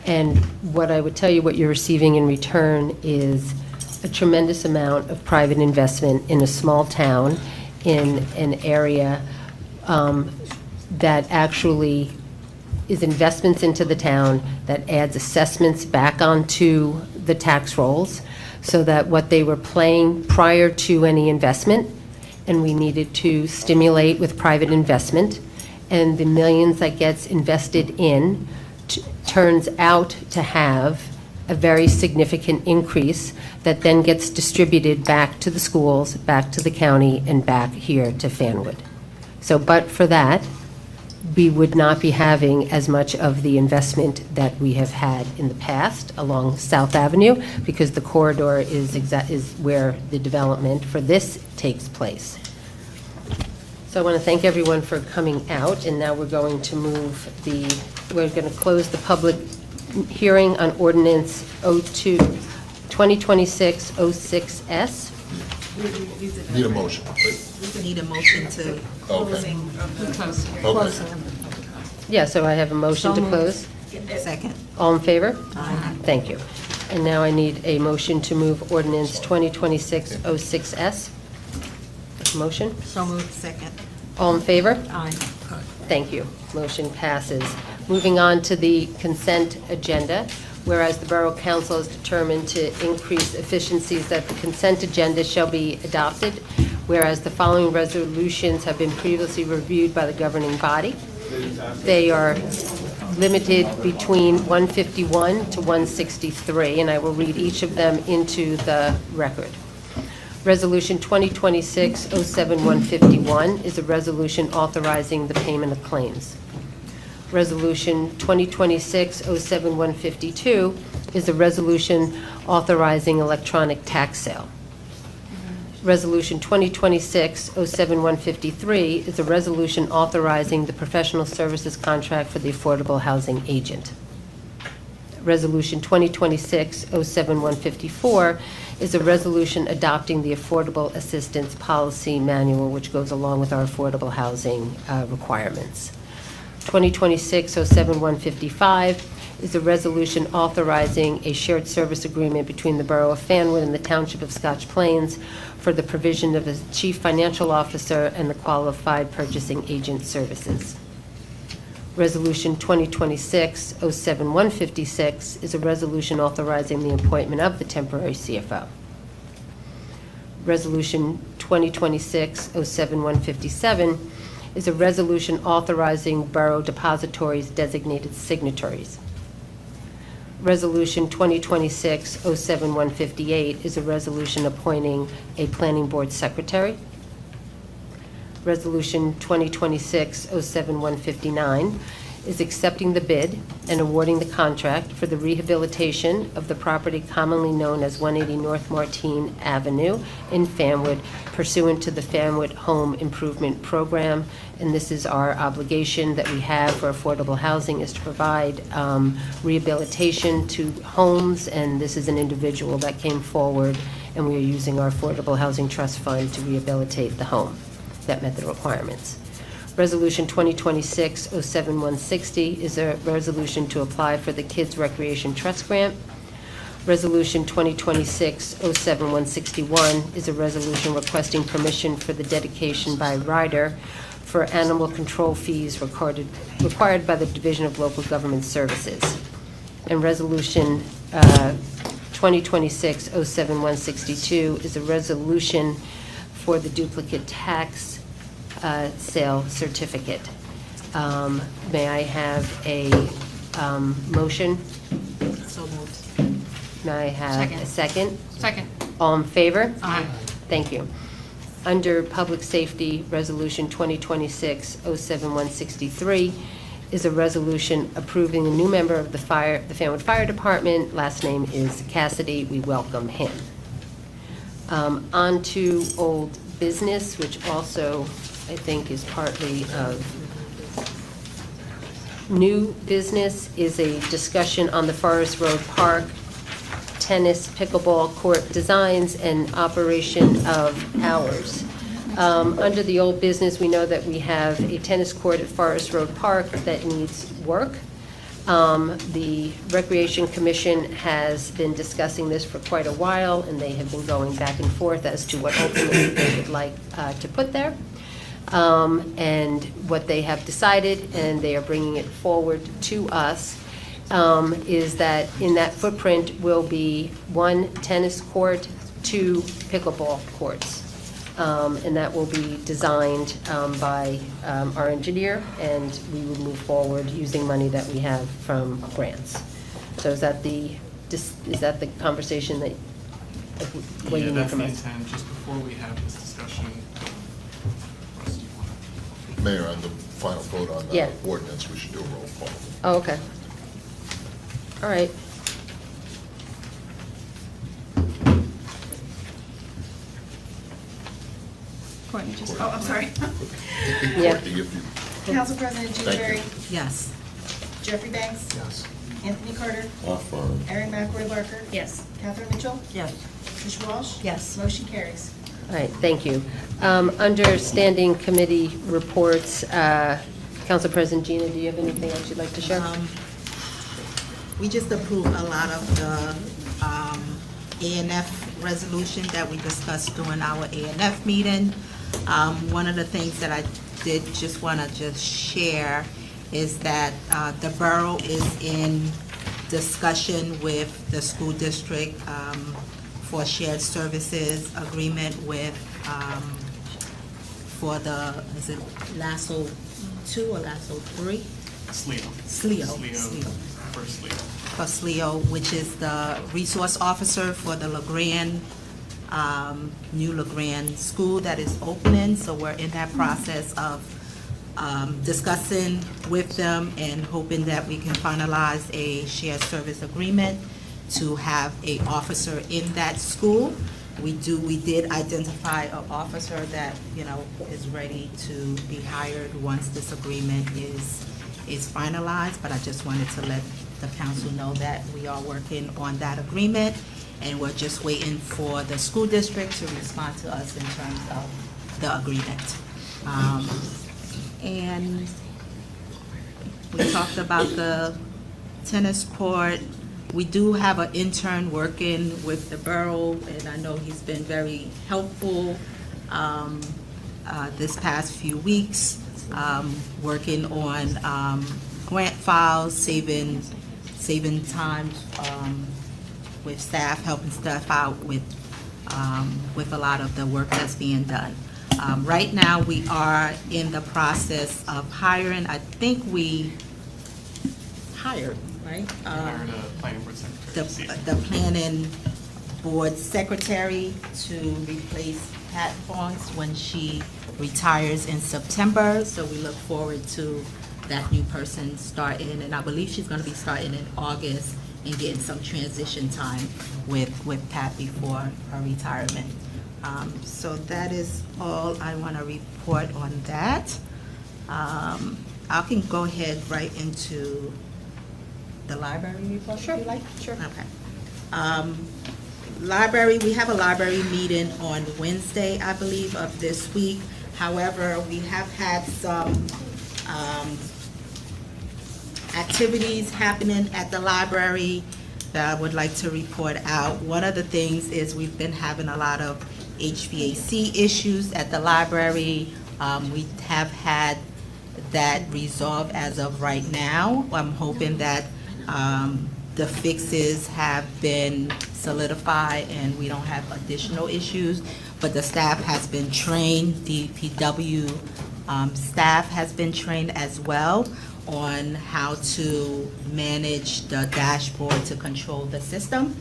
[SPEAKER 4] And what I would tell you, what you're receiving in return is a tremendous amount of private investment in a small town, in an area that actually is investments into the town, that adds assessments back onto the tax rolls, so that what they were paying prior to any investment, and we needed to stimulate with private investment, and the millions that gets invested in turns out to have a very significant increase that then gets distributed back to the schools, back to the county, and back here to Fanwood. So, but for that, we would not be having as much of the investment that we have had in the past along South Avenue, because the corridor is where the development for this takes place. So I want to thank everyone for coming out, and now we're going to we're going to close the public hearing on ordinance 2026-06S.
[SPEAKER 3] Need a motion.
[SPEAKER 1] We need a motion to closing.
[SPEAKER 4] Yeah, so I have a motion to close.
[SPEAKER 1] Second.
[SPEAKER 4] All in favor?
[SPEAKER 1] Aye.
[SPEAKER 4] Thank you. And now I need a motion to move ordinance 2026-06S. Motion?
[SPEAKER 1] So moved. Second.
[SPEAKER 4] All in favor?
[SPEAKER 1] Aye.
[SPEAKER 4] Thank you. Motion passes. Moving on to the consent agenda. Whereas the Borough Council has determined to increase efficiencies that the consent agenda shall be adopted. Whereas the following resolutions have been previously reviewed by the governing body. They are limited between 151 to 163, and I will read each of them into the record. Resolution 2026-07151 is a resolution authorizing the payment of claims. Resolution 2026-07152 is a resolution authorizing electronic tax sale. Resolution 2026-07153 is a resolution authorizing the professional services contract for the affordable housing agent. Resolution 2026-07154 is a resolution adopting the Affordable Assistance Policy Manual, which goes along with our affordable housing requirements. 2026-07155 is a resolution authorizing a shared service agreement between the Borough of Fanwood and the Township of Scotch Plains for the provision of a chief financial officer and the qualified purchasing agent services. Resolution 2026-07156 is a resolution authorizing the appointment of the temporary CFO. Resolution 2026-07157 is a resolution authorizing borough depositories designated signatories. Resolution 2026-07158 is a resolution appointing a planning board secretary. Resolution 2026-07159 is accepting the bid and awarding the contract for the rehabilitation of the property commonly known as 180 North Martine Avenue in Fanwood pursuant to the Fanwood Home Improvement Program. And this is our obligation that we have for affordable housing, is to provide rehabilitation to homes. And this is an individual that came forward, and we are using our Affordable Housing Trust Fund to rehabilitate the home that met the requirements. Resolution 2026-07160 is a resolution to apply for the Kids Recreation Trust Grant. Resolution 2026-07161 is a resolution requesting permission for the dedication by rider for animal control fees required by the Division of Local Government Services. And Resolution 2026-07162 is a resolution for the duplicate tax sale certificate. May I have a motion?
[SPEAKER 1] So moved.
[SPEAKER 4] May I have a second?
[SPEAKER 10] Second.
[SPEAKER 4] All in favor?
[SPEAKER 10] Aye.
[SPEAKER 4] Thank you. Under Public Safety, Resolution 2026-07163 is a resolution approving a new member of the Fanwood Fire Department. Last name is Cassidy. We welcome him. On to old business, which also I think is partly of new business, is a discussion on the Forest Road Park tennis pickleball court designs and operation of hours. Under the old business, we know that we have a tennis court at Forest Road Park that needs work. The Recreation Commission has been discussing this for quite a while, and they have been going back and forth as to what ultimately they would like to put there. And what they have decided, and they are bringing it forward to us, is that in that footprint will be 1 tennis court, 2 pickleball courts. And that will be designed by our engineer, and we will move forward using money that we have from grants. So is that the conversation that, what you need from us?
[SPEAKER 7] That's the intent. Just before we have this discussion, Russ, you want to?
[SPEAKER 3] Mayor, on the final vote on
[SPEAKER 4] Yeah.
[SPEAKER 3] the ordinance, we should do a roll call.
[SPEAKER 4] Oh, okay. All right.
[SPEAKER 2] Courtney, just, oh, I'm sorry.
[SPEAKER 4] Yeah.
[SPEAKER 3] Courtney, if you-
[SPEAKER 2] Council President Jim
[SPEAKER 3] Thank you.
[SPEAKER 2] Berry,
[SPEAKER 11] Yes.
[SPEAKER 2] Jeffrey Banks,
[SPEAKER 3] Yes.
[SPEAKER 2] Anthony Carter,
[SPEAKER 3] Affirm.
[SPEAKER 2] Erin McElroy Barker,
[SPEAKER 10] Yes.
[SPEAKER 2] Catherine Mitchell,
[SPEAKER 11] Yes.
[SPEAKER 2] Tricia Walsh.
[SPEAKER 11] Yes.
[SPEAKER 2] Motion carries.
[SPEAKER 4] All right, thank you. Under standing committee reports, Council President Gina, do you have anything else you'd like to share?
[SPEAKER 9] We just approved a lot of the ANF resolution that we discussed during our ANF meeting. One of the things that I did just want to just share is that the borough is in discussion with the school district for shared services agreement with, for the, is it LASSO 2 or LASSO 3? SLEO.
[SPEAKER 7] First Leo.
[SPEAKER 9] For SLEO, which is the resource officer for the LeGrand, new LeGrand school that is opening. So we're in that process of discussing with them and hoping that we can finalize a shared service agreement to have a officer in that school. We did identify an officer that, you know, is ready to be hired once this agreement is finalized, but I just wanted to let the council know that we are working on that agreement, and we're just waiting for the school district to respond to us in terms of the agreement. And we talked about the tennis court. We do have an intern working with the borough, and I know he's been very helpful this past few weeks, working on grant files, saving time with staff, helping staff out with a lot of the work that's being done. Right now, we are in the process of hiring. I think we hired, right?
[SPEAKER 7] We hired a planning board secretary.
[SPEAKER 9] The planning board secretary to replace Pat Fons when she retires in September. So we look forward to that new person starting, and I believe she's going to be starting in August and getting some transition time with Pat before her retirement. So that is all I want to report on that. I can go ahead right into the library report, if you like. Sure. Okay. Library, we have a library meeting on Wednesday, I believe, of this week. However, we have had some activities happening at the library that I would like to report out. One of the things is we've been having a lot of HVAC issues at the library. We have had that resolved as of right now. I'm hoping that the fixes have been solidified and we don't have additional issues, but the staff has been trained, DPW staff has been trained as well on how to manage the dashboard to control the system.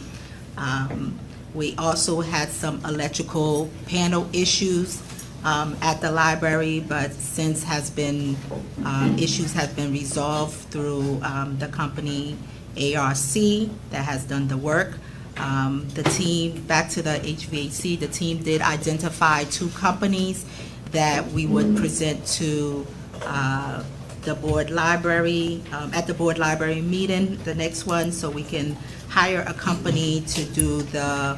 [SPEAKER 9] We also had some electrical panel issues at the library, but since issues have been resolved through the company ARC that has done the work. The team, back to the HVAC, the team did identify 2 companies that we would present to the board library, at the board library meeting, the next one, so we can hire a company to do the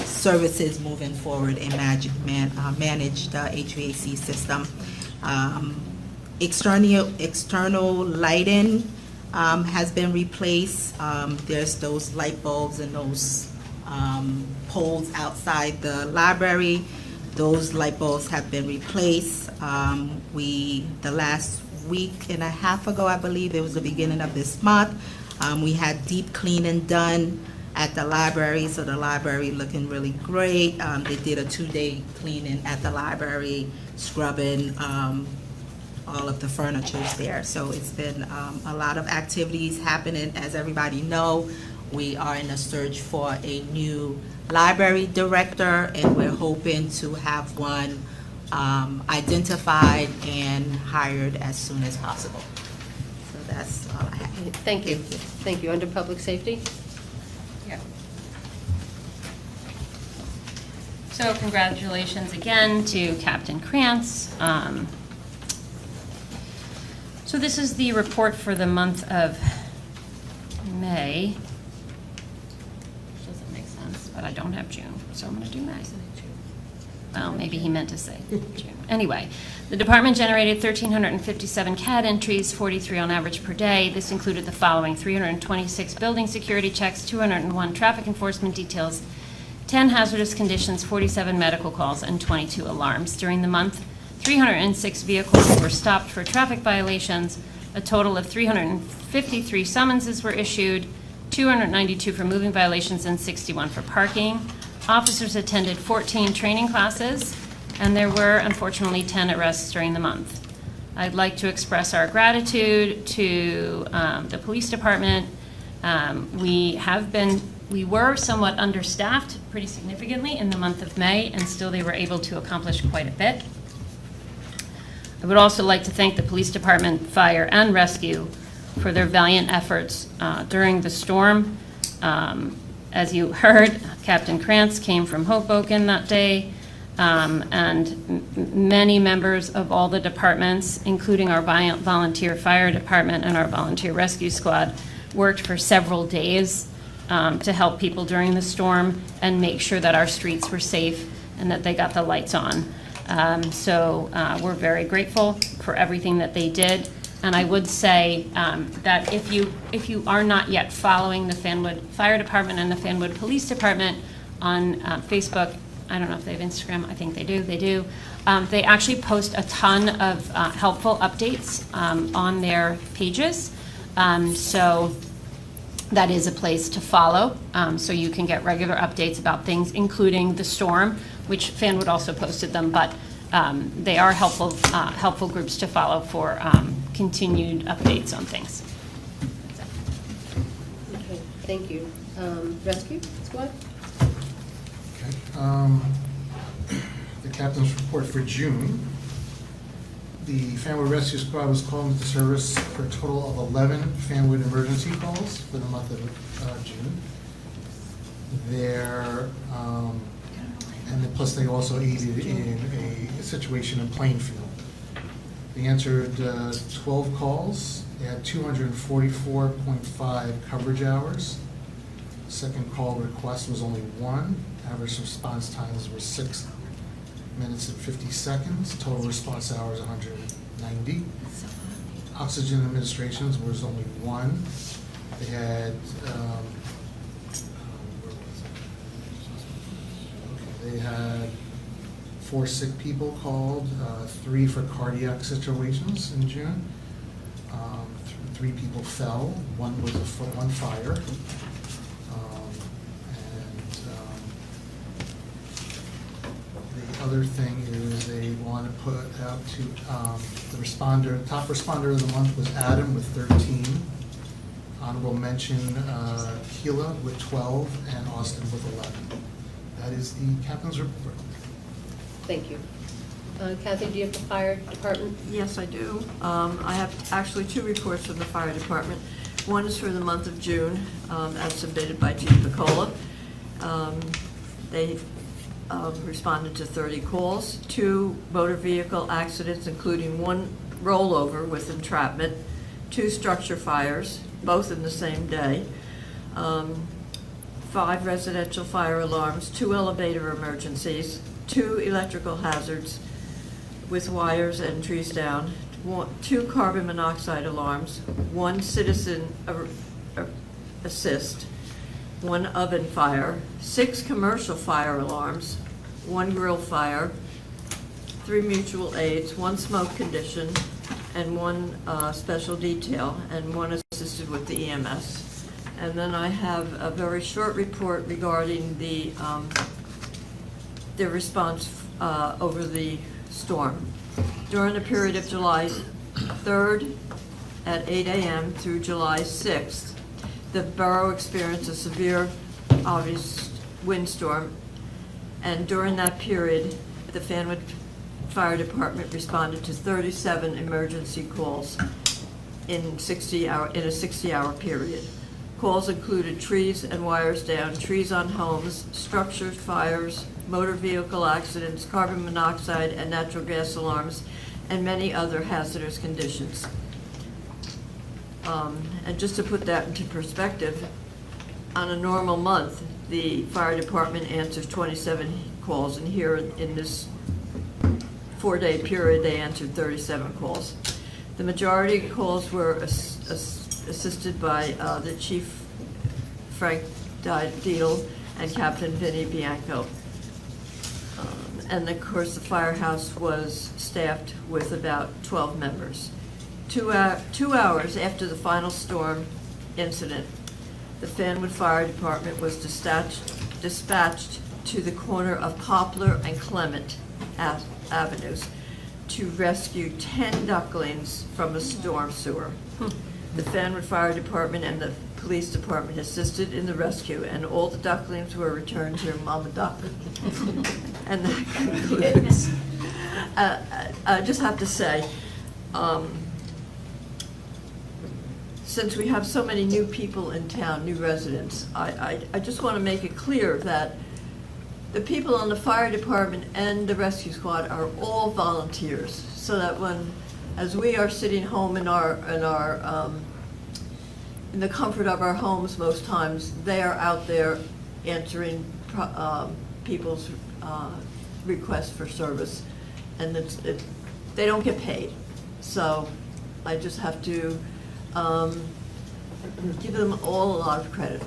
[SPEAKER 9] services moving forward and manage the HVAC system. External lighting has been replaced. There's those light bulbs and those poles outside the library. Those light bulbs have been replaced. The last week and a half ago, I believe, it was the beginning of this month, we had deep cleaning done at the library, so the library looking really great. They did a 2-day cleaning at the library, scrubbing all of the furniture there. So it's been a lot of activities happening. As everybody know, we are in a search for a new library director, and we're hoping to have one identified and hired as soon as possible. So that's all I have.
[SPEAKER 4] Thank you. Thank you. Under public safety?
[SPEAKER 5] Yeah. So congratulations again to Captain Krantz. So this is the report for the month of May. Which doesn't make sense, but I don't have June, so I'm going to do May. Well, maybe he meant to say June. Anyway, the department generated 1,357 CAD entries, 43 on average per day. This included the following: 326 building security checks, 201 traffic enforcement details, 10 hazardous conditions, 47 medical calls, and 22 alarms. During the month, 306 vehicles were stopped for traffic violations. A total of 353 summonses were issued, 292 for moving violations, and 61 for parking. Officers attended 14 training classes, and there were, unfortunately, 10 arrests during the month. I'd like to express our gratitude to the police department. We were somewhat understaffed pretty significantly in the month of May, and still they were able to accomplish quite a bit. I would also like to thank the police department, fire, and rescue for their valiant efforts during the storm. As you heard, Captain Krantz came from Hoboken that day, and many members of all the departments, including our volunteer fire department and our volunteer rescue squad, worked for several days to help people during the storm and make sure that our streets were safe and that they got the lights on. So we're very grateful for everything that they did. And I would say that if you are not yet following the Fanwood Fire Department and the Fanwood Police Department on Facebook, I don't know if they have Instagram, I think they do, they actually post a ton of helpful updates on their pages. So that is a place to follow, so you can get regular updates about things, including the storm, which Fanwood also posted them, but they are helpful groups to follow for continued updates on things.
[SPEAKER 4] Okay, thank you. Rescue squad?
[SPEAKER 13] Okay. The captain's report for June. The Fanwood Rescue Squad was called into service for a total of 11 Fanwood emergency calls for the month of June. And plus they also aided in a situation in Plainfield. They answered 12 calls. They had 244.5 coverage hours. Second call request was only 1. Average response times were 6 minutes and 50 seconds. Total response hours 190. Oxygen administrations was only 1. They had they had 4 sick people called, 3 for cardiac situations in June. 3 people fell. 1 was one fire. The other thing is they want to put out to the responder. Top responder of the month was Adam with 13. Honorable mention Keela with 12 and Austin with 11. That is the captain's report.
[SPEAKER 4] Thank you. Kathy, do you have the fire department?
[SPEAKER 11] Yes, I do. I have actually 2 reports from the fire department. One is for the month of June, as submitted by Chief Piccola. They responded to 30 calls, 2 motor vehicle accidents, including 1 rollover with entrapment, 2 structure fires, both in the same day, 5 residential fire alarms, 2 elevator emergencies, 2 electrical hazards with wires and trees down, 2 carbon monoxide alarms, 1 citizen assist, 1 oven fire, 6 commercial fire alarms, 1 grill fire, 3 mutual aids, 1 smoke condition, and 1 special detail, and 1 assisted with the EMS. And then I have a very short report regarding the response over the storm. During the period of July 3rd at 8 a.m. through July 6th, the borough experienced a severe, obvious windstorm, and during that period, the Fanwood Fire Department responded to 37 emergency calls in a 60-hour period. Calls included trees and wires down, trees on homes, structures, fires, motor vehicle accidents, carbon monoxide and natural gas alarms, and many other hazardous conditions. And just to put that into perspective, on a normal month, the fire department answers 27 calls, and here in this 4-day period, they answered 37 calls. The majority of calls were assisted by the Chief Frank Deedle and Captain Vinnie Bianco. And of course, the firehouse was staffed with about 12 members. 2 hours after the final storm incident, the Fanwood Fire Department was dispatched to the corner of Poplar and Clement Avenues to rescue 10 ducklings from a storm sewer. The Fanwood Fire Department and the Police Department assisted in the rescue, and all the ducklings were returned to their mama duck. And that concludes. I just have to say, since we have so many new people in town, new residents, I just want to make it clear that the people on the fire department and the rescue squad are all volunteers, so that as we are sitting home in the comfort of our homes most times, they are out there answering people's requests for service, and they don't get paid. So I just have to give them all a lot of credit.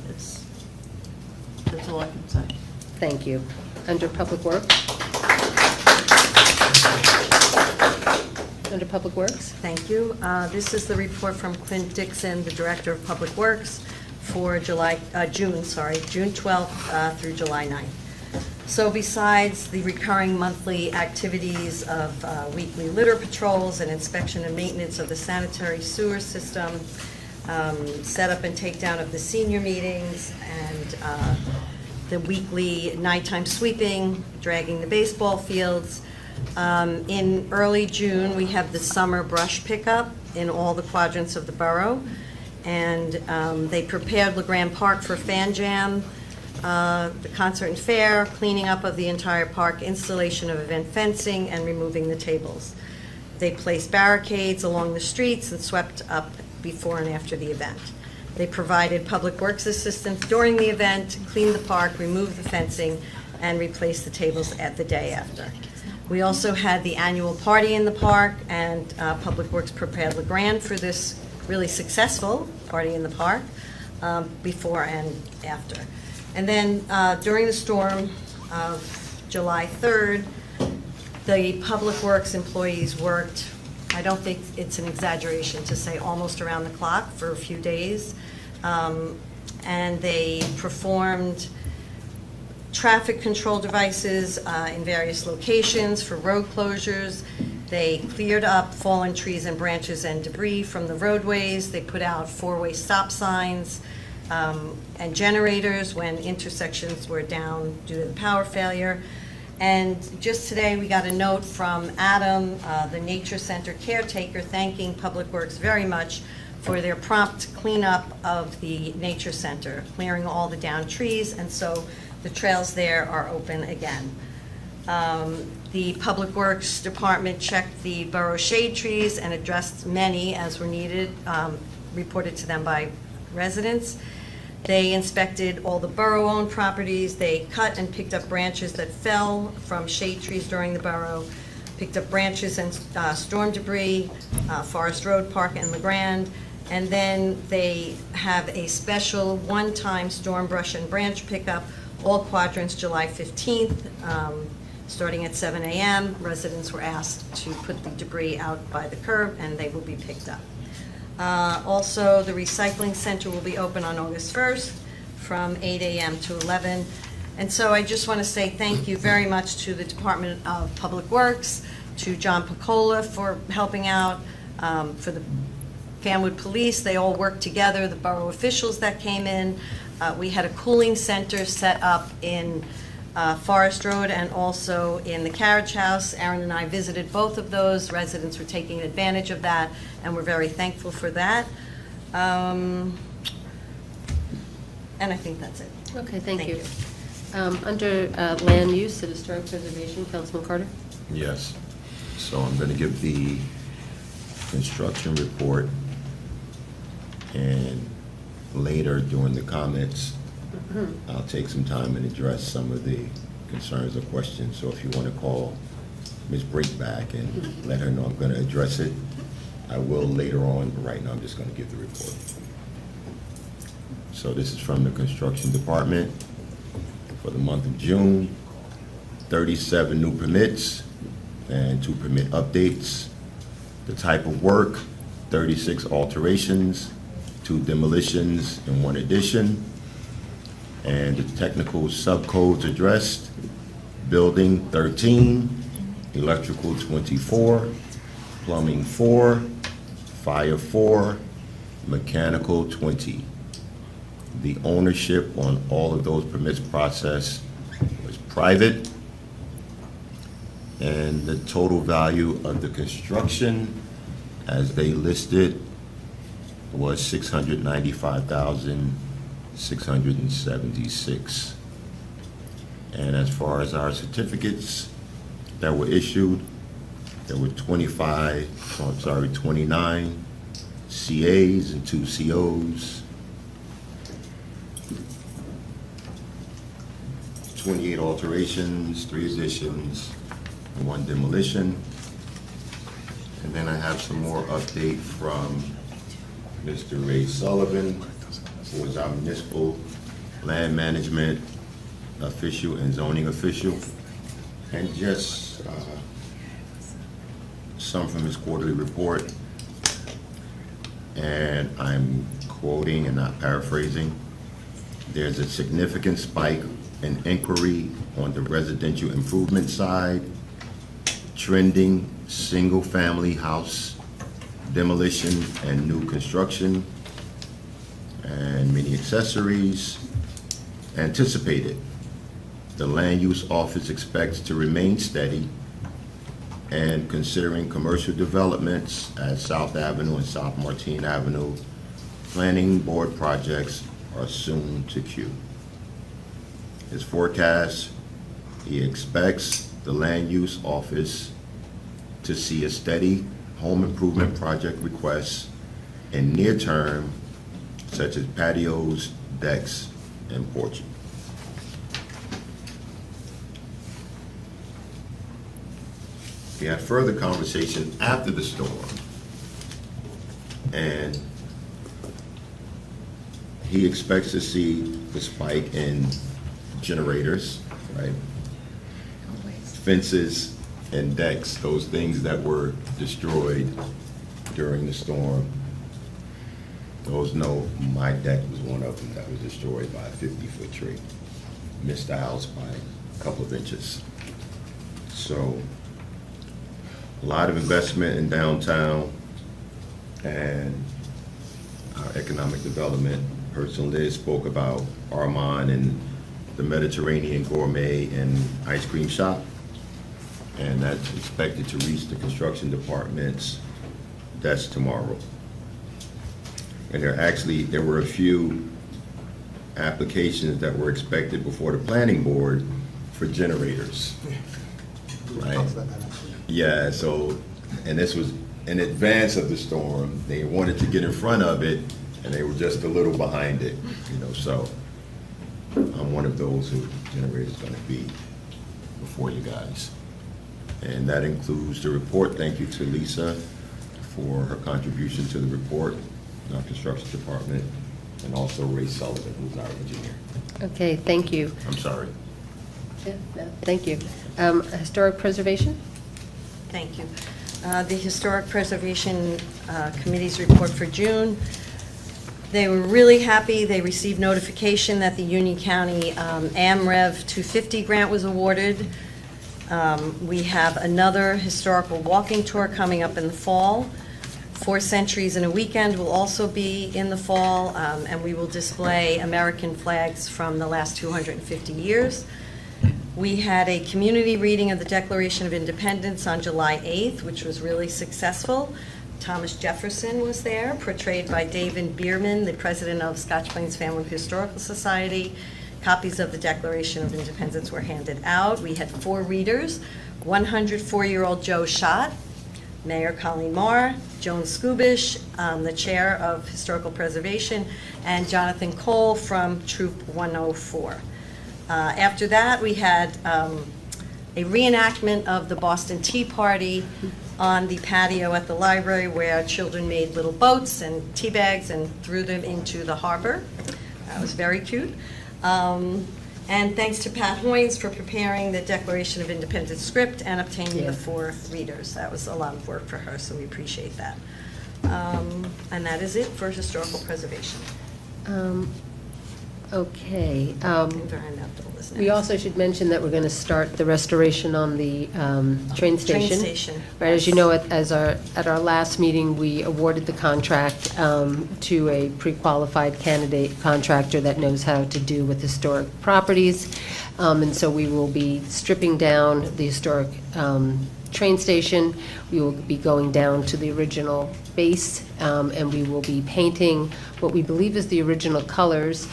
[SPEAKER 11] That's all I can say.
[SPEAKER 4] Thank you. Under Public Works? Under Public Works?
[SPEAKER 14] Thank you. This is the report from Clint Dixon, the Director of Public Works, for June 12th through July 9th. So besides the recurring monthly activities of weekly litter patrols and inspection and maintenance of the sanitary sewer system, setup and takedown of the senior meetings, and the weekly nighttime sweeping, dragging the baseball fields. In early June, we have the summer brush pickup in all the quadrants of the borough. And they prepared LeGrand Park for Fan Jam, the concert and fair, cleaning up of the entire park, installation of event fencing, and removing the tables. They placed barricades along the streets and swept up before and after the event. They provided public works assistance during the event, cleaned the park, removed the fencing, and replaced the tables at the day after. We also had the annual party in the park, and Public Works prepared LeGrand for this really successful party in the park before and after. And then during the storm of July 3rd, the Public Works employees worked, I don't think it's an exaggeration to say almost around the clock for a few days. And they performed traffic control devices in various locations for road closures. They cleared up fallen trees and branches and debris from the roadways. They put out 4-way stop signs and generators when intersections were down due to the power failure. And just today, we got a note from Adam, the Nature Center caretaker, thanking Public Works very much for their prompt cleanup of the Nature Center, clearing all the downed trees, and so the trails there are open again. The Public Works Department checked the borough shade trees and addressed many as were needed, reported to them by residents. They inspected all the borough-owned properties. They cut and picked up branches that fell from shade trees during the borough, picked up branches and storm debris, Forest Road, Park, and LeGrand. And then they have a special one-time storm brush and branch pickup, all quadrants, July 15th, starting at 7 a.m. Residents were asked to put the debris out by the curb, and they will be picked up. Also, the recycling center will be open on August 1st from 8 a.m. to 11. And so I just want to say thank you very much to the Department of Public Works, to John Picola for helping out, for the Fanwood Police. They all worked together, the borough officials that came in. We had a cooling center set up in Forest Road and also in the Carriage House. Aaron and I visited both of those. Residents were taking advantage of that, and we're very thankful for that. And I think that's it.
[SPEAKER 4] Okay, thank you. Under land use and historic preservation, Councilman Carter?
[SPEAKER 15] Yes. So I'm going to give the construction report, and later during the comments, I'll take some time and address some of the concerns or questions. So if you want to call Ms. Brink back and let her know I'm going to address it, I will later on, but right now I'm just going to give the report. So this is from the construction department for the month of June. 37 new permits and 2 permit updates. The type of work, 36 alterations, 2 demolitions, and 1 addition. And the technical subcodes addressed: building 13, electrical 24, plumbing 4, fire 4, mechanical 20. The ownership on all of those permits processed was private, and the total value of the construction as they listed was $695,676. And as far as our certificates that were issued, there were 29 CAs and 2 COs, 28 alterations, 3 additions, and 1 demolition. And then I have some more update from Mr. Ray Sullivan, who is our municipal land management official and zoning official, and just some from his quarterly report. And I'm quoting and not paraphrasing. There's a significant spike in inquiry on the residential improvement side, trending single-family house demolition and new construction, and many accessories anticipated. The land use office expects to remain steady, and considering commercial developments at South Avenue and South Martin Avenue, planning board projects are soon to queue. His forecast, he expects the land use office to see a steady home improvement project requests in near term, such as patios, decks, and porches. We had further conversation after the storm, and he expects to see the spike in generators, right? Fences and decks, those things that were destroyed during the storm. Those know my deck was one of them that was destroyed by a 50-foot tree. Missed the house by a couple of inches. So a lot of investment in downtown, and our economic development person Liz spoke about Armand and the Mediterranean Gourmet and Ice Cream Shop, and that's expected to reach the construction department's desk tomorrow. And there were a few applications that were expected before the planning board for generators, right? Yeah, so, and this was in advance of the storm. They wanted to get in front of it and they were just a little behind it, so I'm one of those who generator's gonna be before you guys. And that includes the report. Thank you to Lisa for her contribution to the report, our construction department, and also Ray Sullivan, who's our engineer.
[SPEAKER 4] Okay, thank you.
[SPEAKER 15] I'm sorry.
[SPEAKER 4] Yeah, no, thank you. Historic preservation?
[SPEAKER 14] Thank you. The Historic Preservation Committee's report for June. They were really happy. They received notification that the Union County AmRev 250 grant was awarded. We have another historical walking tour coming up in the fall. 4 Centuries in a Weekend will also be in the fall, and we will display American flags from the last 250 years. We had a community reading of the Declaration of Independence on July 8th, which was really successful. Thomas Jefferson was there, portrayed by David Bierman, the president of Scotch Plains Fanwood Historical Society. Copies of the Declaration of Independence were handed out. We had 4 readers, 104-year-old Joe Schott, Mayor Colleen Marr, Joan Skubish, the chair of Historical Preservation, and Jonathan Cole from Troop 104. After that, we had a reenactment of the Boston Tea Party on the patio at the library, where children made little boats and tea bags and threw them into the harbor. That was very cute. And thanks to Pat Hoynes for preparing the Declaration of Independence script and obtaining the 4 readers. That was a lot of work for her, so we appreciate that. And that is it for historical preservation.
[SPEAKER 4] Okay.
[SPEAKER 14] Environmental is
[SPEAKER 4] We
[SPEAKER 14] next.
[SPEAKER 4] also should mention that we're going to start the restoration on the train station.
[SPEAKER 14] Train station,
[SPEAKER 4] Right, as you know, at our last meeting, we awarded the contract to a pre-qualified candidate contractor that knows how to do with historic properties. And so we will be stripping down the historic train station. We will be going down to the original base, and we will be painting what we believe is the original colors,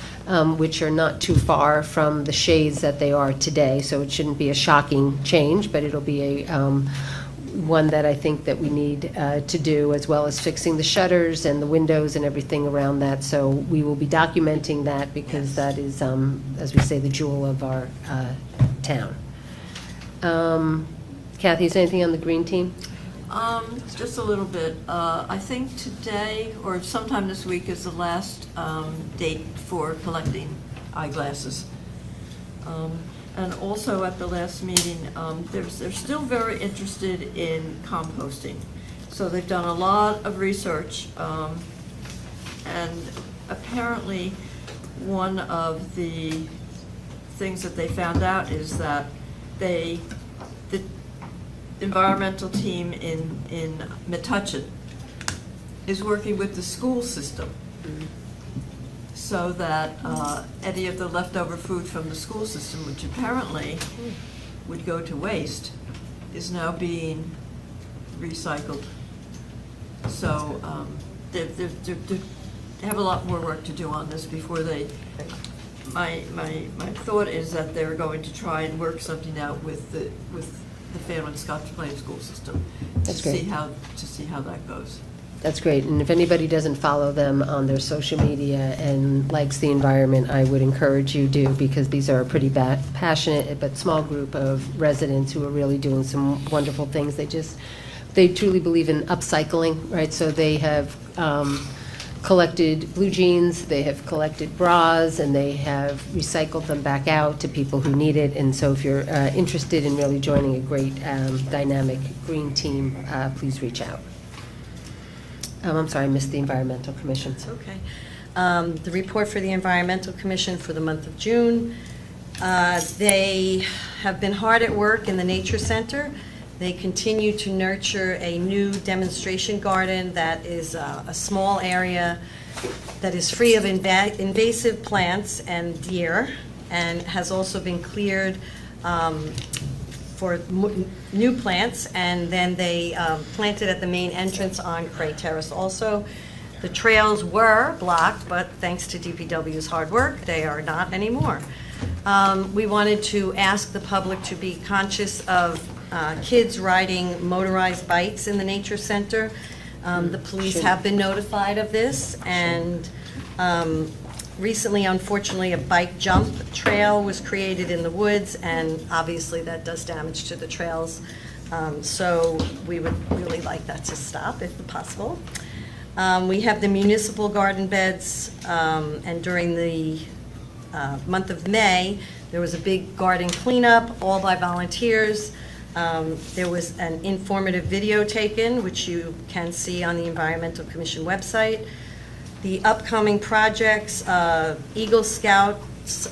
[SPEAKER 4] which are not too far from the shades that they are today. So it shouldn't be a shocking change, but it'll be a one that I think that we need to do, as well as fixing the shutters and the windows and everything around that. So we will be documenting that, because that is, as we say, the jewel of our town. Kathy, is there anything on the green team?
[SPEAKER 11] Just a little bit. I think today, or sometime this week, is the last date for collecting eyeglasses. And also at the last meeting, they're still very interested in composting. So they've done a lot of research, and apparently one of the things that they found out is that the environmental team in Metuchen is working with the school system, so that any of the leftover food from the school system, which apparently would go to waste, is now being recycled. So they have a lot more work to do on this before they. My thought is that they're going to try and work something out with the Fanwood Scotch Plains school system to see how that goes.
[SPEAKER 4] That's great. And if anybody doesn't follow them on their social media and likes the environment, I would encourage you to, because these are a pretty passionate but small group of residents who are really doing some wonderful things. They truly believe in upcycling, right? So they have collected blue jeans, they have collected bras, and they have recycled them back out to people who need it. And so if you're interested in really joining a great dynamic green team, please reach out. I'm sorry, I missed the Environmental Commission.
[SPEAKER 14] It's okay. The report for the Environmental Commission for the month of June. They have been hard at work in the Nature Center. They continue to nurture a new demonstration garden that is a small area that is free of invasive plants and deer, and has also been cleared for new plants, and then they planted at the main entrance on Cray Terrace also. The trails were blocked, but thanks to DPW's hard work, they are not anymore. We wanted to ask the public to be conscious of kids riding motorized bikes in the Nature Center. The police have been notified of this, and Recently, unfortunately, a bike jump trail was created in the woods, and obviously that does damage to the trails. So we would really like that to stop if possible. We have the municipal garden beds, and during the month of May, there was a big garden cleanup, all by volunteers. There was an informative video taken, which you can see on the Environmental Commission website. The upcoming projects, Eagle Scouts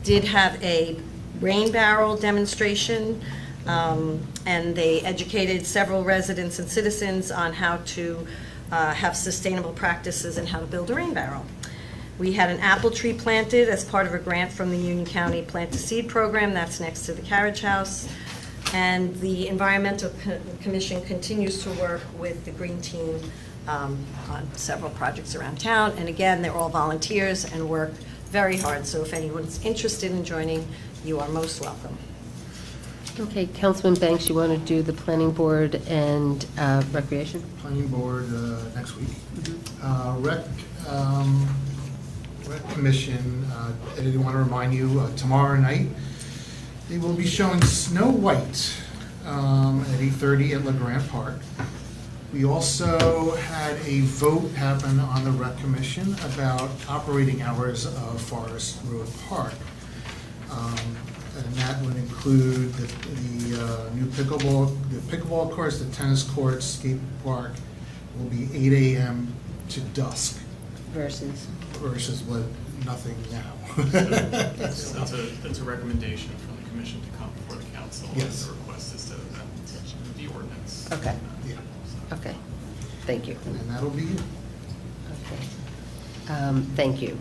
[SPEAKER 14] did have a rain barrel demonstration, and they educated several residents and citizens on how to have sustainable practices and how to build a rain barrel. We had an apple tree planted as part of a grant from the Union County Plant a Seed program. That's next to the carriage house. And the Environmental Commission continues to work with the Green Team on several projects around town. And again, they're all volunteers and work very hard. So if anyone's interested in joining, you are most welcome.
[SPEAKER 4] Okay, Councilman Banks, you want to do the planning board and recreation?
[SPEAKER 13] Planning board next week. Rec Commission, I didn't want to remind you, tomorrow night, they will be showing Snow White at 8:30 at LeGrand Park. We also had a vote happen on the Rec Commission about operating hours of Forest Road Park. And that would include the new pickleball courts, the tennis courts, skate park will be 8 a.m. to dusk.
[SPEAKER 4] Versus
[SPEAKER 13] what, nothing now.
[SPEAKER 7] That's a recommendation from the commission to come before the council.
[SPEAKER 13] Yes.
[SPEAKER 7] And the request is to amend the ordinance.
[SPEAKER 4] Okay.
[SPEAKER 13] Yeah.
[SPEAKER 4] Okay, thank you.
[SPEAKER 13] And that'll be it.
[SPEAKER 4] Okay. Thank you.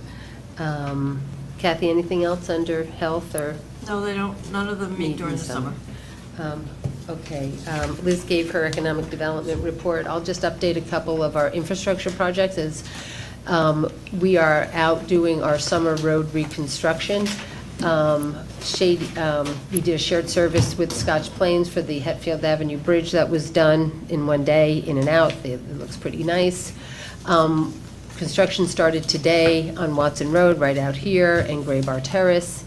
[SPEAKER 4] Kathy, anything else under health or?
[SPEAKER 11] No, they don't, none of them meet during the summer.
[SPEAKER 4] Okay, Liz gave her economic development report. I'll just update a couple of our infrastructure projects as we are out doing our summer road reconstruction. We did a shared service with Scotch Plains for the Hetfield Avenue Bridge that was done in one day, in and out. It looks pretty nice. Construction started today on Watson Road, right out here, and Gray Bar Terrace.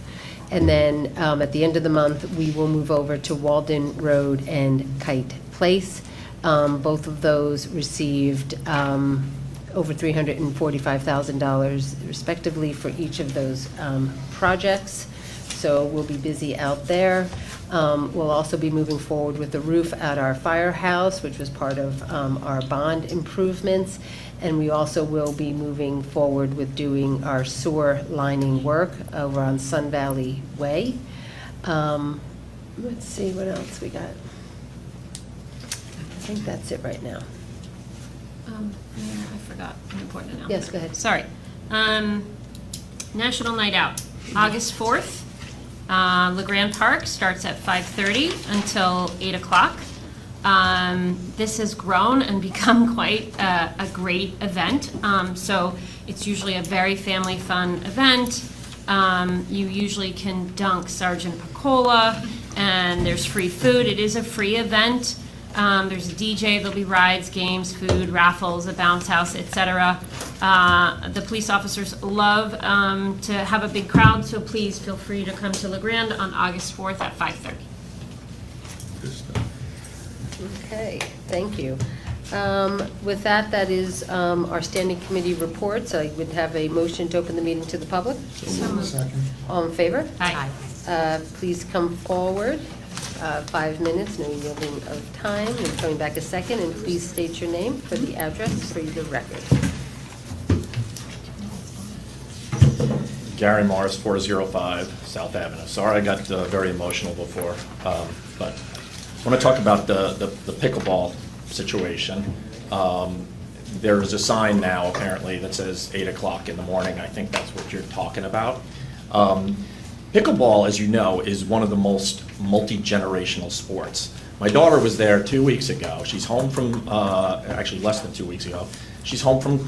[SPEAKER 4] And then at the end of the month, we will move over to Walden Road and Kite Place. Both of those received over $345,000 respectively for each of those projects. So we'll be busy out there. We'll also be moving forward with the roof at our firehouse, which was part of our bond improvements. And we also will be moving forward with doing our sewer lining work over on Sun Valley Way. Let's see what else we got. I think that's it right now.
[SPEAKER 10] I forgot an important announcement.
[SPEAKER 4] Yes, go ahead.
[SPEAKER 10] Sorry. National Night Out, August 4th. LeGrand Park starts at 5:30 until 8 o'clock. This has grown and become quite a great event. So it's usually a very family fun event. You usually can dunk Sergeant Piccola, and there's free food. It is a free event. There's a DJ, there'll be rides, games, food, raffles, a bounce house, etc. The police officers love to have a big crowd, so please feel free to come to LeGrand on August 4th at 5:30.
[SPEAKER 4] Okay, thank you. With that, that is our standing committee reports. I would have a motion to open the meeting to the public.
[SPEAKER 13] Second.
[SPEAKER 4] All in favor?
[SPEAKER 10] Aye.
[SPEAKER 4] Please come forward. 5 minutes, no yielding of time. And coming back a second, and please state your name for the address for the record.
[SPEAKER 12] Gary Morris, 405 South Avenue. Sorry I got very emotional before, but I want to talk about the pickleball situation. There is a sign now apparently that says 8 o'clock in the morning. I think that's what you're talking about. Pickleball, as you know, is one of the most multi-generational sports. My daughter was there 2 weeks ago. She's home from, actually less than 2 weeks ago. She's home from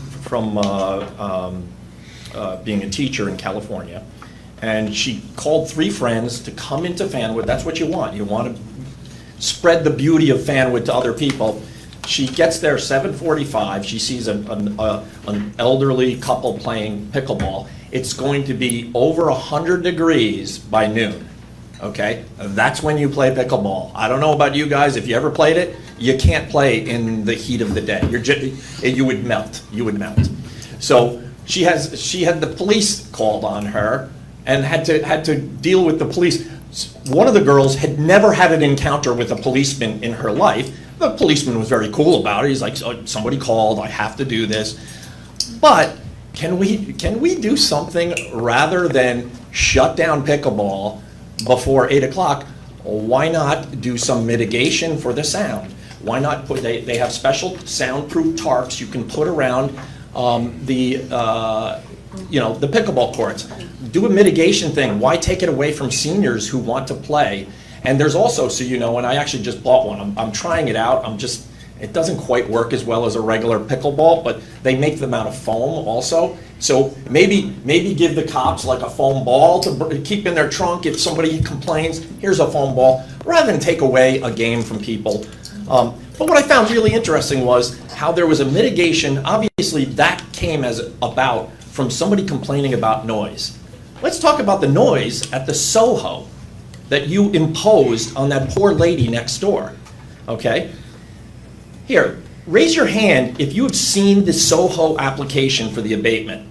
[SPEAKER 12] being a teacher in California. And she called 3 friends to come into Fanwood. That's what you want. You want to spread the beauty of Fanwood to other people. She gets there 7:45, she sees an elderly couple playing pickleball. It's going to be over 100 degrees by noon, okay? That's when you play pickleball. I don't know about you guys, if you ever played it, you can't play in the heat of the day. You would melt, So she had the police called on her and had to deal with the police. One of the girls had never had an encounter with a policeman in her life. The policeman was very cool about it. He's like, oh, somebody called, I have to do this. But can we do something rather than shut down pickleball before 8 o'clock? Why not do some mitigation for the sound? Why not put, they have special soundproof tarps you can put around the pickleball courts. Do a mitigation thing. Why take it away from seniors who want to play? And there's also, so you know, and I actually just bought one. I'm trying it out. It doesn't quite work as well as a regular pickleball, but they make them out of foam also. So maybe give the cops like a foam ball to keep in their trunk if somebody complains. Here's a foam ball, rather than take away a game from people. But what I found really interesting was how there was a mitigation. Obviously, that came about from somebody complaining about noise. Let's talk about the noise at the Soho that you imposed on that poor lady next door, okay? Here, raise your hand if you have seen the Soho application for the abatement.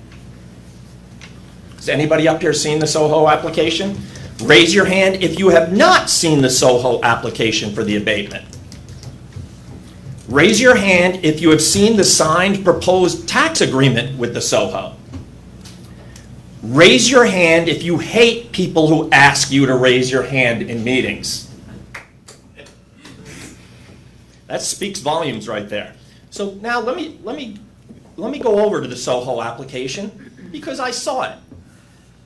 [SPEAKER 12] Has anybody up here seen the Soho application? Raise your hand if you have not seen the Soho application for the abatement. Raise your hand if you have seen the signed proposed tax agreement with the Soho. Raise your hand if you hate people who ask you to raise your hand in meetings. That speaks volumes right there. So now let me go over to the Soho application because I saw it.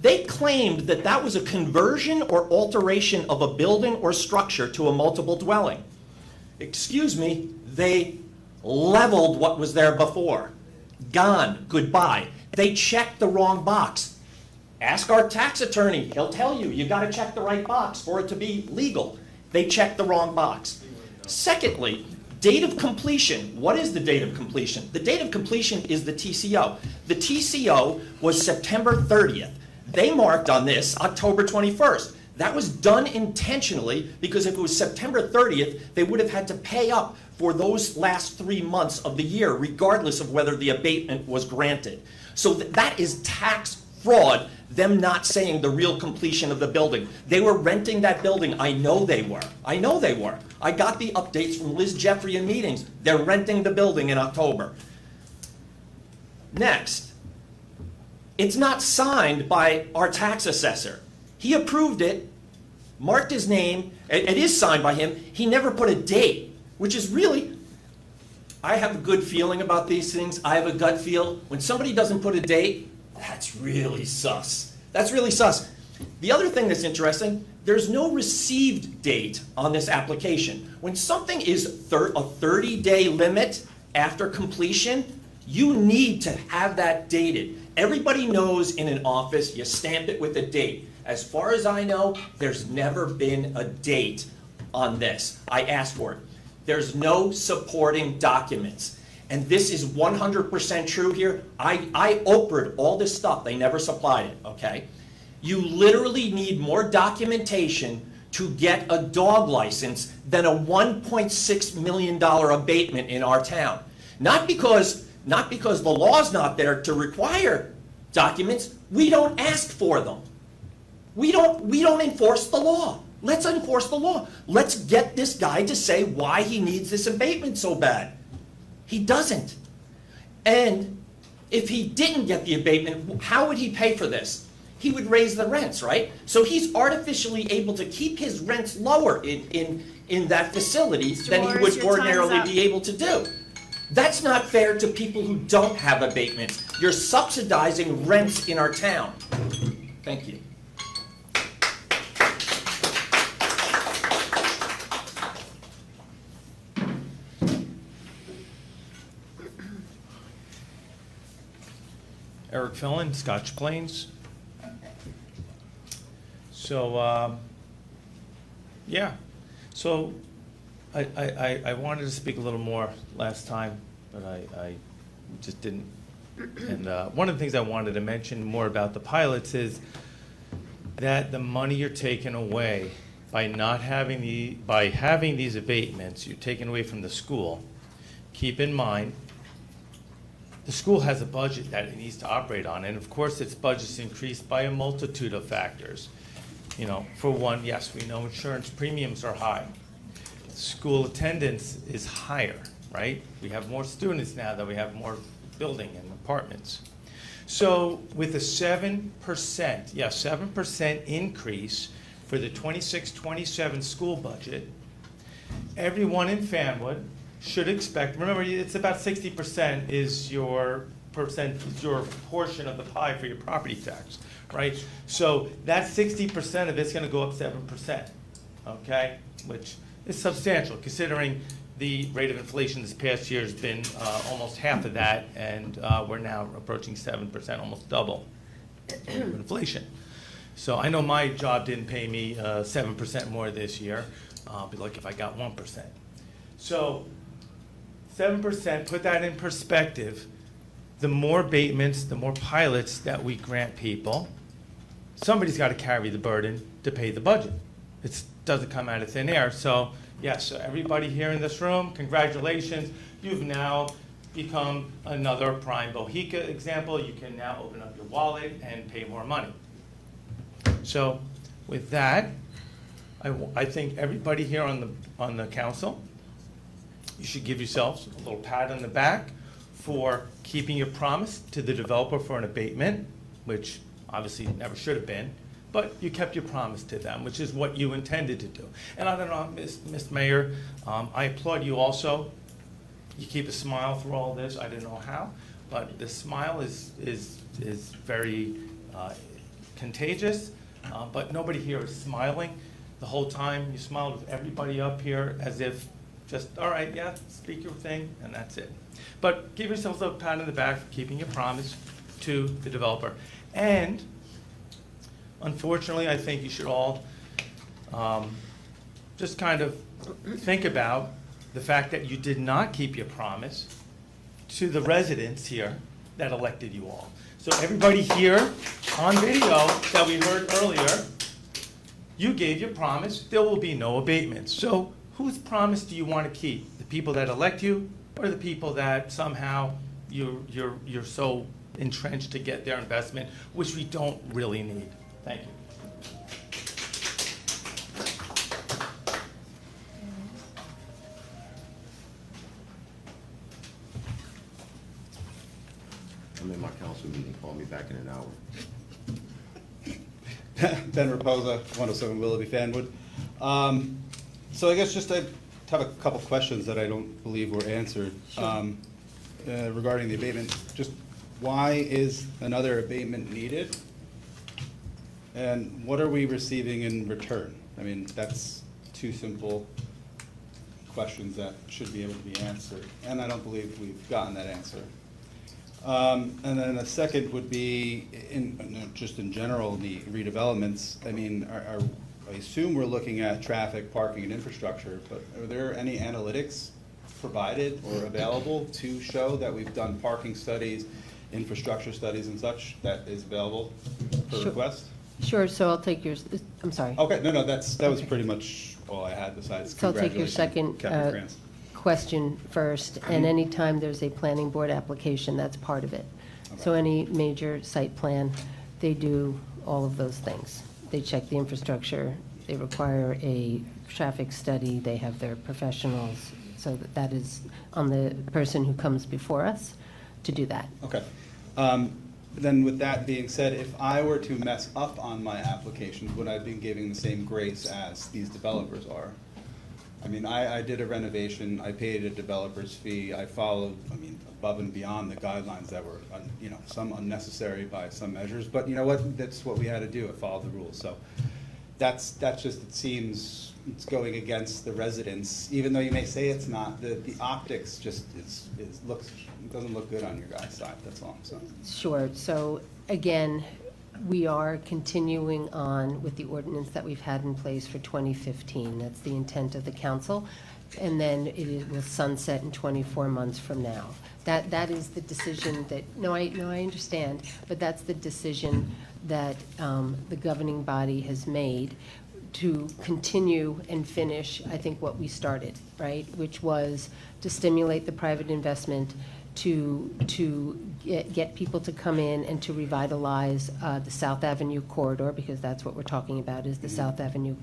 [SPEAKER 12] They claimed that that was a conversion or alteration of a building or structure to a multiple dwelling. Excuse me, they leveled what was there before. Gone, goodbye. They checked the wrong box. Ask our tax attorney, he'll tell you, you gotta check the right box for it to be legal. They checked the wrong box. Secondly, date of completion. What is the date of completion? The date of completion is the TCO. The TCO was September 30th. They marked on this October 21st. That was done intentionally because if it was September 30th, they would have had to pay up for those last 3 months of the year, regardless of whether the abatement was granted. So that is tax fraud, them not saying the real completion of the building. They were renting that building. I know they were. I know they were. I got the updates from Liz Jeffrey in meetings. They're renting the building in October. Next, it's not signed by our tax assessor. He approved it, marked his name, it is signed by him. He never put a date, which is really, I have a good feeling about these things. I have a gut feel. When somebody doesn't put a date, that's really sus. That's really sus. The other thing that's interesting, there's no received date on this application. When something is a 30-day limit after completion, you need to have that dated. Everybody knows in an office, you stamp it with a date. As far as I know, there's never been a date on this. I asked for it. There's no supporting documents. And this is 100% true here. I Oprah'd all this stuff. They never supplied it, okay? You literally need more documentation to get a dog license than a $1.6 million abatement in our town. Not because the law's not there to require documents. We don't ask for them. We don't enforce the law. Let's enforce the law. Let's get this guy to say why he needs this abatement so bad. He doesn't. And if he didn't get the abatement, how would he pay for this? He would raise the rents, right? So he's artificially able to keep his rents lower in that facility than he would ordinarily be able to do. That's not fair to people who don't have abatements. You're subsidizing rents in our town. Thank you.
[SPEAKER 6] Eric Fillon, Scotch Plains. So, yeah. So I wanted to speak a little more last time, but I just didn't. And one of the things I wanted to mention more about the pilots is that the money you're taking away by not having by having these abatements, you're taking away from the school. Keep in mind, the school has a budget that it needs to operate on, and of course its budget's increased by a multitude of factors. You know, for one, yes, we know insurance premiums are high. School attendance is higher, right? We have more students now that we have more building and apartments. So with a 7%, 7% increase for the 26-27 school budget, everyone in Fanwood should expect, remember, it's about 60% is your portion of the pie for your property tax, right? So that 60% of it's going to go up 7%, okay? Which is substantial considering the rate of inflation this past year has been almost half of that, and we're now approaching 7%, almost double inflation. So I know my job didn't pay me 7% more this year. It'd be like if I got 1%. So 7%, put that in perspective, the more abatements, the more pilots that we grant people, somebody's got to carry the burden to pay the budget. It doesn't come out of thin air. So yes, so everybody here in this room, congratulations. You've now become another Prime Bohica example. You can now open up your wallet and pay more money. So with that, I think everybody here on the council, you should give yourselves a little pat on the back for keeping your promise to the developer for an abatement, which obviously never should have been, but you kept your promise to them, which is what you intended to do. And I don't know, Ms. Mayor, I applaud you also. You keep a smile through all this. I don't know how, but the smile is very contagious, but nobody here is smiling the whole time. You smiled with everybody up here as if just, all right, yeah, speak your thing, and that's it. But give yourselves a pat on the back for keeping your promise to the developer. And unfortunately, I think you should all just kind of think about the fact that you did not keep your promise to the residents here that elected you all. So everybody here on video that we heard earlier, you gave your promise, there will be no abatements. So whose promise do you want to keep? The people that elect you, or the people that somehow you're so entrenched to get their investment, which we don't really need? Thank you.
[SPEAKER 15] I'm in my council meeting. Call me back in an hour.
[SPEAKER 16] Ben Raposa, 107 Willoughby, Fanwood. So I guess just I have a couple questions that I don't believe were answered.
[SPEAKER 14] Sure.
[SPEAKER 16] Regarding the abatement. Just why is another abatement needed? And what are we receiving in return? I mean, that's two simple questions that should be able to be answered. And I don't believe we've gotten that answer. And then a second would be, just in general, the redevelopments. I mean, I assume we're looking at traffic, parking, and infrastructure, but are there any analytics provided or available to show that we've done parking studies, infrastructure studies and such that is available for
[SPEAKER 4] Sure.
[SPEAKER 16] request?
[SPEAKER 4] Sure, so I'll take yours, I'm sorry.
[SPEAKER 16] Okay, no, that was pretty much all I had besides
[SPEAKER 4] So I'll take your
[SPEAKER 16] congratulations,
[SPEAKER 4] second
[SPEAKER 16] Captain Grants.
[SPEAKER 4] question first, and anytime there's a planning board application, that's part of it. So any major site plan, they do all of those things. They check the infrastructure, they require a traffic study, they have their professionals, so that is on the person who comes before us to do that.
[SPEAKER 16] Okay. Then with that being said, if I were to mess up on my application, would I be giving the same grace as these developers are? I mean, I did a renovation, I paid a developer's fee, I followed, above and beyond the guidelines that were, some unnecessary by some measures, but you know what, that's what we had to do, I followed the rules, so that's just, it seems it's going against the residents, even though you may say it's not, the optics just doesn't look good on your guys' side, that's all I'm saying.
[SPEAKER 4] Sure, so again, we are continuing on with the ordinance that we've had in place for 2015. That's the intent of the council. and then it will sunset in 24 months from now. That is the decision that, no, I understand, but that's the decision that the governing body has made to continue and finish, I think, what we started, right? Which was to stimulate the private investment, to get people to come in and to revitalize the South Avenue corridor, because that's what we're talking about, is the South Avenue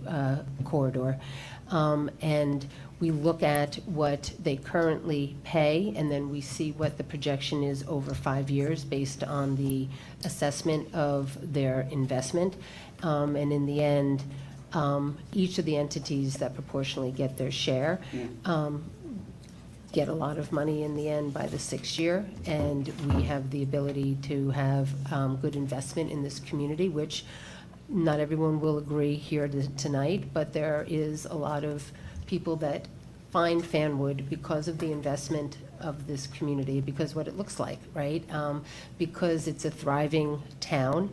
[SPEAKER 4] corridor. And we look at what they currently pay, and then we see what the projection is over 5 years based on the assessment of their investment. And in the end, each of the entities that proportionally get their share get a lot of money in the end by the 6th year, and we have the ability to have good investment in this community, which not everyone will agree here tonight, but there is a lot of people that find Fanwood because of the investment of this community, because what it looks like, right? Because it's a thriving town,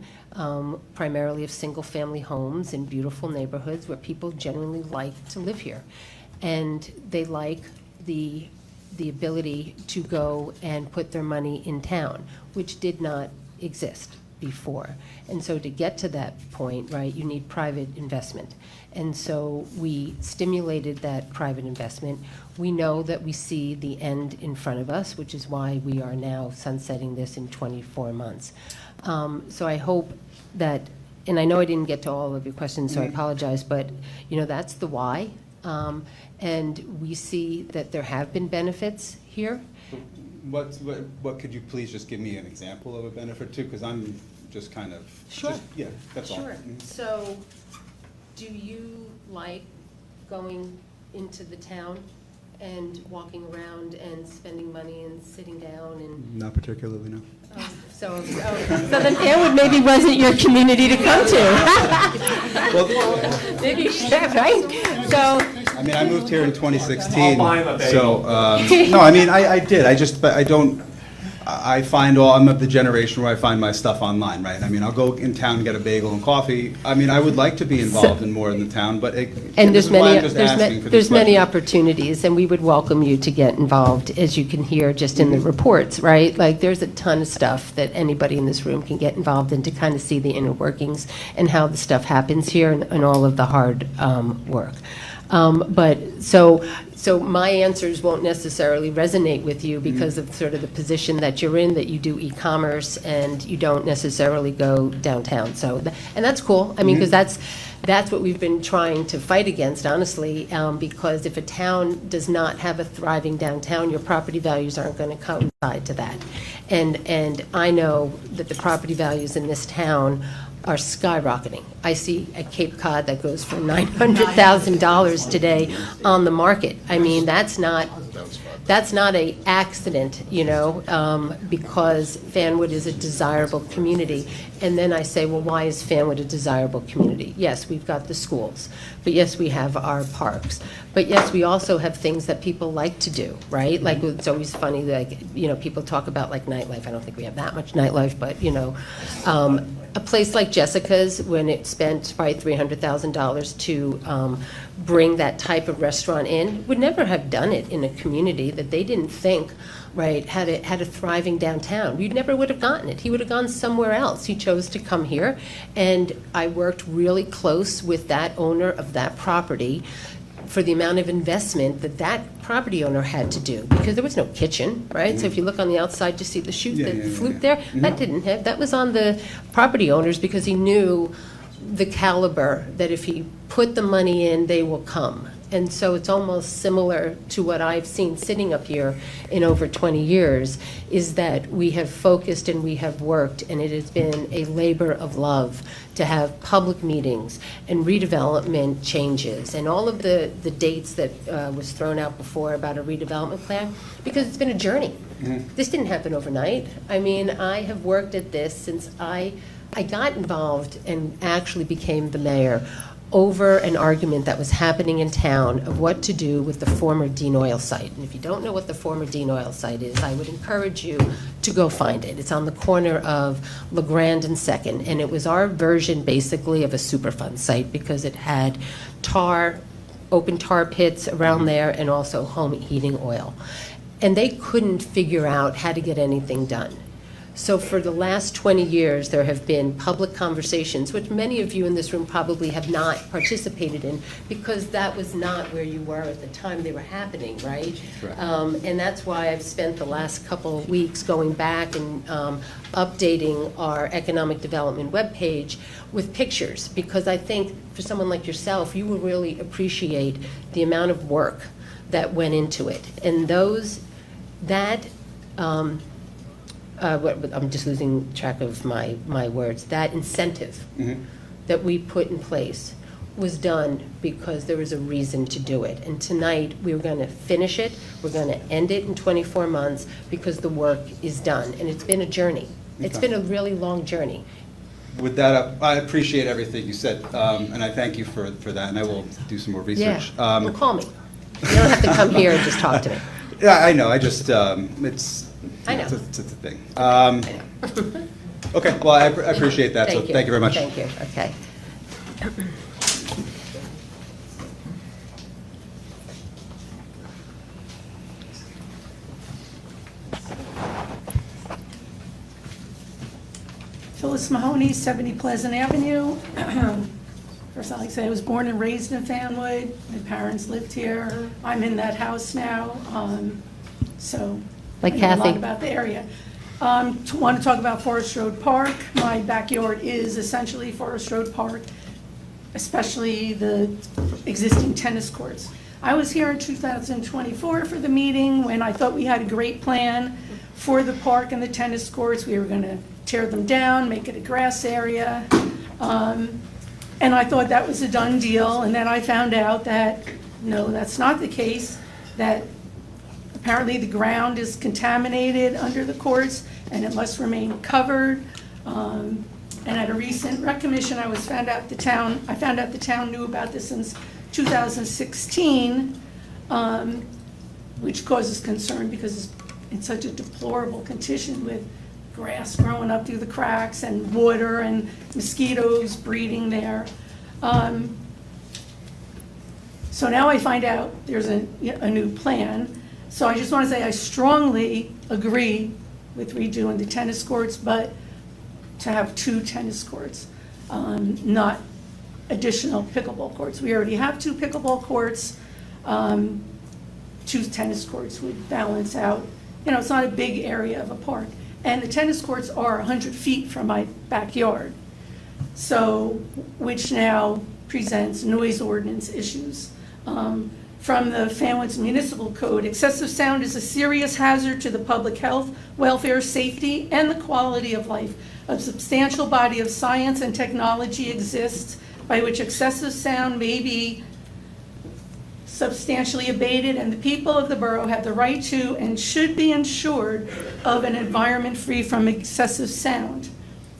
[SPEAKER 4] primarily of single-family homes in beautiful neighborhoods where people genuinely like to live here. And they like the ability to go and put their money in town, which did not exist before. And so to get to that point, right, you need private investment. And so we stimulated that private investment. We know that we see the end in front of us, which is why we are now sunsetting this in 24 months. So I hope that, and I know I didn't get to all of your questions, so I apologize, but you know, that's the why. And we see that there have been benefits here.
[SPEAKER 16] What could you please just give me an example of a benefit too? Because I'm just kind of, yeah, that's all.
[SPEAKER 4] Sure. So do you like going into the town and walking around and spending money and sitting down and?
[SPEAKER 16] Not particularly, no.
[SPEAKER 4] So then Fanwood maybe wasn't your community to come to.
[SPEAKER 16] Well,
[SPEAKER 4] maybe you should have, right? So.
[SPEAKER 16] I mean, I moved here in 2016.
[SPEAKER 12] I'll buy him a bagel.
[SPEAKER 16] So, no, I mean, I did. But I don't. I find I'm of the generation where I find my stuff online, right? I mean, I'll go in town and get a bagel and coffee. I mean, I would like to be involved in more in the town, but
[SPEAKER 4] there's many opportunities, and we would welcome you to get involved, as you can hear just in the reports, right? Like, there's a ton of stuff that anybody in this room can get involved in to kind of see the inner workings and how the stuff happens here and all of the hard work. But so my answers won't necessarily resonate with you because of sort of the position that you're in, that you do e-commerce and you don't necessarily go downtown. So, and that's cool. I mean, because that's what we've been trying to fight against, honestly, because if a town does not have a thriving downtown, your property values aren't going to coincide to that. And I know that the property values in this town are skyrocketing. I see a Cape Cod that goes for $900,000 today on the market. I mean, that's not a accident, you know, because Fanwood is a desirable community. And then I say, well, why is Fanwood a desirable community? Yes, we've got the schools, but yes, we have our parks. But yes, we also have things that people like to do, right? Like, it's always funny, like, you know, people talk about like nightlife. I don't think we have that much nightlife, but, you know, a place like Jessica's, when it spent probably $300,000 to bring that type of restaurant in, would never have done it in a community that they didn't think, right, had a thriving downtown. You never would have gotten it. He would have gone somewhere else. He chose to come here, and I worked really close with that owner of that property for the amount of investment that that property owner had to do, because there was no kitchen, right? So if you look on the outside, you see the chute that flew there. That didn't have, that was on the property owners, because he knew the caliber that if he put the money in, they will come. And so it's almost similar to what I've seen sitting up here in over 20 years, is that we have focused and we have worked, and it has been a labor of love to have public meetings and redevelopment changes and all of the dates that was thrown out before about a redevelopment plan, because it's been a journey. This didn't happen overnight. I mean, I have worked at this since I got involved and actually became the mayor over an argument that was happening in town of what to do with the former Dean Oil site. And if you don't know what the former Dean Oil site is, I would encourage you to go find it. It's on the corner of LeGrand and 2nd, and it was our version basically of a Superfund site, because it had tar open tar pits around there and also home heating oil. And they couldn't figure out how to get anything done. So for the last 20 years, there have been public conversations, which many of you in this room probably have not participated in, because that was not where you were at the time they were happening, right?
[SPEAKER 16] Correct.
[SPEAKER 4] And that's why I've spent the last couple of weeks going back and updating our economic development webpage with pictures, because I think for someone like yourself, you will really appreciate the amount of work that went into it. And I'm just losing track of my words. That incentive that we put in place was done because there was a reason to do it. And tonight, we were going to finish it. We're going to end it in 24 months because the work is done. And it's been a journey. It's
[SPEAKER 16] Okay.
[SPEAKER 4] been a really long journey.
[SPEAKER 16] With that, I appreciate everything you said, and I thank you for that, and I will do some more research.
[SPEAKER 4] Yeah, well, call me. You don't have to come here and just talk to me.
[SPEAKER 16] Yeah, I know, I just,
[SPEAKER 4] I know.
[SPEAKER 16] It's a thing. Okay, well, I appreciate that, so thank you very much.
[SPEAKER 4] Thank you, okay.
[SPEAKER 17] Phyllis Mahoney, 70 Pleasant Avenue. First, I'd like to say I was born and raised in Fanwood. My parents lived here. I'm in that house now, so
[SPEAKER 4] Like
[SPEAKER 17] I know a lot
[SPEAKER 4] Kathy.
[SPEAKER 17] about the area. Want to talk about Forest Road Park. My backyard is essentially Forest Road Park, especially the existing tennis courts. I was here in 2024 for the meeting when I thought we had a great plan for the park and the tennis courts. We were going to tear them down, make it a grass area. And I thought that was a done deal, and then I found out that, no, that's not the case, that apparently the ground is contaminated under the courts, and it must remain covered. And at a recent rec commission, I found out the town knew about this since 2016, which causes concern because it's in such a deplorable condition with grass growing up through the cracks and water and mosquitoes breeding there. So now I find out there's a new plan. So I just want to say I strongly agree with redoing the tennis courts, but to have 2 tennis courts, not additional pickleball courts. We already have 2 pickleball courts. 2 tennis courts would balance out. You know, it's not a big area of a park. And the tennis courts are 100 feet from my backyard, so, which now presents noise ordinance issues. From the Fanwood's Municipal Code, excessive sound is a serious hazard to the public health, welfare, safety, and the quality of life. A substantial body of science and technology exists by which excessive sound may be substantially abated, and the people of the borough have the right to and should be ensured of an environment free from excessive sound.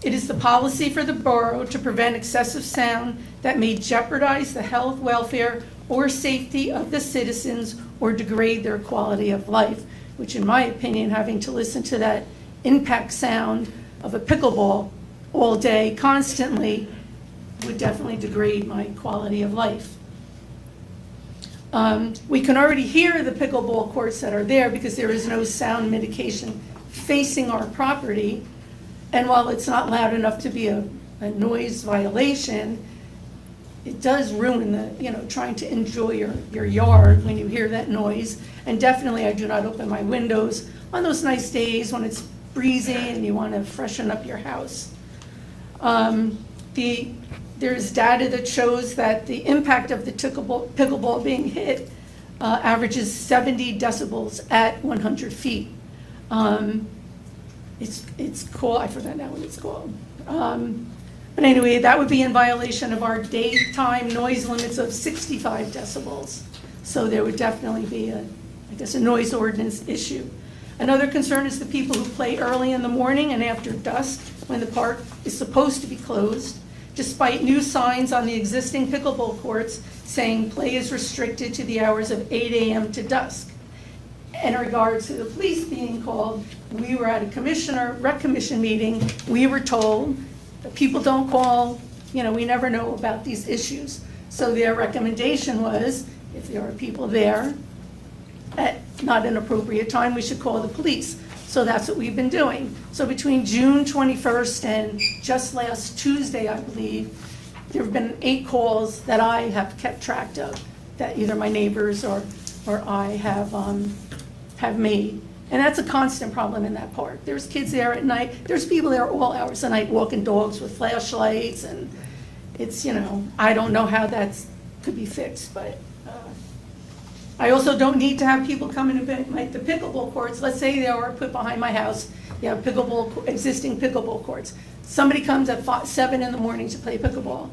[SPEAKER 17] It is the policy for the borough to prevent excessive sound that may jeopardize the health, welfare, or safety of the citizens or degrade their quality of life, which in my opinion, having to listen to that impact sound of a pickleball all day constantly would definitely degrade my quality of life. We can already hear the pickleball courts that are there because there is no sound mitigation facing our property. And while it's not loud enough to be a noise violation, it does ruin the, trying to enjoy your yard when you hear that noise. And definitely I do not open my windows on those nice days when it's breezy and you want to freshen up your house. There's data that shows that the impact of the pickleball being hit averages 70 decibels at 100 feet. It's cool, I forgot now what it's called. But anyway, that would be in violation of our daytime noise limits of 65 decibels. So there would definitely be a noise ordinance issue. Another concern is the people who play early in the morning and after dusk when the park is supposed to be closed, despite new signs on the existing pickleball courts saying play is restricted to the hours of 8 a.m. to dusk. In regards to the police being called, we were at a rec commission meeting. We were told that people don't call, we never know about these issues. So their recommendation was, If there are people there at not an appropriate time, we should call the police. So that's what we've been doing. So between June 21st and just last Tuesday, I believe, there have been 8 calls that I have kept track of, that either my neighbors or I have made. And that's a constant problem in that park. There's kids there at night. There's people there all hours of the night walking dogs with flashlights, and it's, I don't know how that could be fixed, but I also don't need to have people come in and like the pickleball courts. Let's say they are put behind my house. You have existing pickleball courts. Somebody comes at 7 in the morning to play pickleball.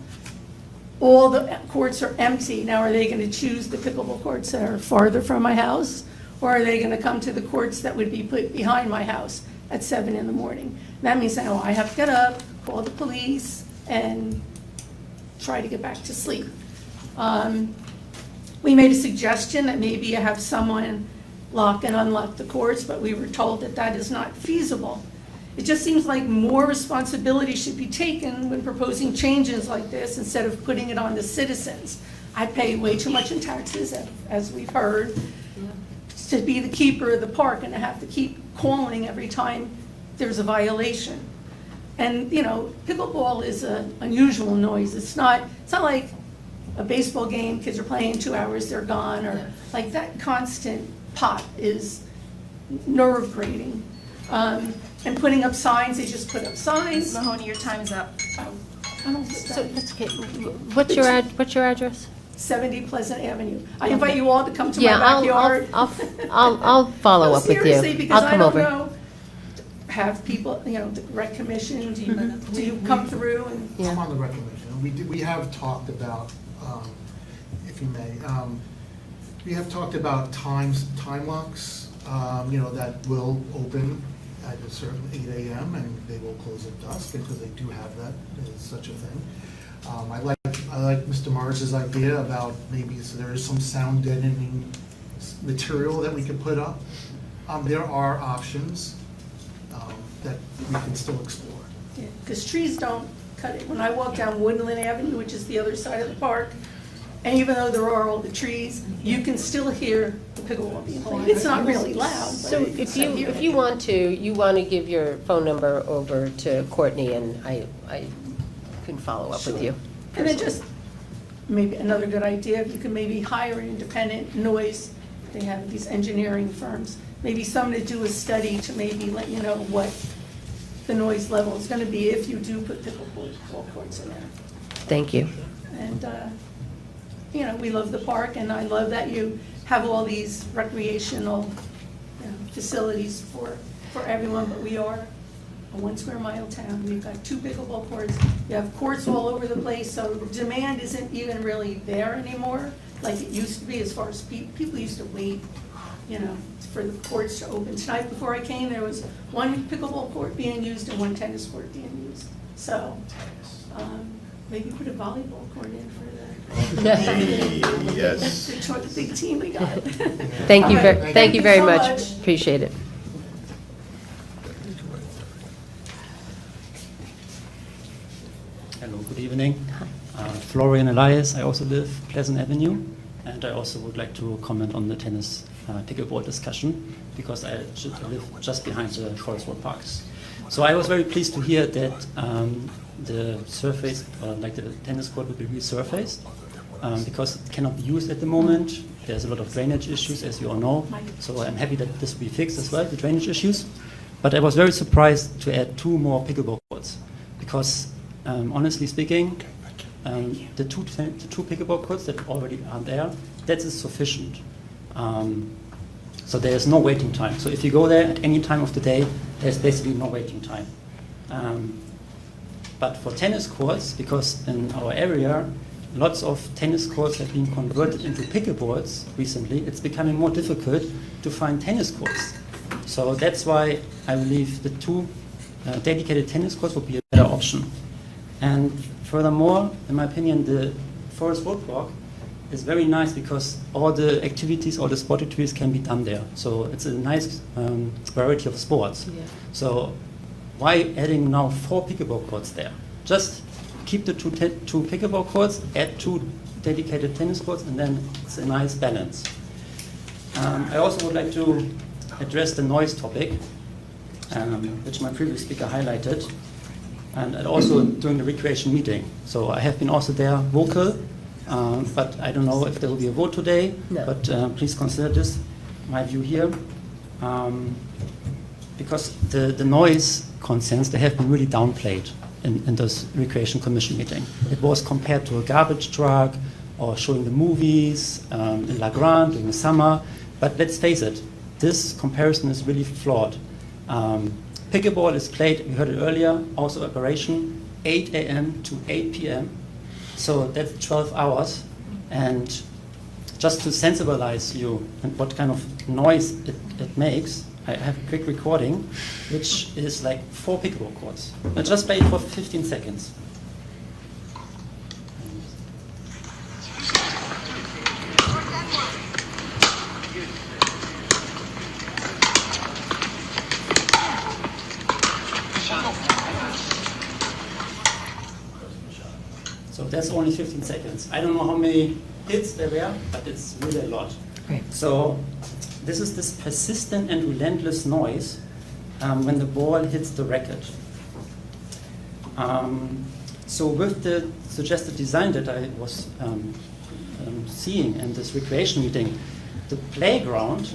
[SPEAKER 17] All the courts are empty. Now, are they going to choose the pickleball courts that are farther from my house? Or are they going to come to the courts that would be put behind my house at 7 in the morning? That means now I have to get up, call the police, and try to get back to sleep. We made a suggestion that maybe you have someone lock and unlock the courts, but we were told that that is not feasible. It just seems like more responsibility should be taken when proposing changes like this instead of putting it on the citizens. I pay way too much in taxes, as we've heard, to be the keeper of the park, and to have to keep calling every time there's a violation. And, pickleball is an unusual noise. It's not like a baseball game, kids are playing 2 hours, they're gone, or like that constant pop is nerve-grating. And putting up signs, they just put up signs.
[SPEAKER 2] Mahoney, your time is up.
[SPEAKER 4] So, that's okay. What's your address?
[SPEAKER 17] 70 Pleasant Avenue. I invite you all to come to my backyard.
[SPEAKER 4] I'll follow up with you.
[SPEAKER 17] Seriously, because
[SPEAKER 4] I'll
[SPEAKER 17] I
[SPEAKER 4] come
[SPEAKER 17] don't
[SPEAKER 4] over.
[SPEAKER 17] know, have people, the rec commission, do you come through and?
[SPEAKER 13] I'm on the rec commission. We have talked about, if you may, we have talked about time locks, that will open at a certain 8 a.m. and they will close at dusk, because they do have that, it's such a thing. I like Mr. Mars's idea about maybe there is some sound deadening material that we could put up. There are options that we can still explore.
[SPEAKER 17] Because trees don't cut it. When I walk down Woodland Avenue, which is the other side of the park, and even though there are all the trees, you can still hear the pickleball being played. It's not really loud.
[SPEAKER 4] So if you want to give your phone number over to Courtney, and I can follow up with you.
[SPEAKER 17] And then just maybe another good idea, if you could maybe hire an independent noise, they have these engineering firms, maybe someone to do a study to maybe let you know what the noise level is going to be if you do put pickleball courts in there.
[SPEAKER 4] Thank you.
[SPEAKER 17] And, we love the park, and I love that you have all these recreational facilities for everyone, but we are a 1 square mile town. We've got 2 pickleball courts. You have courts all over the place, so the demand isn't even really there anymore like it used to be, as far as people used to wait, for the courts to open. Tonight, before I came, there was 1 pickleball court being used and 1 tennis court being used. So maybe put a volleyball court in for the
[SPEAKER 15] Yes.
[SPEAKER 17] the big team we got.
[SPEAKER 4] Thank you very
[SPEAKER 17] so
[SPEAKER 4] much. Appreciate it.
[SPEAKER 18] Hello, good evening. Florian Elias, I also live Pleasant Avenue, and I also would like to comment on the tennis pickleball discussion, because I live just behind the Forest Road Parks. So I was very pleased to hear that the surface, like the tennis court, will be resurfaced, because it cannot be used at the moment. There's a lot of drainage issues, as you all know. So I'm happy that this will be fixed as well, the drainage issues. But I was very surprised to add 2 more pickleball courts, because honestly speaking, the two pickleball courts that already are there, that is sufficient. So there is no waiting time. So if you go there at any time of the day, there's basically no waiting time. But for tennis courts, because in our area, lots of tennis courts have been converted into pickleballs recently, it's becoming more difficult to find tennis courts. So that's why I believe the 2 dedicated tennis courts would be a better option. And furthermore, in my opinion, the Forest Road Walk is very nice, because all the activities, all the sport activities can be done there. So it's a nice variety of sports. Yeah. So why adding now 4 pickleball courts there? Just keep the two pickleball courts, add 2 dedicated tennis courts, and then it's a nice balance. I also would like to address the noise topic, which my previous speaker highlighted, and also during the recreation meeting. So I have been also there vocal, but I don't know if there will be a vote today, but please consider this, my view here. Because the noise concerns, they have been really downplayed in this Recreation Commission meeting. It was compared to a garbage truck or showing the movies in La Grande during the summer. But let's face it, this comparison is really flawed. Pickleball is played, we heard it earlier, also operation, 8 a.m. to 8 p.m. So that's 12 hours. And just to sensibilize you and what kind of noise it makes, I have a quick recording, which is like 4 pickleball courts. I just play it for 15 seconds. So that's only 15 seconds. I don't know how many hits there were, but it's really a lot.
[SPEAKER 4] Right.
[SPEAKER 18] So this is this persistent and relentless noise when the ball hits the racket. So with the suggested design that I was seeing in this recreation meeting, the playground,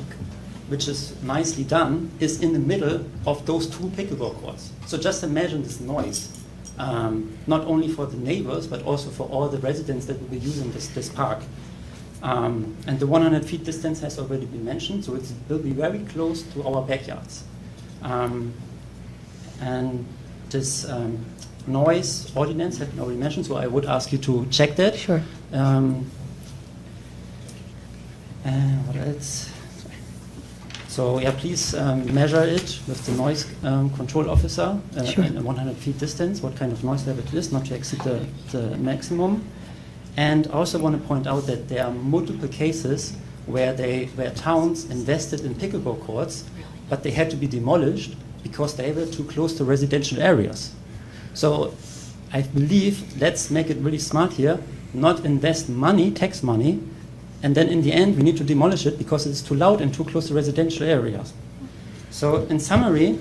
[SPEAKER 18] which is nicely done, is in the middle of those 2 pickleball courts. So just imagine this noise, not only for the neighbors, but also for all the residents that will be using this park. And the 100 feet distance has already been mentioned, so it will be very close to our backyards. And this noise ordinance has been already mentioned, so I would ask you to check that.
[SPEAKER 4] Sure.
[SPEAKER 18] What else? So yeah, please measure it with the noise control officer
[SPEAKER 4] Sure.
[SPEAKER 18] in a 100 feet distance, what kind of noise level it is, not to exceed the maximum. And I also want to point out that there are multiple cases where towns invested in pickleball courts, but they had to be demolished because they were too close to residential areas. So I believe let's make it really smart here, not invest money, tax money, and then in the end we need to demolish it because it's too loud and too close to residential areas. So in summary,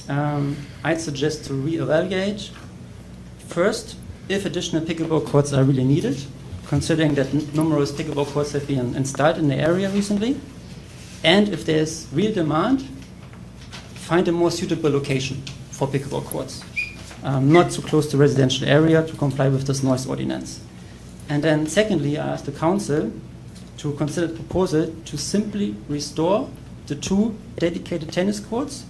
[SPEAKER 18] I'd suggest to reevaluate first if additional pickleball courts are really needed, considering that numerous pickleball courts have been installed in the area recently, and if there's real demand, find a more suitable location for pickleball courts, not too close to residential area to comply with this noise ordinance. And then secondly, I asked the council to consider the proposal to simply restore the 2 dedicated tennis courts.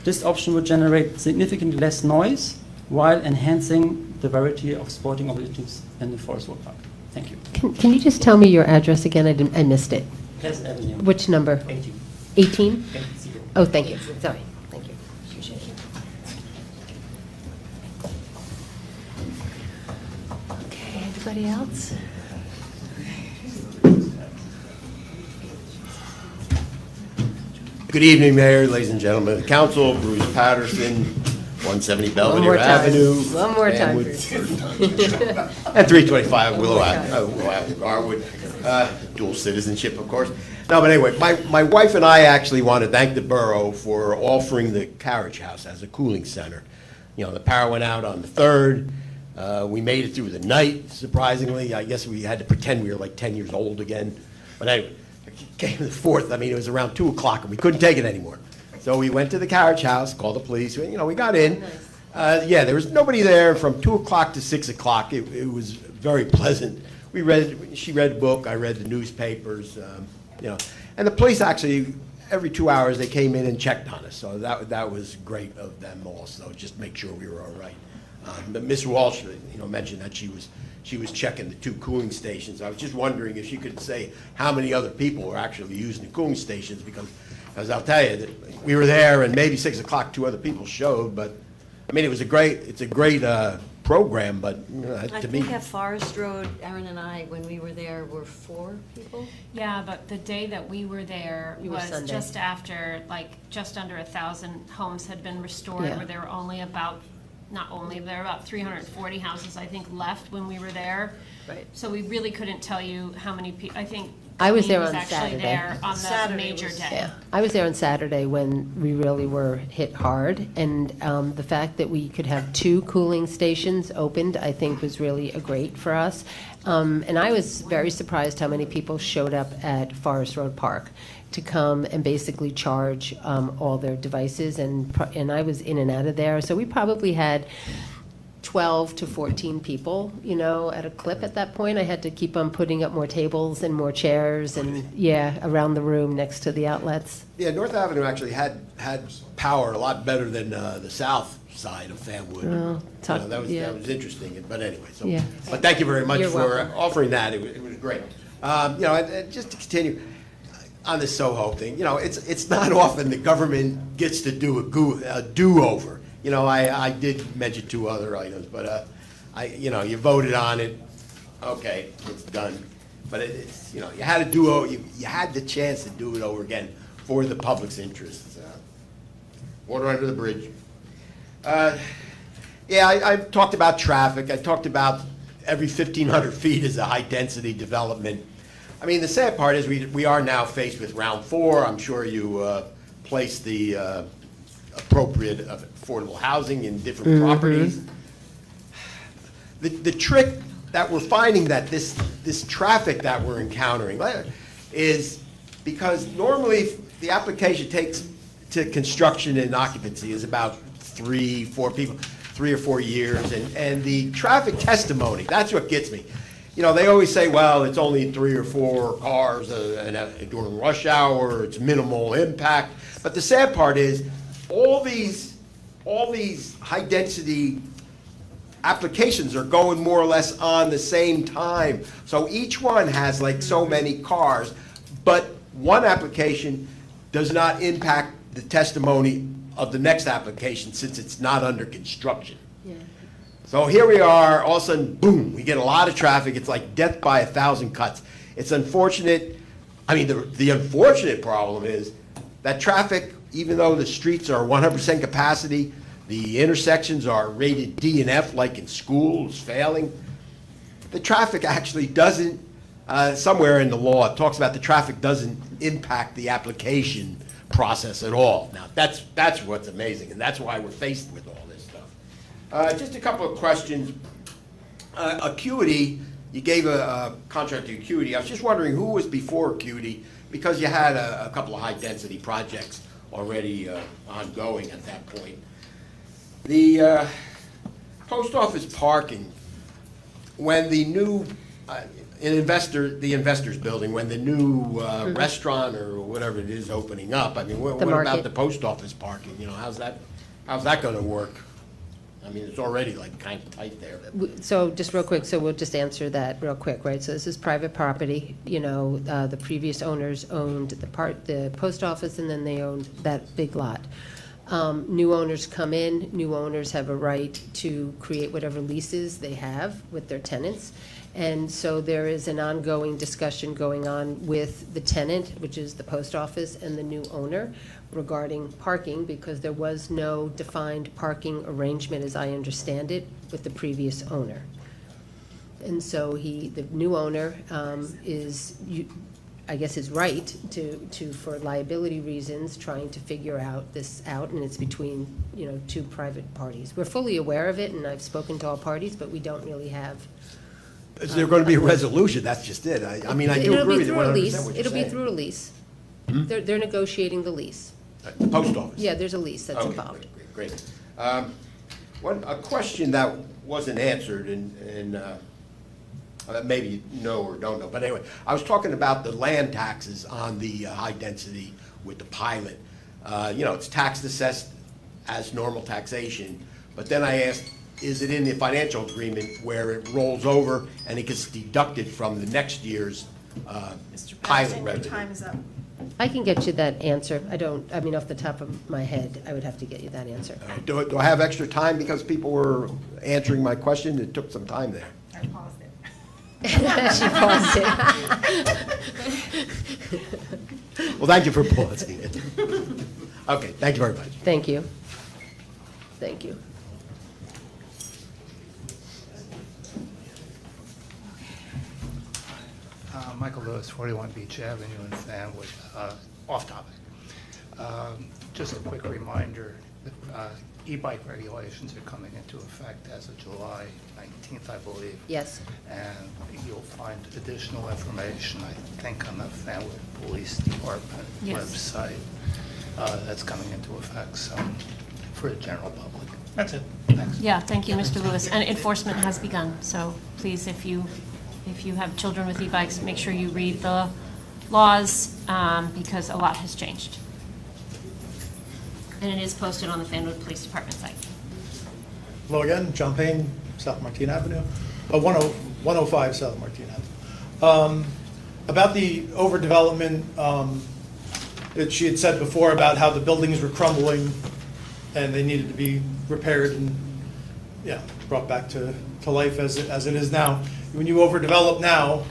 [SPEAKER 18] This option would generate significantly less noise while enhancing the variety of sporting opportunities in the Forest Walk Park. Thank you.
[SPEAKER 4] Can you just tell me your address again? I missed it.
[SPEAKER 18] Pleasant Avenue.
[SPEAKER 4] Which number?
[SPEAKER 18] 18.
[SPEAKER 4] 18?
[SPEAKER 18] 18.
[SPEAKER 4] Oh, thank you. Sorry. Thank you. Okay, anybody else?
[SPEAKER 19] Good evening, Mayor, ladies and gentlemen of the council. Bruce Patterson, 170 Belvedere Avenue.
[SPEAKER 4] One more time.
[SPEAKER 19] Fanwood. And 325 Willow Avenue, Garwood. Dual citizenship, of course. No, but anyway, my wife and I actually want to thank the borough for offering the carriage house as a cooling center. You know, the power went out on the 3rd. We made it through the night, surprisingly. I guess we had to pretend we were like 10 years old again. But anyway, it came the 4th. I mean, it was around 2 o'clock, and we couldn't take it anymore. So we went to the carriage house, called the police. You know, we got in. Yeah, there was nobody there from 2 o'clock to 6 o'clock. It was very pleasant. She read the book, I read the newspapers, you know. And the police actually, every 2 hours, they came in and checked on us. So that was great of them also, just make sure we were all right. But Ms. Walsh, you know, mentioned that she was checking the 2 cooling stations. I was just wondering if she could say how many other people were actually using the cooling stations, because as I'll tell you, that we were there and maybe 6 o'clock 2 other people showed, but I mean, it's a great program, but you know,
[SPEAKER 14] I
[SPEAKER 19] to me.
[SPEAKER 14] think at Forest Road, Aaron and I, when we were there, were 4 people.
[SPEAKER 10] Yeah, but the day that we were there
[SPEAKER 4] You were
[SPEAKER 10] was
[SPEAKER 4] Sunday.
[SPEAKER 10] just after, like, just under 1,000 homes had been restored,
[SPEAKER 4] Yeah.
[SPEAKER 10] where there were only about not only, there are about 340 houses, I think, left when we were there.
[SPEAKER 4] Right.
[SPEAKER 10] So we really couldn't tell you how many people, I think.
[SPEAKER 4] I was there
[SPEAKER 10] Colleen
[SPEAKER 4] on
[SPEAKER 10] actually
[SPEAKER 4] Saturday.
[SPEAKER 10] there on the
[SPEAKER 11] Saturday
[SPEAKER 10] major
[SPEAKER 11] was-
[SPEAKER 10] day.
[SPEAKER 4] Yeah, I was there on Saturday when we really were hit hard, and the fact that we could have 2 cooling stations opened, I think, was really a great for us. And I was very surprised how many people showed up at Forest Road Park to come and basically charge all their devices, and I was in and out of there, so we probably had 12 to 14 people, at a clip at that point. I had to keep on putting up more tables and more chairs and, around the room next to the outlets.
[SPEAKER 19] Yeah, North Avenue actually had power a lot better than the south side of Fanwood.
[SPEAKER 4] Well,
[SPEAKER 19] That was interesting, but anyway, so.
[SPEAKER 4] Yeah.
[SPEAKER 19] But thank you very much
[SPEAKER 4] You're
[SPEAKER 19] for
[SPEAKER 4] welcome.
[SPEAKER 19] offering that, it was great. And just to continue on the Soho thing, it's not often the government gets to do a do-over. I did mention 2 other items, but you voted on it, okay, it's done. But it's, you had to do, you had the chance to do it over again for the public's interests. Water under the bridge. I talked about traffic. I talked about every 1,500 feet is a high-density development. I mean, the sad part is we are now faced with round 4. I'm sure you placed the appropriate affordable housing in different properties. The trick that we're finding that this traffic that we're encountering is because normally the application takes to construction and occupancy is about 3 or 4 years, and the traffic testimony, that's what gets me. They always say, well, it's only 3 or 4 cars during rush hour, it's minimal impact, but the sad part is all these high-density applications are going more or less on the same time. So each one has like so many cars, but one application does not impact the testimony of the next application since it's not under construction.
[SPEAKER 4] Yeah.
[SPEAKER 19] So here we are, all of a sudden, boom, we get a lot of traffic. It's like death by 1,000 cuts. It's unfortunate. I mean, the unfortunate problem is that traffic, even though the streets are 100% capacity, the intersections are rated D and F like in schools, failing. The traffic actually doesn't, somewhere in the law, it talks about the traffic doesn't impact the application process at all. Now, that's what's amazing, and that's why we're faced with all this stuff. Just a couple of questions. Acuity, you gave a contract to Acuity. I was just wondering who was before Acuity, because you had a couple of high-density projects already ongoing at that point. The post office parking, when the new the investors building, when the new restaurant or whatever it is opening up, I mean, what about the post office parking? How's that going to work? I mean, it's already like kind of tight there.
[SPEAKER 4] So just real quick, so we'll just answer that real quick, right? So this is private property, the previous owners owned the post office, and then they owned that big lot. New owners come in, new owners have a right to create whatever leases they have with their tenants. And so there is an ongoing discussion going on with the tenant, which is the post office, and the new owner regarding parking, because there was no defined parking arrangement, as I understand it, with the previous owner. And so the new owner is right to, for liability reasons, trying to figure this out, and it's between, 2 private parties. We're fully aware of it, and I've spoken to all parties, but we don't really have.
[SPEAKER 19] Is there going to be a resolution? That's just it. I mean, I do agree with 100% what you're saying.
[SPEAKER 4] It'll be through a lease. They're negotiating the lease.
[SPEAKER 19] The post office?
[SPEAKER 4] Yeah, there's a lease that's involved.
[SPEAKER 19] Great. A question that wasn't answered, and maybe you know or don't know, but anyway, I was talking about the land taxes on the high density with the pilot. It's tax assessed as normal taxation, but then I asked, is it in the financial agreement where it rolls over and it gets deducted from the next year's pilot revenue?
[SPEAKER 2] Your time is up.
[SPEAKER 4] I can get you that answer. Off the top of my head, I would have to get you that answer.
[SPEAKER 19] Do I have extra time because people were answering my question? It took some time there.
[SPEAKER 2] I paused it.
[SPEAKER 4] She paused it.
[SPEAKER 19] Well, thank you for pausing it. Okay, thank you very much.
[SPEAKER 4] Thank you. Thank you.
[SPEAKER 20] Michael Lewis, 41 Beach Avenue in Fanwood. Off topic. Just a quick reminder, e-bike regulations are coming into effect as of July 19th, I believe.
[SPEAKER 4] Yes.
[SPEAKER 20] And you'll find additional information, I think, on the Fanwood Police Department
[SPEAKER 10] Yes.
[SPEAKER 20] website that's coming into effect, so for the general public. That's it. Thanks.
[SPEAKER 10] Yeah, thank you, Mr. Lewis. And enforcement has begun, so please, if you have children with e-bikes, make sure you read the laws, because a lot has changed. And it is posted on the Fanwood Police Department site.
[SPEAKER 21] Hello again, John Payne, South Martin Avenue, 105 South Martin Avenue. About the overdevelopment, that she had said before about how the buildings were crumbling and they needed to be repaired and, yeah, brought back to life as it is now. When you overdevelop now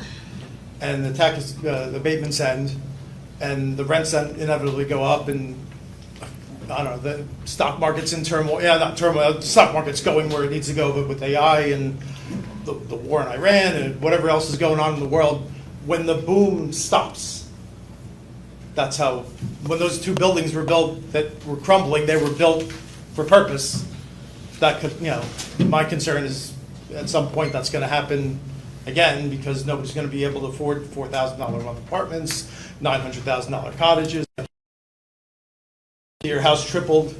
[SPEAKER 21] and the tax abatements end and the rents inevitably go up and I don't know, the stock market's in turmoil, not turmoil, the stock market's going where it needs to go, but with AI and the war in Iran and whatever else is going on in the world, when the boom stops, that's how, when those two buildings were built that were crumbling, they were built for purpose. That could, my concern is at some point that's going to happen again because nobody's going to be able to afford $4,000 a month apartments, $900,000 cottages. Your house tripled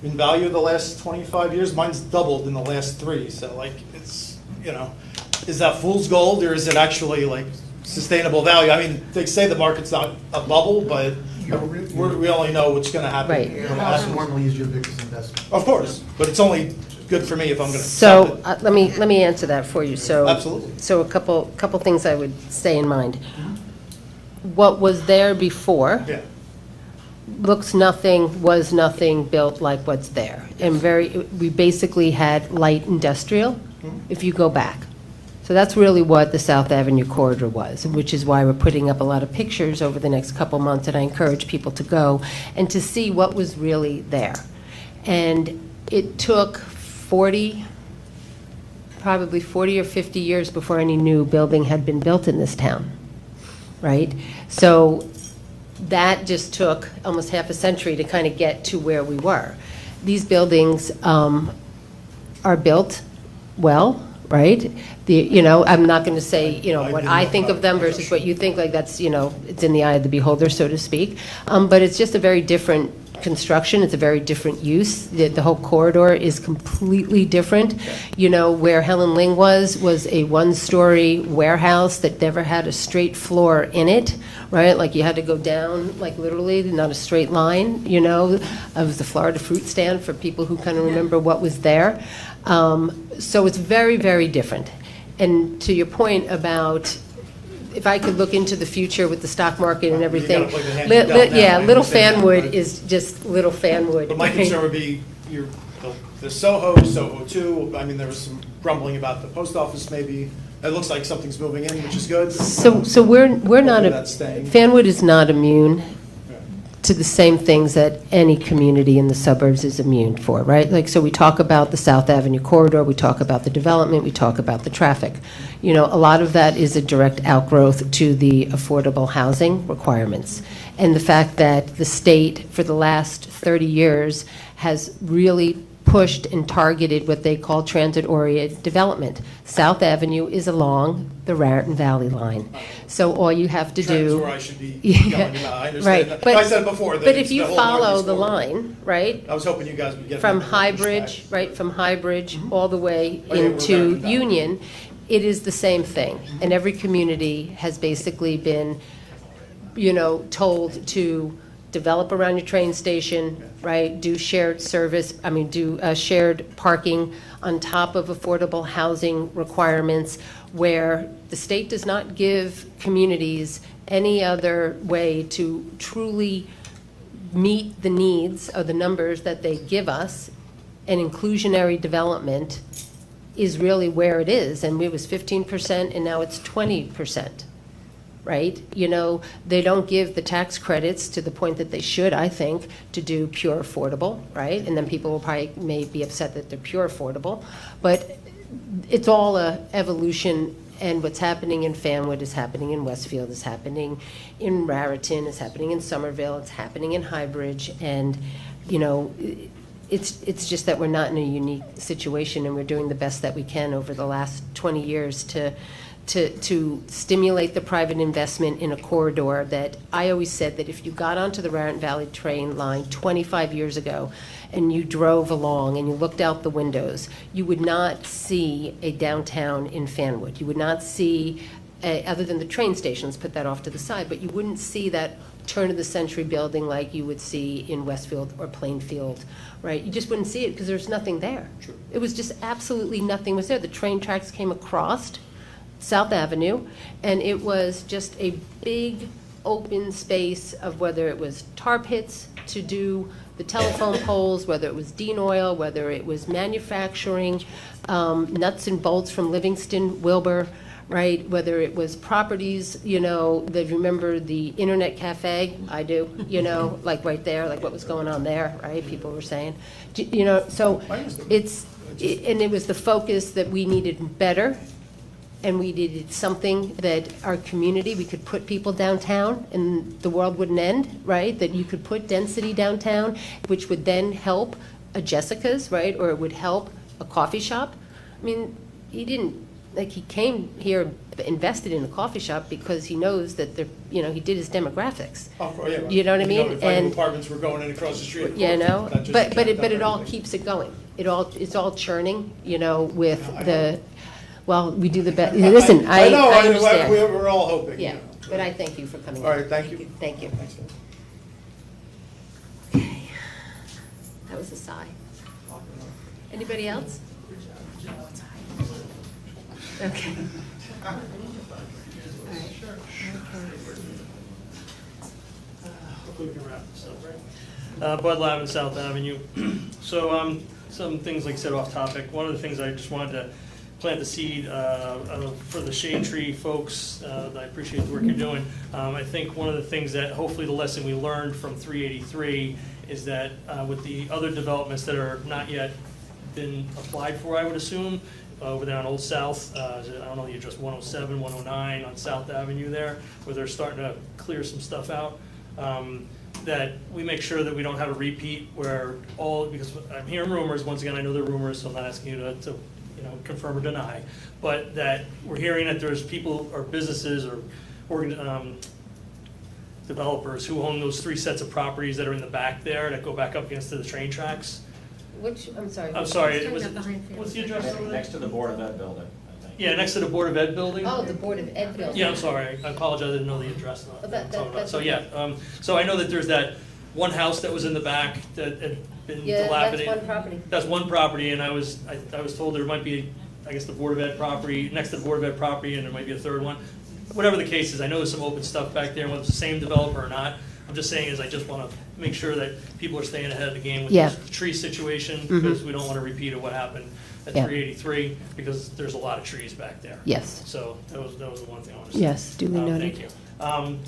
[SPEAKER 21] in value the last 25 years. Mine's doubled in the last 3. So, it's, is that fool's gold or is it actually, sustainable value? I mean, they say the market's not a bubble, but we only know what's going to happen.
[SPEAKER 4] Right.
[SPEAKER 13] Your house normally is your biggest investment.
[SPEAKER 21] Of course, but it's only good for me if I'm going to
[SPEAKER 4] So let me answer that for you. So
[SPEAKER 21] Absolutely.
[SPEAKER 4] So a couple things I would stay in mind. What was there before looks nothing, was nothing, built like what's there, and we basically had light industrial. If you go back. So that's really what the South Avenue corridor was, which is why we're putting up a lot of pictures over the next couple months, and I encourage people to go and to see what was really there. And it took probably 40 or 50 years before any new building had been built in this town, right? So that just took almost half a century to kind of get to where we were. These buildings are built well, right? I'm not going to say, what I think of them versus what you think, that's, it's in the eye of the beholder, so to speak. But it's just a very different construction. It's a very different use. The whole corridor is completely different. Where Helen Ling was a one-story warehouse that never had a straight floor in it, right? Like you had to go down, literally, not a straight line, It was the Florida fruit stand for people who kind of remember what was there. So it's very, very different. And to your point about if I could look into the future with the stock market and everything, Little Fanwood is just Little Fanwood.
[SPEAKER 21] But my concern would be the Soho 2. I mean, there was some grumbling about the post office maybe. It looks like something's moving in, which is good.
[SPEAKER 4] So we're not,
[SPEAKER 21] that's staying.
[SPEAKER 4] Fanwood is not immune to the same things that any community in the suburbs is immune for, right? So we talk about the South Avenue corridor, we talk about the development, we talk about the traffic. A lot of that is a direct outgrowth to the affordable housing requirements. And the fact that the state, for the last 30 years, has really pushed and targeted what they call transit-oriented development. South Avenue is along the Raritan Valley line. So all you have to do...
[SPEAKER 21] That's where I should be going about. I understand
[SPEAKER 4] right.
[SPEAKER 21] that.
[SPEAKER 4] But
[SPEAKER 21] I said before that
[SPEAKER 4] but if
[SPEAKER 21] it's
[SPEAKER 4] you
[SPEAKER 21] the whole
[SPEAKER 4] follow
[SPEAKER 21] Northeast
[SPEAKER 4] the
[SPEAKER 21] corridor.
[SPEAKER 4] line, right?
[SPEAKER 21] I was hoping you guys would get
[SPEAKER 4] From
[SPEAKER 21] it.
[SPEAKER 4] High Bridge, right, from High Bridge all the way
[SPEAKER 21] Oh, yeah, we're
[SPEAKER 4] into
[SPEAKER 21] Raritan Valley.
[SPEAKER 4] Union, it is the same thing. And every community has basically been, told to develop around your train station, right? Do shared service, do shared parking on top of affordable housing requirements where the state does not give communities any other way to truly meet the needs of the numbers that they give us. And inclusionary development is really where it is. And it was 15% and now it's 20%. Right? They don't give the tax credits to the point that they should, I think, to do pure affordable, right? And then people will may be upset that they're pure affordable. But it's all a evolution And what's happening in Fanwood is happening in Westfield, is happening in Raritan, is happening in Somerville, it's happening in Highbridge, and, you know, it's just that we're not in a unique situation, and we're doing the best that we can over the last 20 years to stimulate the private investment in a corridor that I always said that if you got onto the Raritan Valley train line 25 years ago and you drove along and you looked out the windows, you would not see a downtown in Fanwood. You would not see, other than the train stations, put that off to the side, but you wouldn't see that turn-of-the-century building like you would see in Westfield or Plainfield, right? You just wouldn't see it because there's nothing there. True. It was just absolutely nothing was there. The train tracks came across South Avenue, and it was just a big open space of whether it was tar pits to do the telephone poles, whether it was Dean Oil, whether it was manufacturing, nuts and bolts from Livingston, Wilbur, right? Whether it was properties, you know, that remember the Internet Cafe, I do, you know, like right there, like what was going on there, right? People were saying, you know, so and it was the focus that we needed better. And we needed something that our community, we could put people downtown and the world wouldn't end, right? That you could put density downtown, which would then help a Jessica's, right? Or it would help a coffee shop. I mean, he didn't, like he came here, invested in a coffee shop because he knows that they're, you know, he did his demographics.
[SPEAKER 21] Oh, yeah. You know what I mean? If I knew apartments were going in across the street.
[SPEAKER 4] You know,
[SPEAKER 21] not just
[SPEAKER 4] but it all
[SPEAKER 21] everything.
[SPEAKER 4] keeps it going. It's all churning, you know, with the, well, we do the best. Listen, I
[SPEAKER 21] know,
[SPEAKER 4] understand.
[SPEAKER 21] we're all hoping.
[SPEAKER 4] Yeah, but I thank you for coming.
[SPEAKER 21] All right, thank you.
[SPEAKER 4] Thank you. Okay, that was a sigh. Anybody else? Okay. All right.
[SPEAKER 8] We can wrap this up, right? Bud Lab and South Avenue. So some things, like I said, off topic. One of the things I just wanted to plant the seed for the shade tree folks. I appreciate the work you're doing. I think one of the things that hopefully the lesson we learned from 383 is that with the other developments that are not yet been applied for, I would assume, over there on Old South, I don't know the address, 107, 109 on South Avenue there, where they're starting to clear some stuff out. That we make sure that we don't have a repeat where because I'm hearing rumors, once again, I know they're rumors, so I'm not asking you to you know, confirm or deny, but that we're hearing that there's people or businesses or developers who own those 3 sets of properties that are in the back there that go back up against the train tracks.
[SPEAKER 4] Which, I'm sorry.
[SPEAKER 8] I'm sorry, what's the address over there?
[SPEAKER 12] Next to the Board of Ed building, I think.
[SPEAKER 8] Yeah, next to the Board of Ed building.
[SPEAKER 4] Oh, the Board of Ed building.
[SPEAKER 8] Yeah, I'm sorry, I apologize, I didn't know the address.
[SPEAKER 4] That's
[SPEAKER 8] So, yeah, so I know that there's that one house that was in the back that had been
[SPEAKER 4] Yeah,
[SPEAKER 8] dilapidated.
[SPEAKER 4] that's one property.
[SPEAKER 8] That's one property, and I was told there might be, I guess, the Board of Ed property, next to the Board of Ed property, and there might be a third one. Whatever the case is, I know there's some open stuff back there, whether it's the same developer or not. I'm just saying is I just want to make sure that people are staying ahead of the game with
[SPEAKER 4] Yeah.
[SPEAKER 8] this tree situation,
[SPEAKER 4] Mhm.
[SPEAKER 8] because we don't want to repeat of what happened at
[SPEAKER 4] Yeah.
[SPEAKER 8] 383, because there's a lot of trees back there.
[SPEAKER 4] Yes.
[SPEAKER 8] So that was the one thing I wanted to say.
[SPEAKER 4] Yes, duly noted.
[SPEAKER 8] Thank you.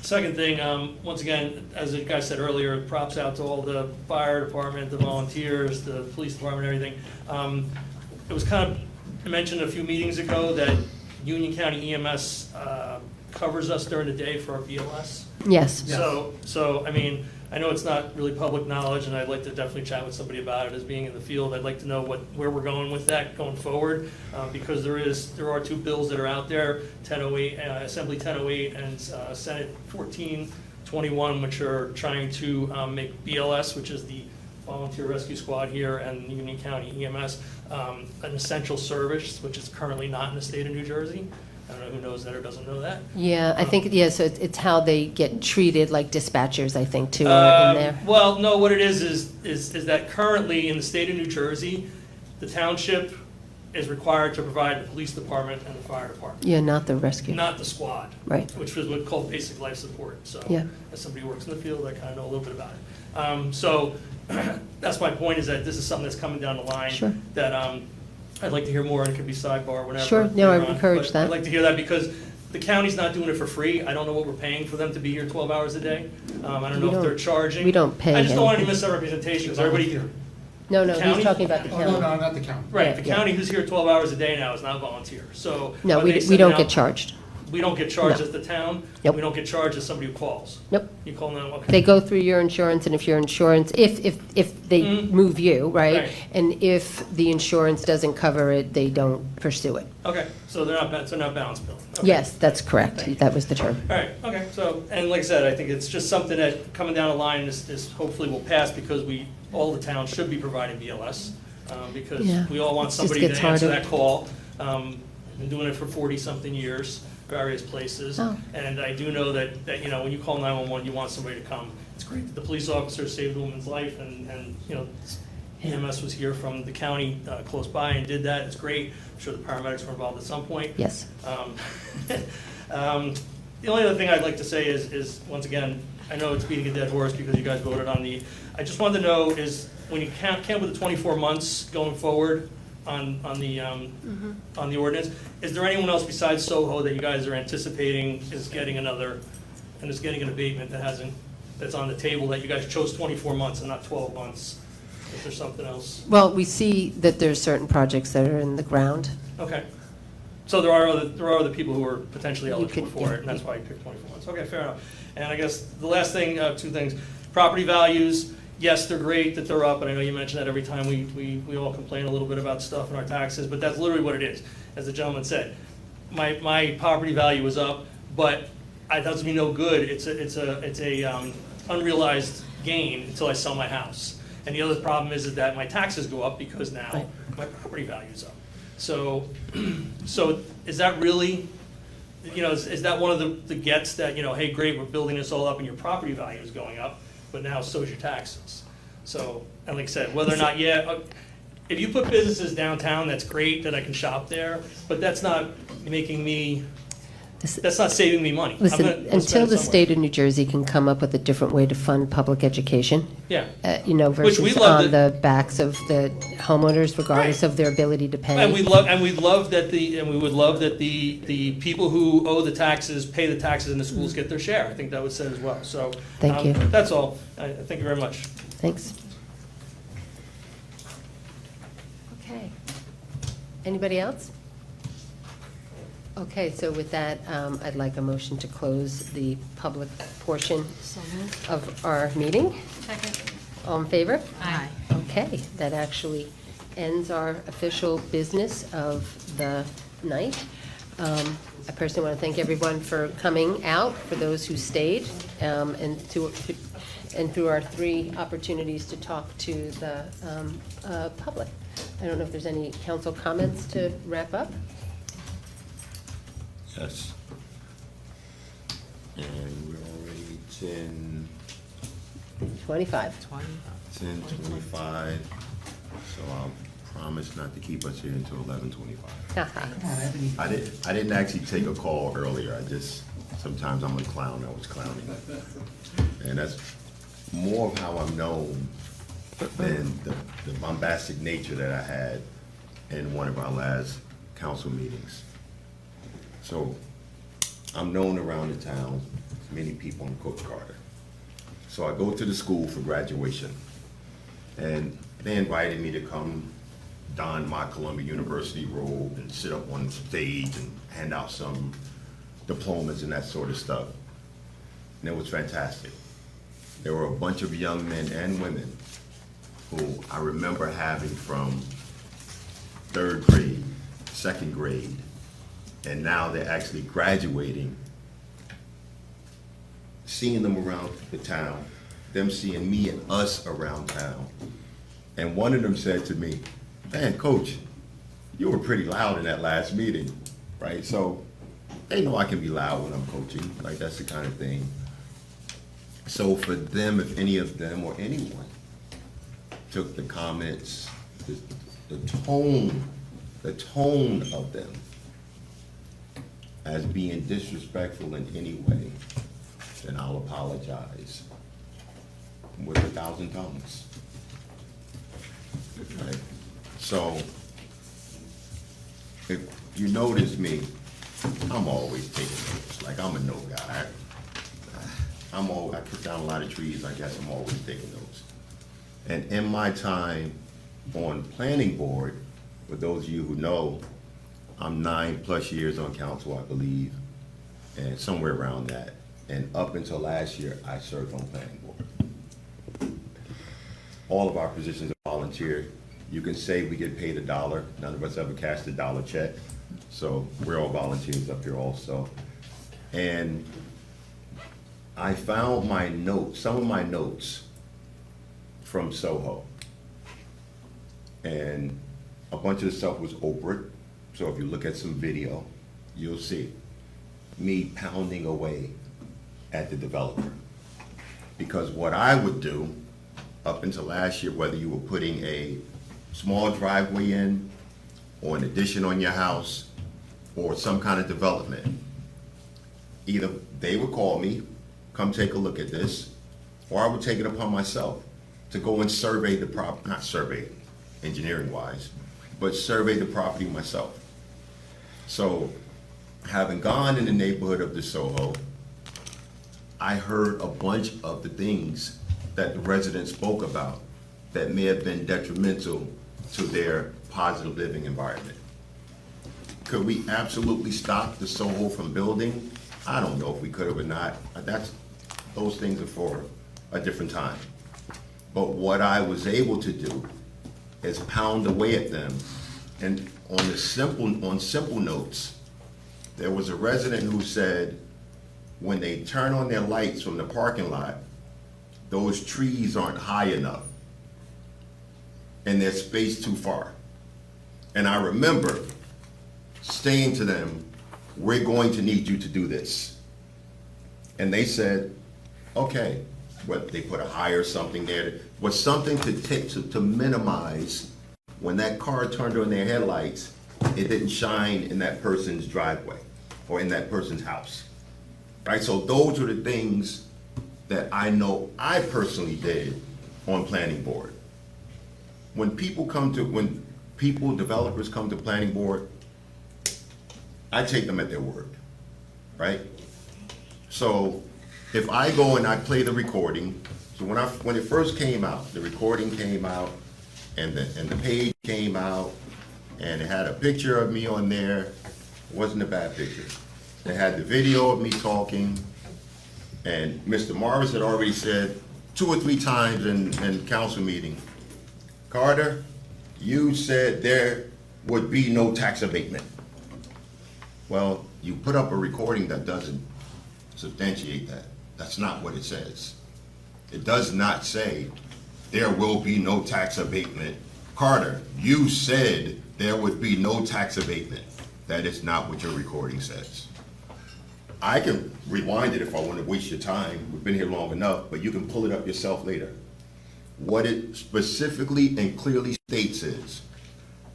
[SPEAKER 8] Second thing, once again, as the guy said earlier, props out to all the fire department, the volunteers, the police department, everything. It was kind of mentioned a few meetings ago that Union County EMS covers us during the day for our BLS.
[SPEAKER 4] Yes.
[SPEAKER 8] So I mean, I know it's not really public knowledge, and I'd like to definitely chat with somebody about it as being in the field. I'd like to know where we're going with that going forward, because there are 2 bills that are out there, 1008, Assembly 1008 and Senate 1421, which are trying to make BLS, which is the Volunteer Rescue Squad here, and Union County EMS, an essential service, which is currently not in the state of New Jersey. I don't know who knows that or doesn't know that.
[SPEAKER 4] Yeah, I think, yeah, so it's how they get treated, like dispatchers, I think, too, are in there.
[SPEAKER 8] Well, no, what it is that currently in the state of New Jersey, the township is required to provide the police department and the fire department.
[SPEAKER 4] Yeah, not the rescue.
[SPEAKER 8] Not the squad.
[SPEAKER 4] Right.
[SPEAKER 8] Which is what's called basic life support. So
[SPEAKER 4] Yeah.
[SPEAKER 8] as somebody who works in the field, I kind of know a little bit about it. So that's my point, is that this is something that's coming down the line.
[SPEAKER 4] Sure.
[SPEAKER 8] That I'd like to hear more, and it could be sidebar, whatever.
[SPEAKER 4] Sure, no, I
[SPEAKER 8] later on.
[SPEAKER 4] encourage
[SPEAKER 8] But
[SPEAKER 4] that.
[SPEAKER 8] I'd like to hear that, because the county's not doing it for free. I don't know what we're paying for them to be here 12 hours a day. I don't know if they're charging.
[SPEAKER 4] We don't pay
[SPEAKER 8] I just don't want any
[SPEAKER 4] anything.
[SPEAKER 8] misrepresentation, because everybody.
[SPEAKER 4] No,
[SPEAKER 8] The
[SPEAKER 4] no,
[SPEAKER 8] county?
[SPEAKER 4] he's talking about the
[SPEAKER 13] Oh,
[SPEAKER 4] county.
[SPEAKER 13] no, no, not the county.
[SPEAKER 8] Right, the
[SPEAKER 4] Yeah.
[SPEAKER 8] county who's here 12 hours a day now is not volunteer, so.
[SPEAKER 4] No,
[SPEAKER 8] are
[SPEAKER 4] we
[SPEAKER 8] they
[SPEAKER 4] we
[SPEAKER 8] sending
[SPEAKER 4] don't
[SPEAKER 8] out-
[SPEAKER 4] get charged.
[SPEAKER 8] We don't get charged
[SPEAKER 4] No.
[SPEAKER 8] as the town?
[SPEAKER 4] Nope.
[SPEAKER 8] We don't get charged as somebody who calls?
[SPEAKER 4] Nope.
[SPEAKER 8] You call them, okay.
[SPEAKER 4] They go through your insurance, and if your insurance, if they
[SPEAKER 8] Mhm.
[SPEAKER 4] move you, right?
[SPEAKER 8] Right.
[SPEAKER 4] And if the insurance doesn't cover it, they don't pursue it.
[SPEAKER 8] Okay, so they're not balance billing? Okay.
[SPEAKER 4] Yes, that's correct. That was the term.
[SPEAKER 8] All right, okay, so, and like I said, I think it's just something that coming down the line is hopefully will pass because all the towns should be providing BLS. Because
[SPEAKER 4] Yeah.
[SPEAKER 8] we all want
[SPEAKER 4] It just
[SPEAKER 8] somebody to
[SPEAKER 4] gets
[SPEAKER 8] answer
[SPEAKER 4] harder.
[SPEAKER 8] that call. I've been doing it for 40-something years, various places.
[SPEAKER 4] Oh.
[SPEAKER 8] And I do know that, you know, when you call 911, you want somebody to come. It's great that the police officer saved a woman's life and, you know, EMS was here from the county close by and did that. It's great. I'm sure the paramedics were involved at some point.
[SPEAKER 4] Yes.
[SPEAKER 8] The only other thing I'd like to say is, once again, I know it's beating a dead horse because you guys voted on I just wanted to know is, when you count with the 24 months going forward on the ordinance, is there anyone else besides Soho that you guys are anticipating is getting an abatement that's on the table, that you guys chose 24 months and not 12 months? Is there something else?
[SPEAKER 4] Well, we see that there's certain projects that are in the ground.
[SPEAKER 8] Okay. So there are other people who are potentially
[SPEAKER 4] You
[SPEAKER 8] eligible
[SPEAKER 4] could-
[SPEAKER 8] for
[SPEAKER 4] yeah.
[SPEAKER 8] it, and that's why you picked 24 months. Okay, fair enough. And I guess the last thing, two things. Property values, yes, they're great that they're up, and I know you mention that every time we all complain a little bit about stuff in our taxes, but that's literally what it is. As the gentleman said, my property value is up, but it does me no good. It's a unrealized gain until I sell my house. And the other problem is that my taxes go up because now my property value is up. So is that really, you know, is that one of the gets that, you know, hey, great, we're building this all up and your property value is going up, but now so's your taxes. So, and like I said, whether or not, if you put businesses downtown, that's great that I can shop there, but that's not making me, that's not saving me money. I'm
[SPEAKER 4] Listen,
[SPEAKER 8] gonna spend
[SPEAKER 4] until
[SPEAKER 8] it
[SPEAKER 4] the
[SPEAKER 8] somewhere.
[SPEAKER 4] state of New Jersey can come up with a different way to fund public education,
[SPEAKER 8] Yeah.
[SPEAKER 4] you know,
[SPEAKER 8] Which we
[SPEAKER 4] versus
[SPEAKER 8] love
[SPEAKER 4] on the backs of the homeowners, regardless of their ability to pay.
[SPEAKER 8] And we would love that the people who owe the taxes pay the taxes and the schools get their share. I think that was said as well. So
[SPEAKER 4] Thank you.
[SPEAKER 8] That's all. Thank you very much.
[SPEAKER 4] Thanks. Okay. Anybody else? Okay, so with that, I'd like a motion to close the public portion of our meeting.
[SPEAKER 10] Second.
[SPEAKER 4] All in favor?
[SPEAKER 10] Aye.
[SPEAKER 4] Okay, that actually ends our official business of the night. I personally want to thank everyone for coming out, for those who stayed, and through our 3 opportunities to talk to the public. I don't know if there's any council comments to wrap up?
[SPEAKER 15] Yes. And we're already 10,
[SPEAKER 4] 25.
[SPEAKER 15] 10:25, so I'll promise not to keep us here until 11:25. I didn't actually take a call earlier, sometimes I'm a clown, I was clowning. And that's more of how I'm known than the bombastic nature that I had in one of our last council meetings. So I'm known around the town, many people on Coach Carter. So I go to the school for graduation, and they invited me to come don my Columbia University robe and sit up on stage and hand out some diplomas and that sort of stuff. And it was fantastic. There were a bunch of young men and women who I remember having from 3rd grade, 2nd grade, and now they're actually graduating, seeing them around the town, them seeing me and us around town. And one of them said to me, man, Coach, you were pretty loud in that last meeting, right? So they know I can be loud when I'm coaching, like that's the kind of thing. So for them, if any of them or anyone took the comments, the tone of them as being disrespectful in any way, then I'll apologize with 1,000 tongues. Right? So, if you notice me, I'm always taking notes. Like, I'm a note guy. I cut down a lot of trees. I guess I'm always taking notes. And in my time on planning board, for those of you who know, I'm 9+ years on council, I believe, and somewhere around that. And up until last year, I served on planning board. All of our positions are volunteer. You can say we get paid $1. None of us ever cashed a dollar check. So we're all volunteers up here also. And I found my notes, some of my notes from Soho. And a bunch of the stuff was Oprah. So if you look at some video, you'll see me pounding away at the developer. Because what I would do up until last year, whether you were putting a small driveway in or an addition on your house or some kind of development, either they would call me, come take a look at this, or I would take it upon myself to go and survey the property, not survey it engineering wise, but survey the property myself. So having gone in the neighborhood of the Soho, I heard a bunch of the things that the residents spoke about that may have been detrimental to their positive living environment. Could we absolutely stop the Soho from building? I don't know if we could have or not. Those things are for a different time. But what I was able to do is pound away at them. And on simple notes, there was a resident who said, when they turn on their lights from the parking lot, those trees aren't high enough and they're spaced too far. And I remember saying to them, we're going to need you to do this. And they said, okay. Whether they put a higher something there, was something to minimize when that car turned on their headlights, it didn't shine in that person's driveway or in that person's house. Right, so those are the things that I know I personally did on planning board. When developers come to planning board, I take them at their word, right? So if I go and I play the recording, so when it first came out, the recording came out, and the page came out, and it had a picture of me on there. It wasn't a bad picture. They had the video of me talking, and Mr. Morris had already said 2 or 3 times in council meeting, Carter, you said there would be no tax abatement. Well, you put up a recording that doesn't substantiate that. That's not what it says. It does not say there will be no tax abatement. Carter, you said there would be no tax abatement. That is not what your recording says. I can rewind it if I want to waste your time. We've been here long enough, but you can pull it up yourself later. What it specifically and clearly states is,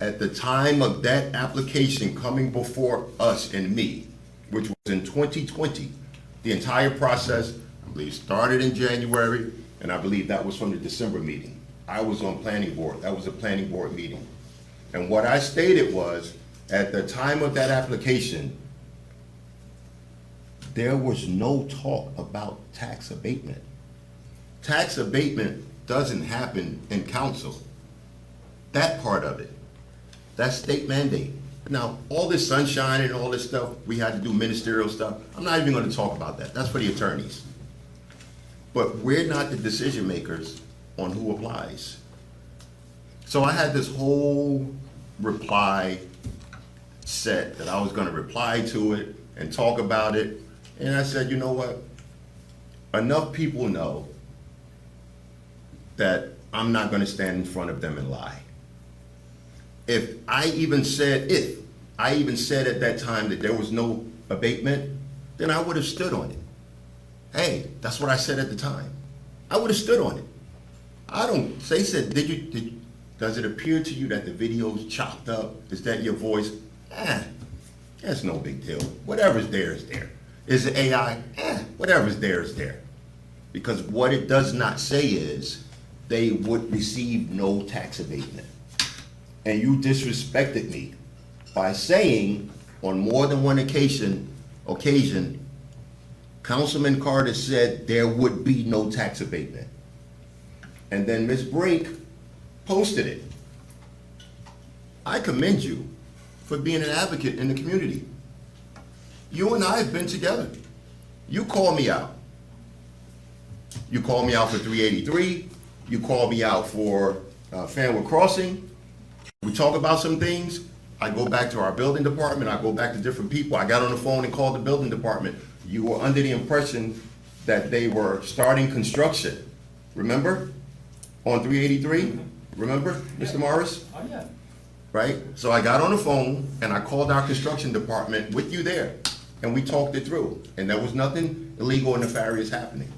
[SPEAKER 15] at the time of that application coming before us and me, which was in 2020, the entire process, I believe, started in January, and I believe that was from the December meeting. I was on planning board. That was a planning board meeting. And what I stated was, at the time of that application, there was no talk about tax abatement. Tax abatement doesn't happen in council. That part of it, that's state mandate. Now, all this sunshine and all this stuff, we had to do ministerial stuff. I'm not even going to talk about that. That's for the attorneys. But we're not the decision makers on who applies. So I had this whole reply set that I was going to reply to it and talk about it. And I said, you know what? Enough people know that I'm not going to stand in front of them and lie. If I even said at that time that there was no abatement, then I would have stood on it. Hey, that's what I said at the time. I would have stood on it. They said, does it appear to you that the video's chopped up? Is that your voice? That's no big deal. Whatever's there is there. Is it AI? Whatever's there is there. Because what it does not say is they would receive no tax abatement. And you disrespected me by saying on more than one occasion, Councilman Carter said there would be no tax abatement. And then Ms. Brink posted it. I commend you for being an advocate in the community. You and I have been together. You call me out. You call me out for 383. You call me out for Fanwood Crossing. We talk about some things. I go back to our building department. I go back to different people. I got on the phone and called the building department. You were under the impression that they were starting construction. Remember? On 383? Remember, Mr. Morris?
[SPEAKER 12] Oh, yeah.
[SPEAKER 15] Right? So I got on the phone and I called our construction department with you there, and we talked it through. And there was nothing illegal or nefarious happening.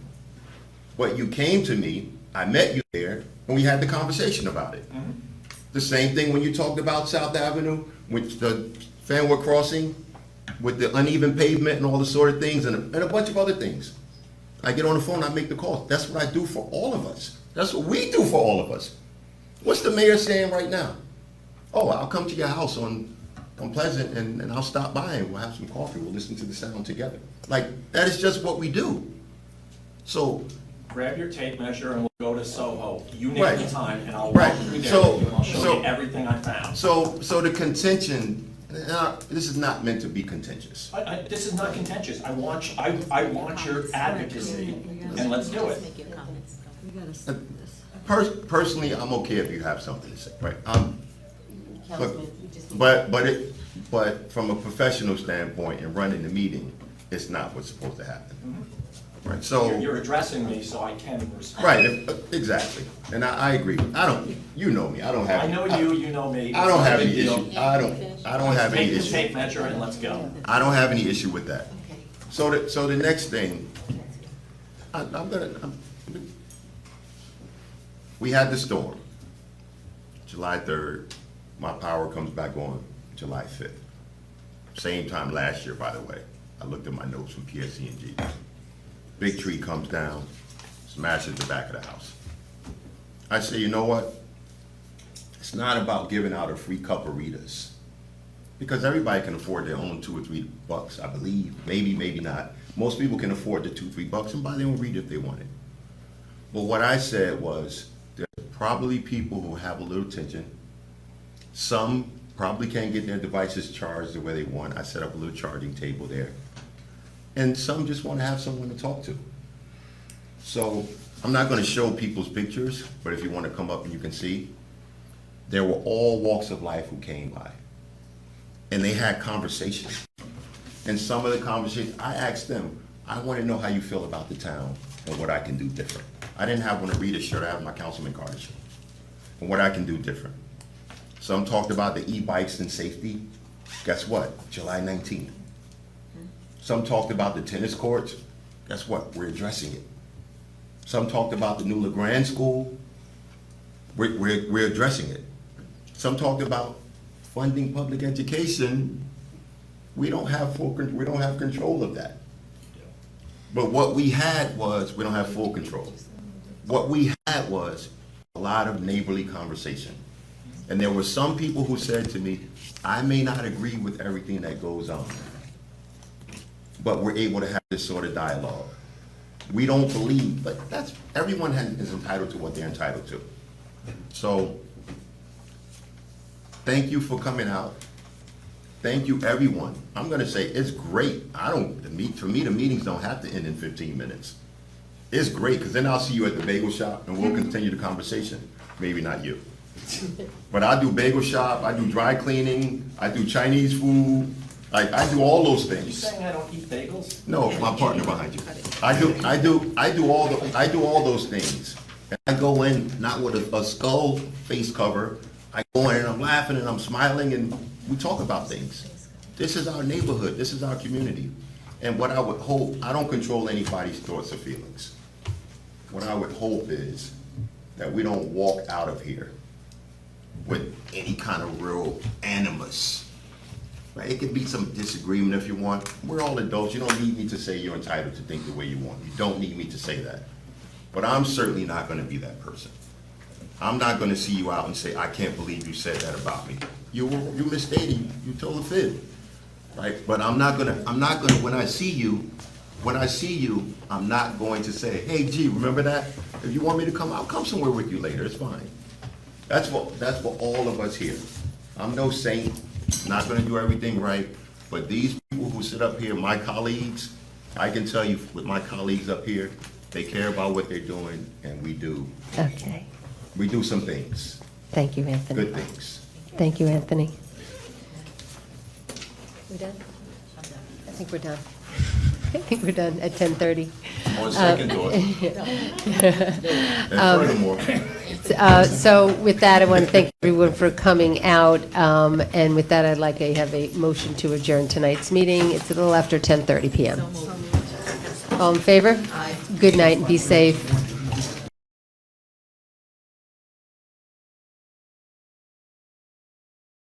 [SPEAKER 15] But you came to me, I met you there, and we had the conversation about it. The same thing when you talked about South Avenue, with the Fanwood Crossing, with the uneven pavement and all the sort of things, and a bunch of other things. I get on the phone, I make the call. That's what I do for all of us. That's what we do for all of us. What's the mayor saying right now? Oh, I'll come to your house on Pleasant and I'll stop by and we'll have some coffee. We'll listen to the sound together. Like, that is just what we do. So,
[SPEAKER 12] Grab your tape measure and we'll go to Soho. You name
[SPEAKER 15] Right.
[SPEAKER 12] the time and I'll
[SPEAKER 15] Right.
[SPEAKER 12] walk through there
[SPEAKER 15] So-
[SPEAKER 12] with you and I'll show
[SPEAKER 15] so-
[SPEAKER 12] you everything I found.
[SPEAKER 15] so the contention, this is not meant to be contentious.
[SPEAKER 12] This is not contentious. I want your advocacy, and let's do it.
[SPEAKER 15] Personally, I'm okay if you have something to say, right? But from a professional standpoint and running the meeting, it's not what's supposed to happen. Right, so.
[SPEAKER 12] You're addressing me, so I can respond.
[SPEAKER 15] Right, exactly. And I agree. You know me, I don't have.
[SPEAKER 12] I know you, you know me.
[SPEAKER 15] I don't
[SPEAKER 12] It's
[SPEAKER 15] have
[SPEAKER 12] not a
[SPEAKER 15] any
[SPEAKER 12] big deal.
[SPEAKER 15] issue, I don't have any
[SPEAKER 12] Take the
[SPEAKER 15] issue.
[SPEAKER 12] tape measure and let's go.
[SPEAKER 15] I don't have any issue with that. So the next thing, we had the storm, July 3rd. My power comes back on July 5th. Same time last year, by the way. I looked at my notes from PSC&G. Big tree comes down, smashes the back of the house. I say, you know what? It's not about giving out a free cup of Ritas. Because everybody can afford their own $2 or $3, I believe. Maybe, maybe not. Most people can afford the $2, $3 and buy their own Rita if they want it. But what I said was, there's probably people who have a little tension. Some probably can't get their devices charged the way they want. I set up a little charging table there. And some just want to have someone to talk to. So I'm not going to show people's pictures, but if you want to come up and you can see, there were all walks of life who came by. And they had conversations. And some of the conversations, I asked them, I want to know how you feel about the town and what I can do different. I didn't have one to read a shirt, I have my Councilman Carter shirt. And what I can do different. Some talked about the e-bikes and safety. Guess what? July 19th. Some talked about the tennis courts. Guess what? We're addressing it. Some talked about the new LeGrand School. We're addressing it. Some talked about funding public education. We don't have control of that. But what we had was, we don't have full control. What we had was a lot of neighborly conversation. And there were some people who said to me, I may not agree with everything that goes on, but we're able to have this sort of dialogue. We don't believe, but everyone is entitled to what they're entitled to. So, thank you for coming out. Thank you, everyone. I'm gonna say, it's great. For me, the meetings don't have to end in 15 minutes. It's great, because then I'll see you at the bagel shop and we'll continue the conversation. Maybe not you. But I do bagel shop, I do dry cleaning, I do Chinese food, I do all those
[SPEAKER 12] You
[SPEAKER 15] things.
[SPEAKER 12] saying I don't eat bagels?
[SPEAKER 15] No, my partner behind you. I do all those things. And I go in not with a skull face cover. I go in and I'm laughing and I'm smiling and we talk about things. This is our neighborhood, this is our community. And what I would hope, I don't control anybody's thoughts or feelings. What I would hope is that we don't walk out of here with any kind of real animus. Right? It could be some disagreement if you want. We're all adults. You don't need me to say you're entitled to think the way you want. You don't need me to say that. But I'm certainly not going to be that person. I'm not going to see you out and say, I can't believe you said that about me. You misstating. You told a fib. Right? But I'm not going to, when I see you, I'm not going to say, hey, gee, remember that? If you want me to come, I'll come somewhere with you later. It's fine. That's for all of us here. I'm no saint, not gonna do everything right, but these people who sit up here, my colleagues, I can tell you with my colleagues up here, they care about what they're doing, and we do.
[SPEAKER 4] Okay.
[SPEAKER 15] We do some things,
[SPEAKER 4] Thank you, Anthony.
[SPEAKER 15] good things.
[SPEAKER 4] Thank you, Anthony. We done? I think we're done. I think we're done at 10:30.
[SPEAKER 15] On second thought. And furthermore,
[SPEAKER 4] So with that, I want to thank everyone for coming out, and with that, I'd like to have a motion to adjourn tonight's meeting. It's a little after 10:30 PM. All in favor? Aye. Good night and be safe.